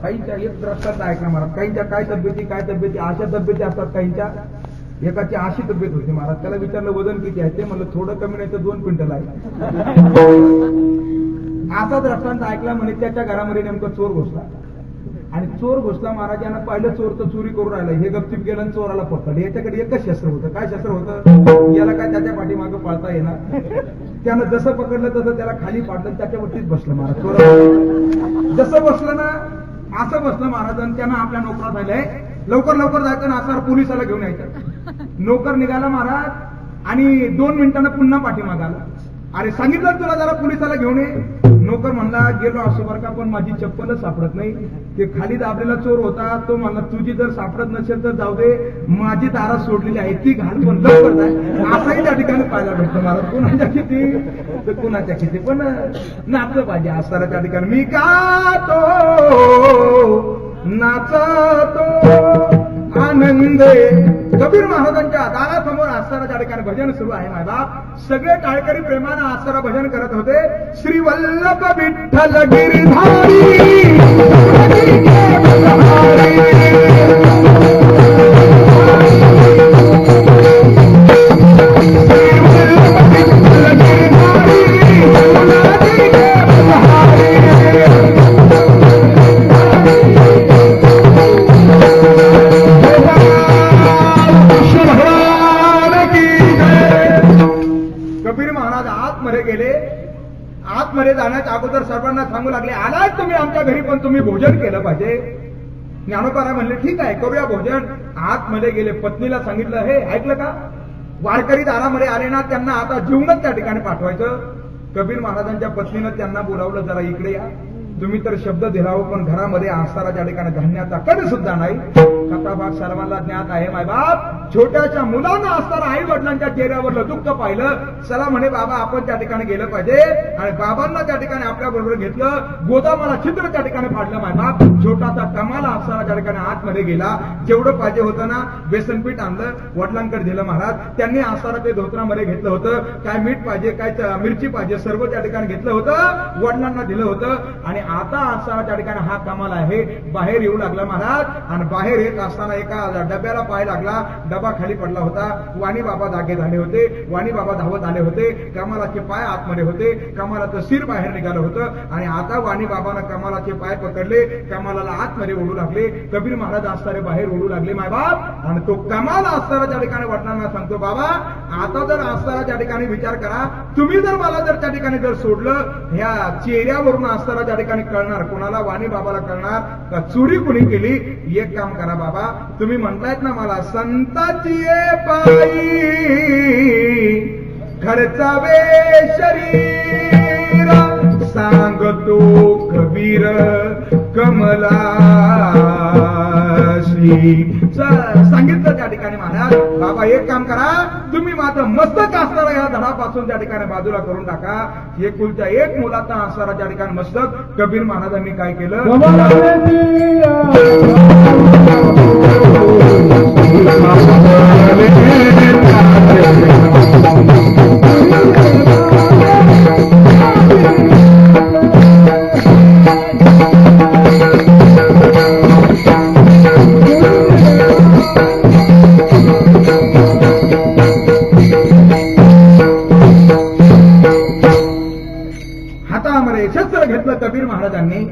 काहींच्या एक द्रष्टांत ऐकणार महाराज. काहींच्या काय तब्येती अशा तब्येती असतात. काहींच्या एकाची अशी तब्येत होती महाराज. त्याला विचारलं वजन किती आहे? ते म्हणलं थोडं कमी नाही तर 2 क्विंटल आहे. असा द्रष्टांत ऐकला. म्हणे त्याच्या घरामध्ये नेमकं चोर घुसला आणि चोर घुसला. महाराजांना पाहिलं चोर तर चोरी करून राहिला. हे गपचिप गेलं आणि चोराला पकडलं. याच्याकडे एकच शस्त्र होतं. काय शस्त्र होतं? याला काय त्याच्या पाठीमागं पाळता येणार? त्यानं जसं पकडलं तसं त्याला खाली पाडलं, त्याच्यावरतीच बसलं महाराज. चोर जसं बसलं ना असं बसलं महाराजांनी. त्यानं आपल्या नोकरात आलंय लवकर लवकर जायचं ना, असं पोलिसाला घेऊन यायचं. नोकर निघाला महाराज आणि 2 मिनिटांना पुन्हा पाठीमाग आला. अरे सांगितलं तुला जरा पोलिसाला घेऊन ये. नोकर म्हणला गेलो असो बरं का, पण माझी चप्पलच सापडत नाही. ते खाली दाबलेला चोर होता, तो म्हणला तुझी जर सापडत नसेल तर जाऊ दे, माझी दारात सोडलेली आहे ती घाल, पण लवकर जाय. असाही त्या ठिकाणी पाहायला भेटतो मला. कुणाच्या किती तर कुणाच्या किती, पण नाचलं पाहिजे आस्ताराच्या ठिकाणी. मी गातो नाचतो आनंदे. कबीर महाराजांच्या दारासमोर आस्ताराच्या ठिकाणी भजन सुरू आहे. माझा सगळे टाळकरी प्रेमानं आस्तारा भजन करत होते. श्री वल्लभ विठ्ठल गिरधारी आतमध्ये जाण्याच्या अगोदर सर्वांना सांगू लागले, आलात तुम्ही आमच्या घरी पण तुम्ही भोजन केलं पाहिजे. ज्ञानोबाला म्हणले ठीक आहे करूया भोजन. आतमध्ये गेले, पत्नीला सांगितलं हे ऐकलं का, वारकरी दारामध्ये आले ना त्यांना आता जीवनच त्या ठिकाणी पाठवायचं. कबीर महाराजांच्या पत्नीनं त्यांना बोलावलं, जरा इकडे या. तुम्ही तर शब्द दिला हो, पण घरामध्ये आस्ताराच्या ठिकाणी धान्याचा कण सुद्धा नाही. कथा भाग सर्वांना ज्ञात आहे. मायबाप छोट्याच्या मुलांना आस्तारा आई वडिलांच्या चेहऱ्यावरलं दुःख पाहिलं. चला म्हणे बाबा आपण त्या ठिकाणी गेलं पाहिजे. आणि बाबांना त्या ठिकाणी आपल्या बरोबर घेतलं. गोदामाला छिद्र त्या ठिकाणी फाडलं. मायबाप छोटासा कमाला आस्ताराच्या ठिकाणी आतमध्ये गेला. जेवढं पाहिजे होतं ना बेसनपीठ आणलं, वडिलांकडे दिलं महाराज. त्यांनी आस्तारा ते धोत्रामध्ये घेतलं होतं. काय मीठ पाहिजे, काय मिरची पाहिजे, सर्व त्या ठिकाणी घेतलं होतं, वडिलांना दिलं होतं. आणि आता आस्तारा त्या ठिकाणी हा कमाल आहे. बाहेर येऊ लागला महाराज. आणि बाहेर येत असताना एका डब्याला पाय लागला. डबा खाली पडला होता. वाणी बाबा जागे झाले होते. वाणी बाबा धावत आले होते. कमालाचे पाय आतमध्ये होते. कमालाचं शिर बाहेर निघालं होतं. आणि आता वाणी बाबानं कमालाचे पाय पकडले. कमालाला आतमध्ये ओढू लागले. कबीर महाराज आस्तारे बाहेर ओढू लागले मायबाप. आणि तो कमाल आस्ताराच्या ठिकाणी वडिलांना सांगतो, बाबा आता जर आस्ताराच्या ठिकाणी विचार करा, तुम्ही जर मला जर त्या ठिकाणी जर सोडलं, ह्या चेहऱ्यावरून आस्ताराच्या ठिकाणी कळणार कोणाला, वाणी बाबाला कळणार का चोरी कुणी केली. एक काम करा बाबा, तुम्ही म्हणतायत ना मला संताची पायी खर्चावे शरीर, सांगतो कबीर कमलाशी. सांगितलं त्या ठिकाणी महाराज, बाबा एक काम करा, तुम्ही माझं मस्तक असणारा या धडापासून त्या ठिकाणी बाजूला करून टाका. एकुलच्या एक मुलाचा असणारा त्या ठिकाणी मस्तक कबीर महाराजांनी काय केलं, हातामध्ये शस्त्र घेतलं कबीर महाराजांनी.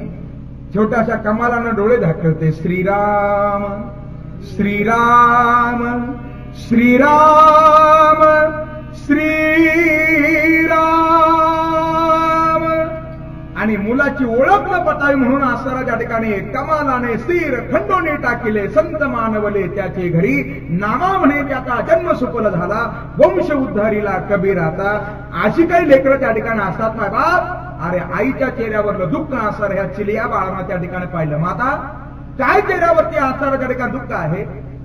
छोट्याशा कमालानं डोळे झाकळते. श्रीराम श्रीराम श्रीराम श्रीराम. आणि मुलाची ओळख न पटावी म्हणून आस्ताराच्या ठिकाणी कमालाने स्थिर खंडोने टाकिले. संत मानवले त्याचे घरी, नामा म्हणे त्याचा जन्म सुफल झाला. वंश उद्धारीला कबीराचा. अशी काही लेकरं त्या ठिकाणी असतात माय बाप. अरे आईच्या चेहऱ्यावरलं दुःख आसार ह्या चिलिया बाळांना त्या ठिकाणी पाहिलं. माता काय चेहऱ्यावरती आसाराच्या ठिकाणी दुःख आहे.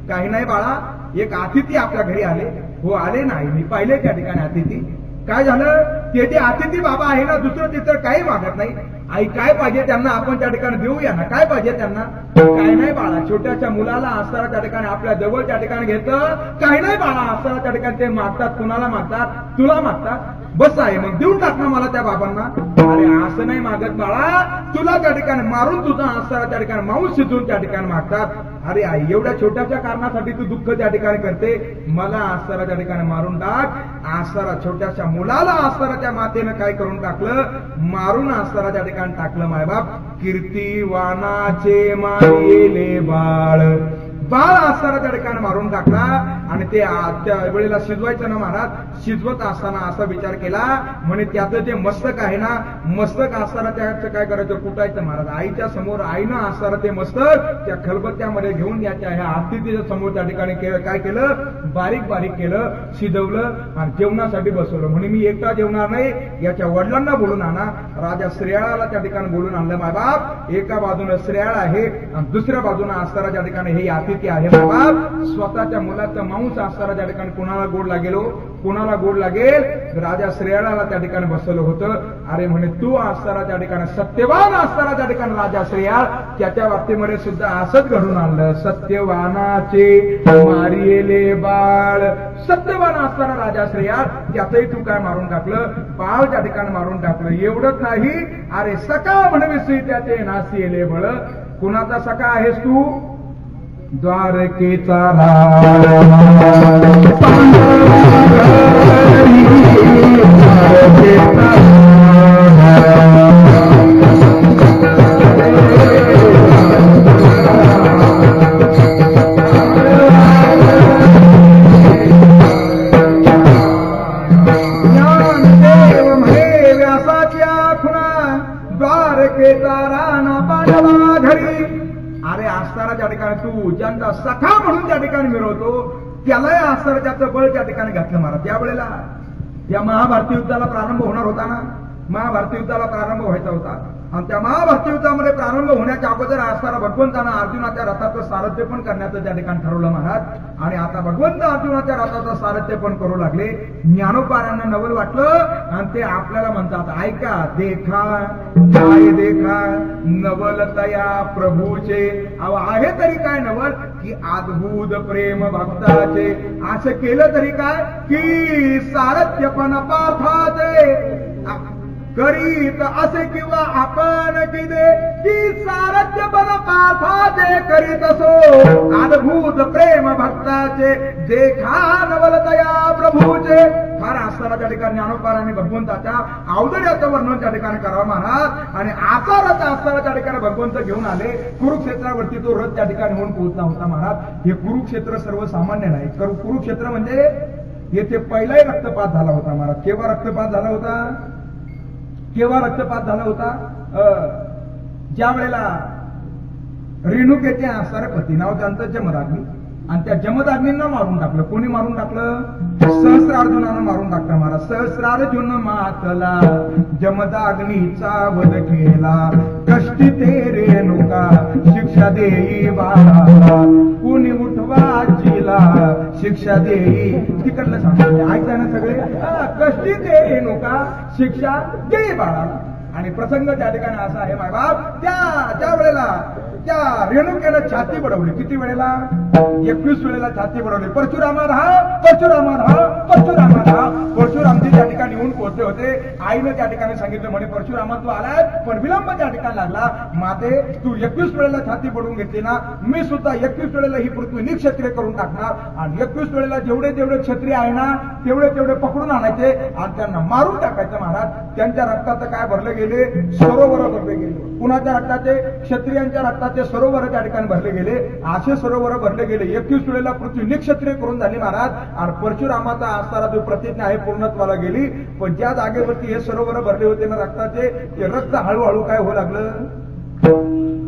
काही नाही बाळा, एक अतिथी आपल्या घरी आले. हो आले नाही, मी पाहिले त्या ठिकाणी अतिथी. काय झालं, ते जे अतिथी बाबा आहे ना, दुसरं तिसरं काही मागत नाही. आई काय पाहिजे त्यांना आपण त्या ठिकाणी देऊया ना. काय पाहिजे त्यांना, काही नाही बाळा. छोट्याच्या मुलाला आस्ताराच्या ठिकाणी आपल्या जवळ त्या ठिकाणी घेतं. काही नाही बाळा, आस्ताराच्या ठिकाणी ते मागतात. कुणाला मागतात, तुला मागतात. बस आहे मग देऊन टाक ना मला त्या बाबांना. अरे असं नाही मागत बाळा, तुला त्या ठिकाणी मारून तुझा आस्तारा त्या ठिकाणी मांस शिजून त्या ठिकाणी मागतात. अरे आई एवढ्या छोट्याच्या कारणासाठी तू दुःख त्या ठिकाणी करते. मला आस्तारा त्या ठिकाणी मारून टाक. आस्तारा छोट्याच्या मुलाला आस्ताराच्या मातेनं काय करून टाकलं, मारून आस्तारा त्या ठिकाणी टाकलं. मायबाप कीर्तिवानाचे मारिले बाळ, बाळ आस्तारा त्या ठिकाणी मारून टाकला. आणि ते त्या वेळेला शिजवायचं ना महाराज. शिजवत असताना असा विचार केला म्हणे त्याचं जे मस्तक आहे ना, मस्तक असताना त्याचं काय करायचं, कुटायचं महाराज. आईच्या समोर आईनं असताना ते मस्तक त्या खलबत्त्यामध्ये घेऊन याच्या ह्या आरतीच्या समोर त्या ठिकाणी काय केलं, बारीक बारीक केलं, शिजवलं आणि जेवणासाठी बसवलं. म्हणे मी एकटा जेवणार नाही, याच्या वडिलांना बोलून आणा. राजा श्रेयाळाला त्या ठिकाणी बोलून आणलं. मायबाप, एका बाजूने श्रेयाळ आहे आणि दुसऱ्या बाजूने असताना त्या ठिकाणी हे अतिथी आहे. मायबाप, स्वतःच्या मुलाचं मांस असताना त्या ठिकाणी कोणाला गोड लागेल, कोणाला गोड लागेल. राजा श्रेयाळाला त्या ठिकाणी बसवलं होतं. अरे म्हणे तू असताना त्या ठिकाणी सत्यवान असताना त्या ठिकाणी राजा श्रेयाळ त्याच्या बाबतीमध्ये सुद्धा असंच घडून आणलं. सत्यवानाचे मारियेले बाळ, सत्यवान असताना राजा श्रेयाळ त्याचंही तू काय मारून टाकलं, बाळ त्या ठिकाणी मारून टाकलं. एवढंच नाही, अरे सका म्हणविसी त्याचे नासियेले बळ. कुणाचा सका आहेस तू? द्वारकेचा ज्ञानदेव म्हणे व्यासाच्या खुणा, द्वारकेचा राणा पांडवा घरी. अरे असताना त्या ठिकाणी तू ज्यांचा सखा म्हणून त्या ठिकाणी मिळवतो त्यालाही असताना त्याचं बळ त्या ठिकाणी घातलं महाराज. त्यावेळेला या महाभारती युद्धाला प्रारंभ होणार होता ना, महाभारती युद्धाला प्रारंभ व्हायचा होता. आणि त्या महाभारती युद्धामध्ये प्रारंभ होण्याच्या अगोदर असताना भगवंतानं अर्जुनाच्या रथाचं सारथ्य पण करण्याचं त्या ठिकाणी ठरवलं महाराज. आणि आता भगवंत अर्जुनाच्या रथाचं सारथ्य पण करू लागले. ज्ञानोपारांना नवल वाटलं आणि ते आपल्याला म्हणतात, ऐका देखा काय देखा नवल तया प्रभूचे. अहो आहे तरी काय नवल की अद्भुत प्रेम भक्ताचे. असं केलं तरी काय की सारथ्यपण पार्थाचे करीत असे किंवा आपण किदे की सारथ्यपण पार्थाचे करीत असो अद्भुत प्रेम भक्ताचे देखा नवलतया प्रभूचे. फार असताना त्या ठिकाणी ज्ञानोपारांनी भगवंताच्या औदर्याचं वर्णन त्या ठिकाणी करावं महाराज. आणि असा रथ असताना त्या ठिकाणी भगवंत घेऊन आले. कुरुक्षेत्रावरती तो रथ त्या ठिकाणी होऊन पोहोचला होता महाराज. हे कुरुक्षेत्र सर्वसामान्य नाही. कुरुक्षेत्र म्हणजे येथे पहिलाही रक्तपात झाला होता महाराज. केव्हा रक्तपात झाला होता, केव्हा रक्तपात झाला होता? ज्या वेळेला रेणुकेचे असणारे पती नाव त्यांचं जमदाग्नी, आणि त्या जमदाग्नींना मारून टाकलं. कोणी मारून टाकलं? सहस्रार्जुनानं मारून टाकलं महाराज. सहस्रार्जुन मातला जमदाग्नीचा वध केला, कष्टी ते रेणुका शिक्षा देई बाळाला, कुणी उठवाजीला शिक्षा देई. तिकडलं सांगितलं ऐकताय ना सगळे, कष्टी ते रेणुका शिक्षा देई बाळाला. आणि प्रसंग त्या ठिकाणी असा आहे मायबाप, त्या वेळेला त्या रेणुकेनं छाती बडवली. किती वेळेला? 21 वेळेला छाती बडवली. परशुरामा राहा, परशुरामा राहा, परशुरामा राहा. परशुरामजी त्या ठिकाणी येऊन पोहोचले होते. आईनं त्या ठिकाणी सांगितलं म्हणे परशुरामा तू आलाय, पण विलंब त्या ठिकाणी लागला. माते तू 21 वेळेला छाती बडवून घेतली ना, मी सुद्धा 21 वेळेला ही पृथ्वी निक्षत्रिय करून टाकणार. आणि 21 वेळेला जेवढे जेवढे क्षत्रिय आहे ना तेवढे तेवढे पकडून आणायचे आणि त्यांना मारून टाकायचं महाराज. त्यांच्या रक्ताचं काय भरले गेले? सरोवर भरले गेले. कुणाच्या रक्ताचे? क्षत्रियांच्या रक्ताचे सरोवर त्या ठिकाणी भरले गेले. असे सरोवर भरले गेले. 21 वेळेला पृथ्वी निक्षत्रिय करून झाली महाराज. आणि परशुरामाचा असणारा जो प्रतिज्ञा आहे पूर्णत्वाला गेली. पण ज्या जागेवरती हे सरोवर भरले होते ना रक्ताचे, ते रक्त हळूहळू काय होऊ लागलं?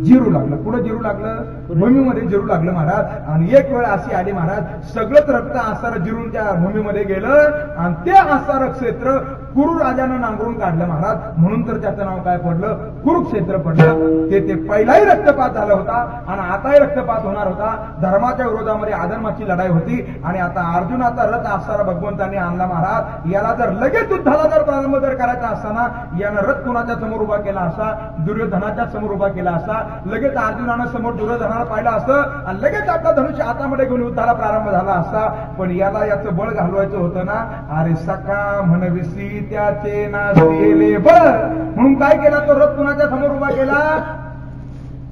जिरू लागलं. कुठं जिरू लागलं? भूमीमध्ये जिरू लागलं महाराज. आणि एक वेळ अशी आली महाराज, सगळंच रक्त असणारं जिरून त्या भूमीमध्ये गेलं आणि ते असणारं क्षेत्र कुरु राजानं नांगरून काढलं महाराज. म्हणून तर त्याचं नाव काय पडलं? कुरुक्षेत्र पडलं. ते पहिलाही रक्तपात झाला होता आणि आताही रक्तपात होणार होता. धर्माच्या विरोधामध्ये अधर्माची लढाई होती. आणि आता अर्जुनाचा रथ असणारा भगवंतांनी आणला महाराज. याला जर लगेच युद्धाला जर प्रारंभ जर करायचा असताना यानं रथ कुणाच्या समोर उभा केला असता? दुर्योधनाच्या समोर उभा केला असता. लगेच अर्जुनानं समोर दुर्योधनाला पाहिलं असतं आणि लगेच आपला धनुष्य हातामध्ये घेऊन युद्धाला प्रारंभ झाला असता. पण याला याचं बळ घालवायचं होतं ना. अरे सखा म्हणविसी त्याचे नासिले बळ. म्हणून काय केला? तो रथ कुणाच्या समोर उभा केला?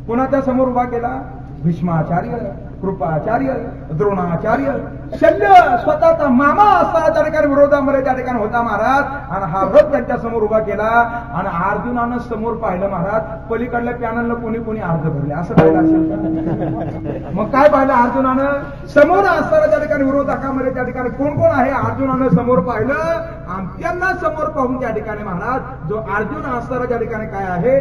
कुणाच्या समोर उभा केला? भीष्माचार्य, कृपाचार्य, द्रोणाचार्य शल्य स्वतःचा मामा असा त्या ठिकाणी विरोधामध्ये त्या ठिकाणी होता महाराज. आणि हा व्रत त्यांच्या समोर उभा केला आणि अर्जुनानं समोर पाहिलं महाराज, पलीकडल्या पॅनलला कोणी कोणी अर्ज भरले असं पाहिलं असेल का? मग काय पाहिलं अर्जुनानं? समोर असताना त्या ठिकाणी विरोधकामध्ये त्या ठिकाणी कोण कोण आहे अर्जुनानं समोर पाहिलं आणि त्यांना समोर पाहून त्या ठिकाणी महाराज जो अर्जुन असताना त्या ठिकाणी काय आहे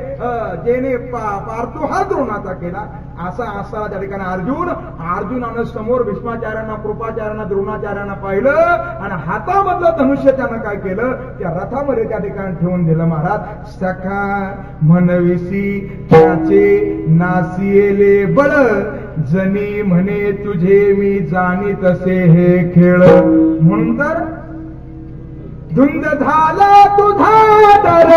ज्याने पार्थो द्रोणाचा केला असा असताना त्या ठिकाणी अर्जुनानं समोर भीष्माचार्यांना कृपाचार्यांना द्रोणाचार्यांना पाहिलं आणि हातामधलं धनुष्य त्यानं काय केलं त्या रथामध्ये त्या ठिकाणी ठेवून दिलं महाराज. सखा म्हणविसी त्याचे नासिएले बळ जनी म्हणे तुझे मी जाणी तसे हे खेळ. म्हणून तर धुंद झाला तुझा दरबार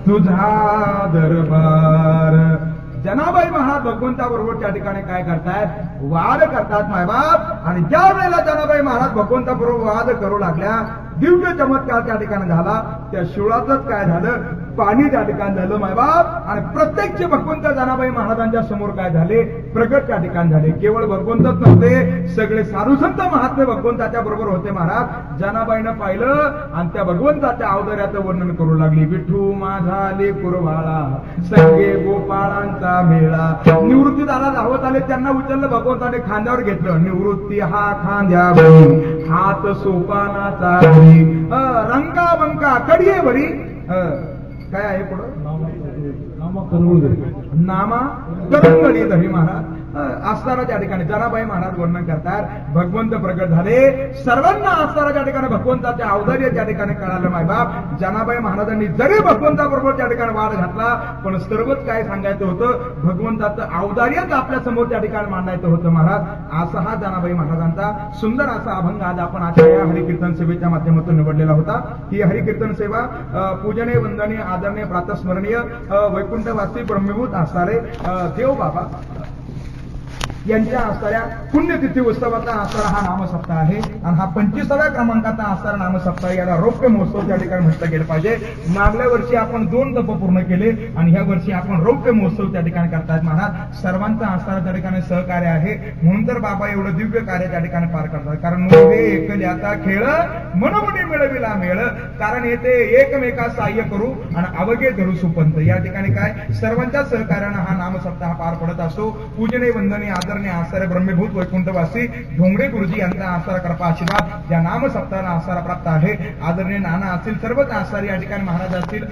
तुझा दरबार. जनाबाई महाराज भगवंताबरोबर त्या ठिकाणी काय करतायत वाद करतात मायबाप. आणि ज्या वेळेला जनाबाई महाराज भगवंताबरोबर वाद करू लागल्या दिव्य चमत्कार त्या ठिकाणी झाला. त्या शिवळाचंच काय झालं पाणी त्या ठिकाणी झालं मायबाप. आणि प्रत्यक्ष भगवंत जनाबाई महाराजांच्या समोर काय झाले प्रगट त्या ठिकाणी झाले. केवळ भगवंतच नव्हते सगळे साधुसंत महात्मे भगवंताच्या बरोबर होते महाराज. जनाबाईनं पाहिलं आणि त्या भगवंताच्या अवतार्याचं वर्णन करू लागली. विठू माझा लेकुरवाळा सगळे गोपाळांचा मेळा. निवृत्ती दादा धावत आले त्यांना उचललं भगवंताने खांद्यावर घेतलं. निवृत्ती हा खांद्यावरी हात सोपानाचा रंगा बंका कडिये भरी काय आहे पुढं नामा करंगडी दही महाराज असताना त्या ठिकाणी जनाबाई महाराज वर्णन करतात. भगवंत प्रगट झाले सर्वांना असताना त्या ठिकाणी भगवंताच्या अवधार्य त्या ठिकाणी कळालं मायबाप. जनाबाई महाराजांनी जरी भगवंताबरोबर त्या ठिकाणी वाद घातला पण सर्वच काय सांगायचं होतं भगवंताचं अवधार्यच आपल्या समोर त्या ठिकाणी मांडायचं होतं महाराज. असा हा जनाबाई महाराजांचा सुंदर असा अभंग आज आपण आजच्या या हरिकीर्तन सेवेच्या माध्यमातून निवडलेला होता. ही हरिकीर्तन सेवा पूजनीय वंदनीय आदरणीय प्रातस्मरणीय वैकुंठवासी ब्रह्मभूत असणारे देव बाबा यांच्या असणाऱ्या पुण्यतिथी उत्सवाचा असणारा हा नामसप्ताह आहे आणि हा 25व्या क्रमांकाचा असणारा नामसप्ताह याला रौप्य महोत्सव त्या ठिकाणी म्हटलं गेलं पाहिजे. मागल्या वर्षी आपण 2 तप पूर्ण केले आणि ह्या वर्षी आपण रौप्य महोत्सव त्या ठिकाणी करतायत. महाराज सर्वांचा असणारा त्या ठिकाणी सहकार्य आहे म्हणून तर बाबा एवढं दिव्य कार्य त्या ठिकाणी पार करतात. कारण नव्हे एकल्याचा खेळ मनोमनी मिळविला मेळ, कारण येथे एकमेका सहाय्य करू आणि अवघे धरू सुपंत. या ठिकाणी काय सर्वांच्या सहकार्यानं हा नामसप्ताह पार पडत असतो. पूजनीय वंदनीय आदरणीय असणारे ब्रह्मभूत वैकुंठवासी ढोंगरे गुरुजी यांचा असणारा कृपा आशीर्वाद या नामसप्ताहाला असणारा प्राप्त आहे. आदरणीय नाना असतील, सर्वच असणारे या ठिकाणी महाराज असतील,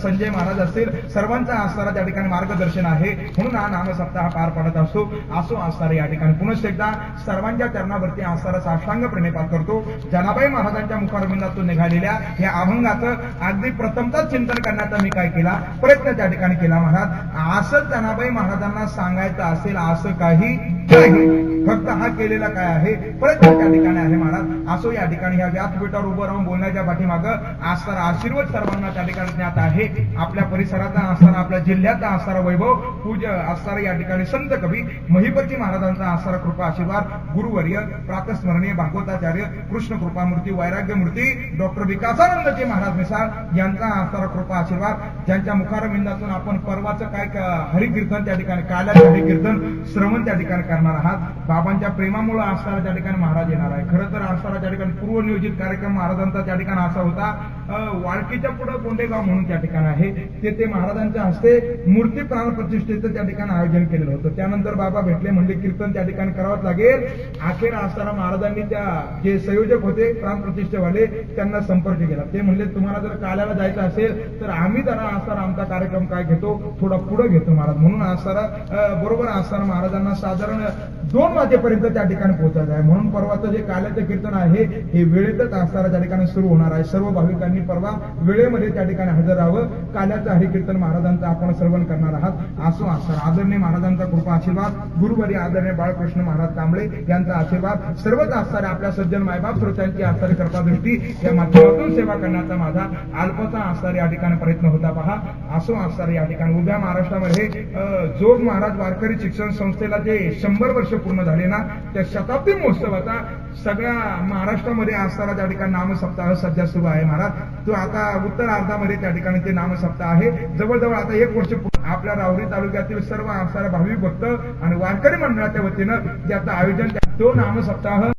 संजय महाराज असतील, सर्वांचा असणारा त्या ठिकाणी मार्गदर्शन आहे म्हणून हा नामसप्ताह पार पडत असतो. असो असणारे या ठिकाणी पुनश्च एकदा सर्वांच्या चरणावरती असणारा साष्टांग प्रणिपात करतो. जनाबाई महाराजांच्या मुखारविंदातून निघालेल्या या अभंगाचं अगदी प्रथमतः चिंतन करण्याचा मी काय केला, प्रयत्न त्या ठिकाणी केला. महाराज असं जनाबाई महाराजांना सांगायचं असेल असं काही नाही, फक्त हा केलेला काय आहे प्रयत्न त्या ठिकाणी आहे. महाराज असो या ठिकाणी ह्या व्यासपीठावर उभं राहून बोलण्याच्या पाठीमागं असणारा आशीर्वाद सर्वांना त्या ठिकाणी ज्ञात आहे. आपल्या परिसराचा असणारा, आपल्या जिल्ह्याचा असणारा वैभव, पूज्य असणारा या ठिकाणी संत कवी महिपती महाराजांचा असणारा कृपा आशीर्वाद, गुरुवर्य प्रातस्मरणीय भागवताचार्य कृष्ण कृपामूर्ती वैराग्यमूर्ती डॉक्टर विकासानंदजी महाराज मिसाळ यांचा असणारा कृपा आशीर्वाद, ज्यांच्या मुखारविंदातून आपण परवाचं काय हरिकीर्तन त्या ठिकाणी काल्याचं हरिकीर्तन श्रवण त्या ठिकाणी करणार आहात. बाबांच्या प्रेमामुळे असणारा त्या ठिकाणी महाराज येणार आहे. खरं तर असणारा त्या ठिकाणी पूर्वनियोजित कार्यक्रम महाराजांचा त्या ठिकाणी असा होता, वाळकीच्या पुढे गोंडेगाव म्हणून त्या ठिकाण आहे, ते महाराजांच्या हस्ते मूर्ती प्राण प्रतिष्ठेचं त्या ठिकाणी आयोजन केलेलं होतं. त्यानंतर बाबा भेटले, म्हणजे कीर्तन त्या ठिकाणी करावंच लागेल. अखेर असताना महाराजांनी त्या जे संयोजक होते प्राण प्रतिष्ठेवाले त्यांना संपर्क केला. ते म्हणले तुम्हाला जर काल्याला जायचं असेल तर आम्ही जरा असताना आमचा कार्यक्रम काय घेतो थोडा पुढे घेतो महाराज. म्हणून असताना बरोबर असताना महाराजांना साधारण 2 वाजेपर्यंत त्या ठिकाणी पोहोचायचं आहे. म्हणून परवाचं जे काल्याचं कीर्तन आहे हे वेळेतच असताना त्या ठिकाणी सुरू होणार आहे. सर्व भाविकांनी परवा वेळेमध्ये त्या ठिकाणी हजर राहावं. काल्याचं हरिकीर्तन महाराजांचं आपण श्रवण करणार आहात. असो असताना आदरणीय महाराजांचा कृपा आशीर्वाद, गुरुवर्य आदरणीय बाळकृष्ण महाराज कांबळे यांचा आशीर्वाद, सर्वच असणारे आपल्या सज्जन मायबाप श्रोत्यांची असणारी कृपादृष्टी या माध्यमातून सेवा करण्याचा माझा अल्पचा असणारे या ठिकाणी प्रयत्न होता. पहा असो असणारे या ठिकाणी उभ्या महाराष्ट्रामध्ये जोग महाराज वारकरी शिक्षण संस्थेला जे 100 वर्ष पूर्ण झाले ना, त्या शताब्दी महोत्सवाचा सगळ्या महाराष्ट्रामध्ये असणारा त्या ठिकाणी नामसप्ताह सध्या सुरू आहे. महाराज तो आता उत्तरार्धामध्ये त्या ठिकाणी ते नामसप्ताह आहे. जवळजवळ आता 1 वर्ष आपल्या राहुरी तालुक्यातील सर्व असणाऱ्या भाविक भक्त आणि वारकरी मंडळाच्या वतीनं त्याचं आयोजन, तो नामसप्ताह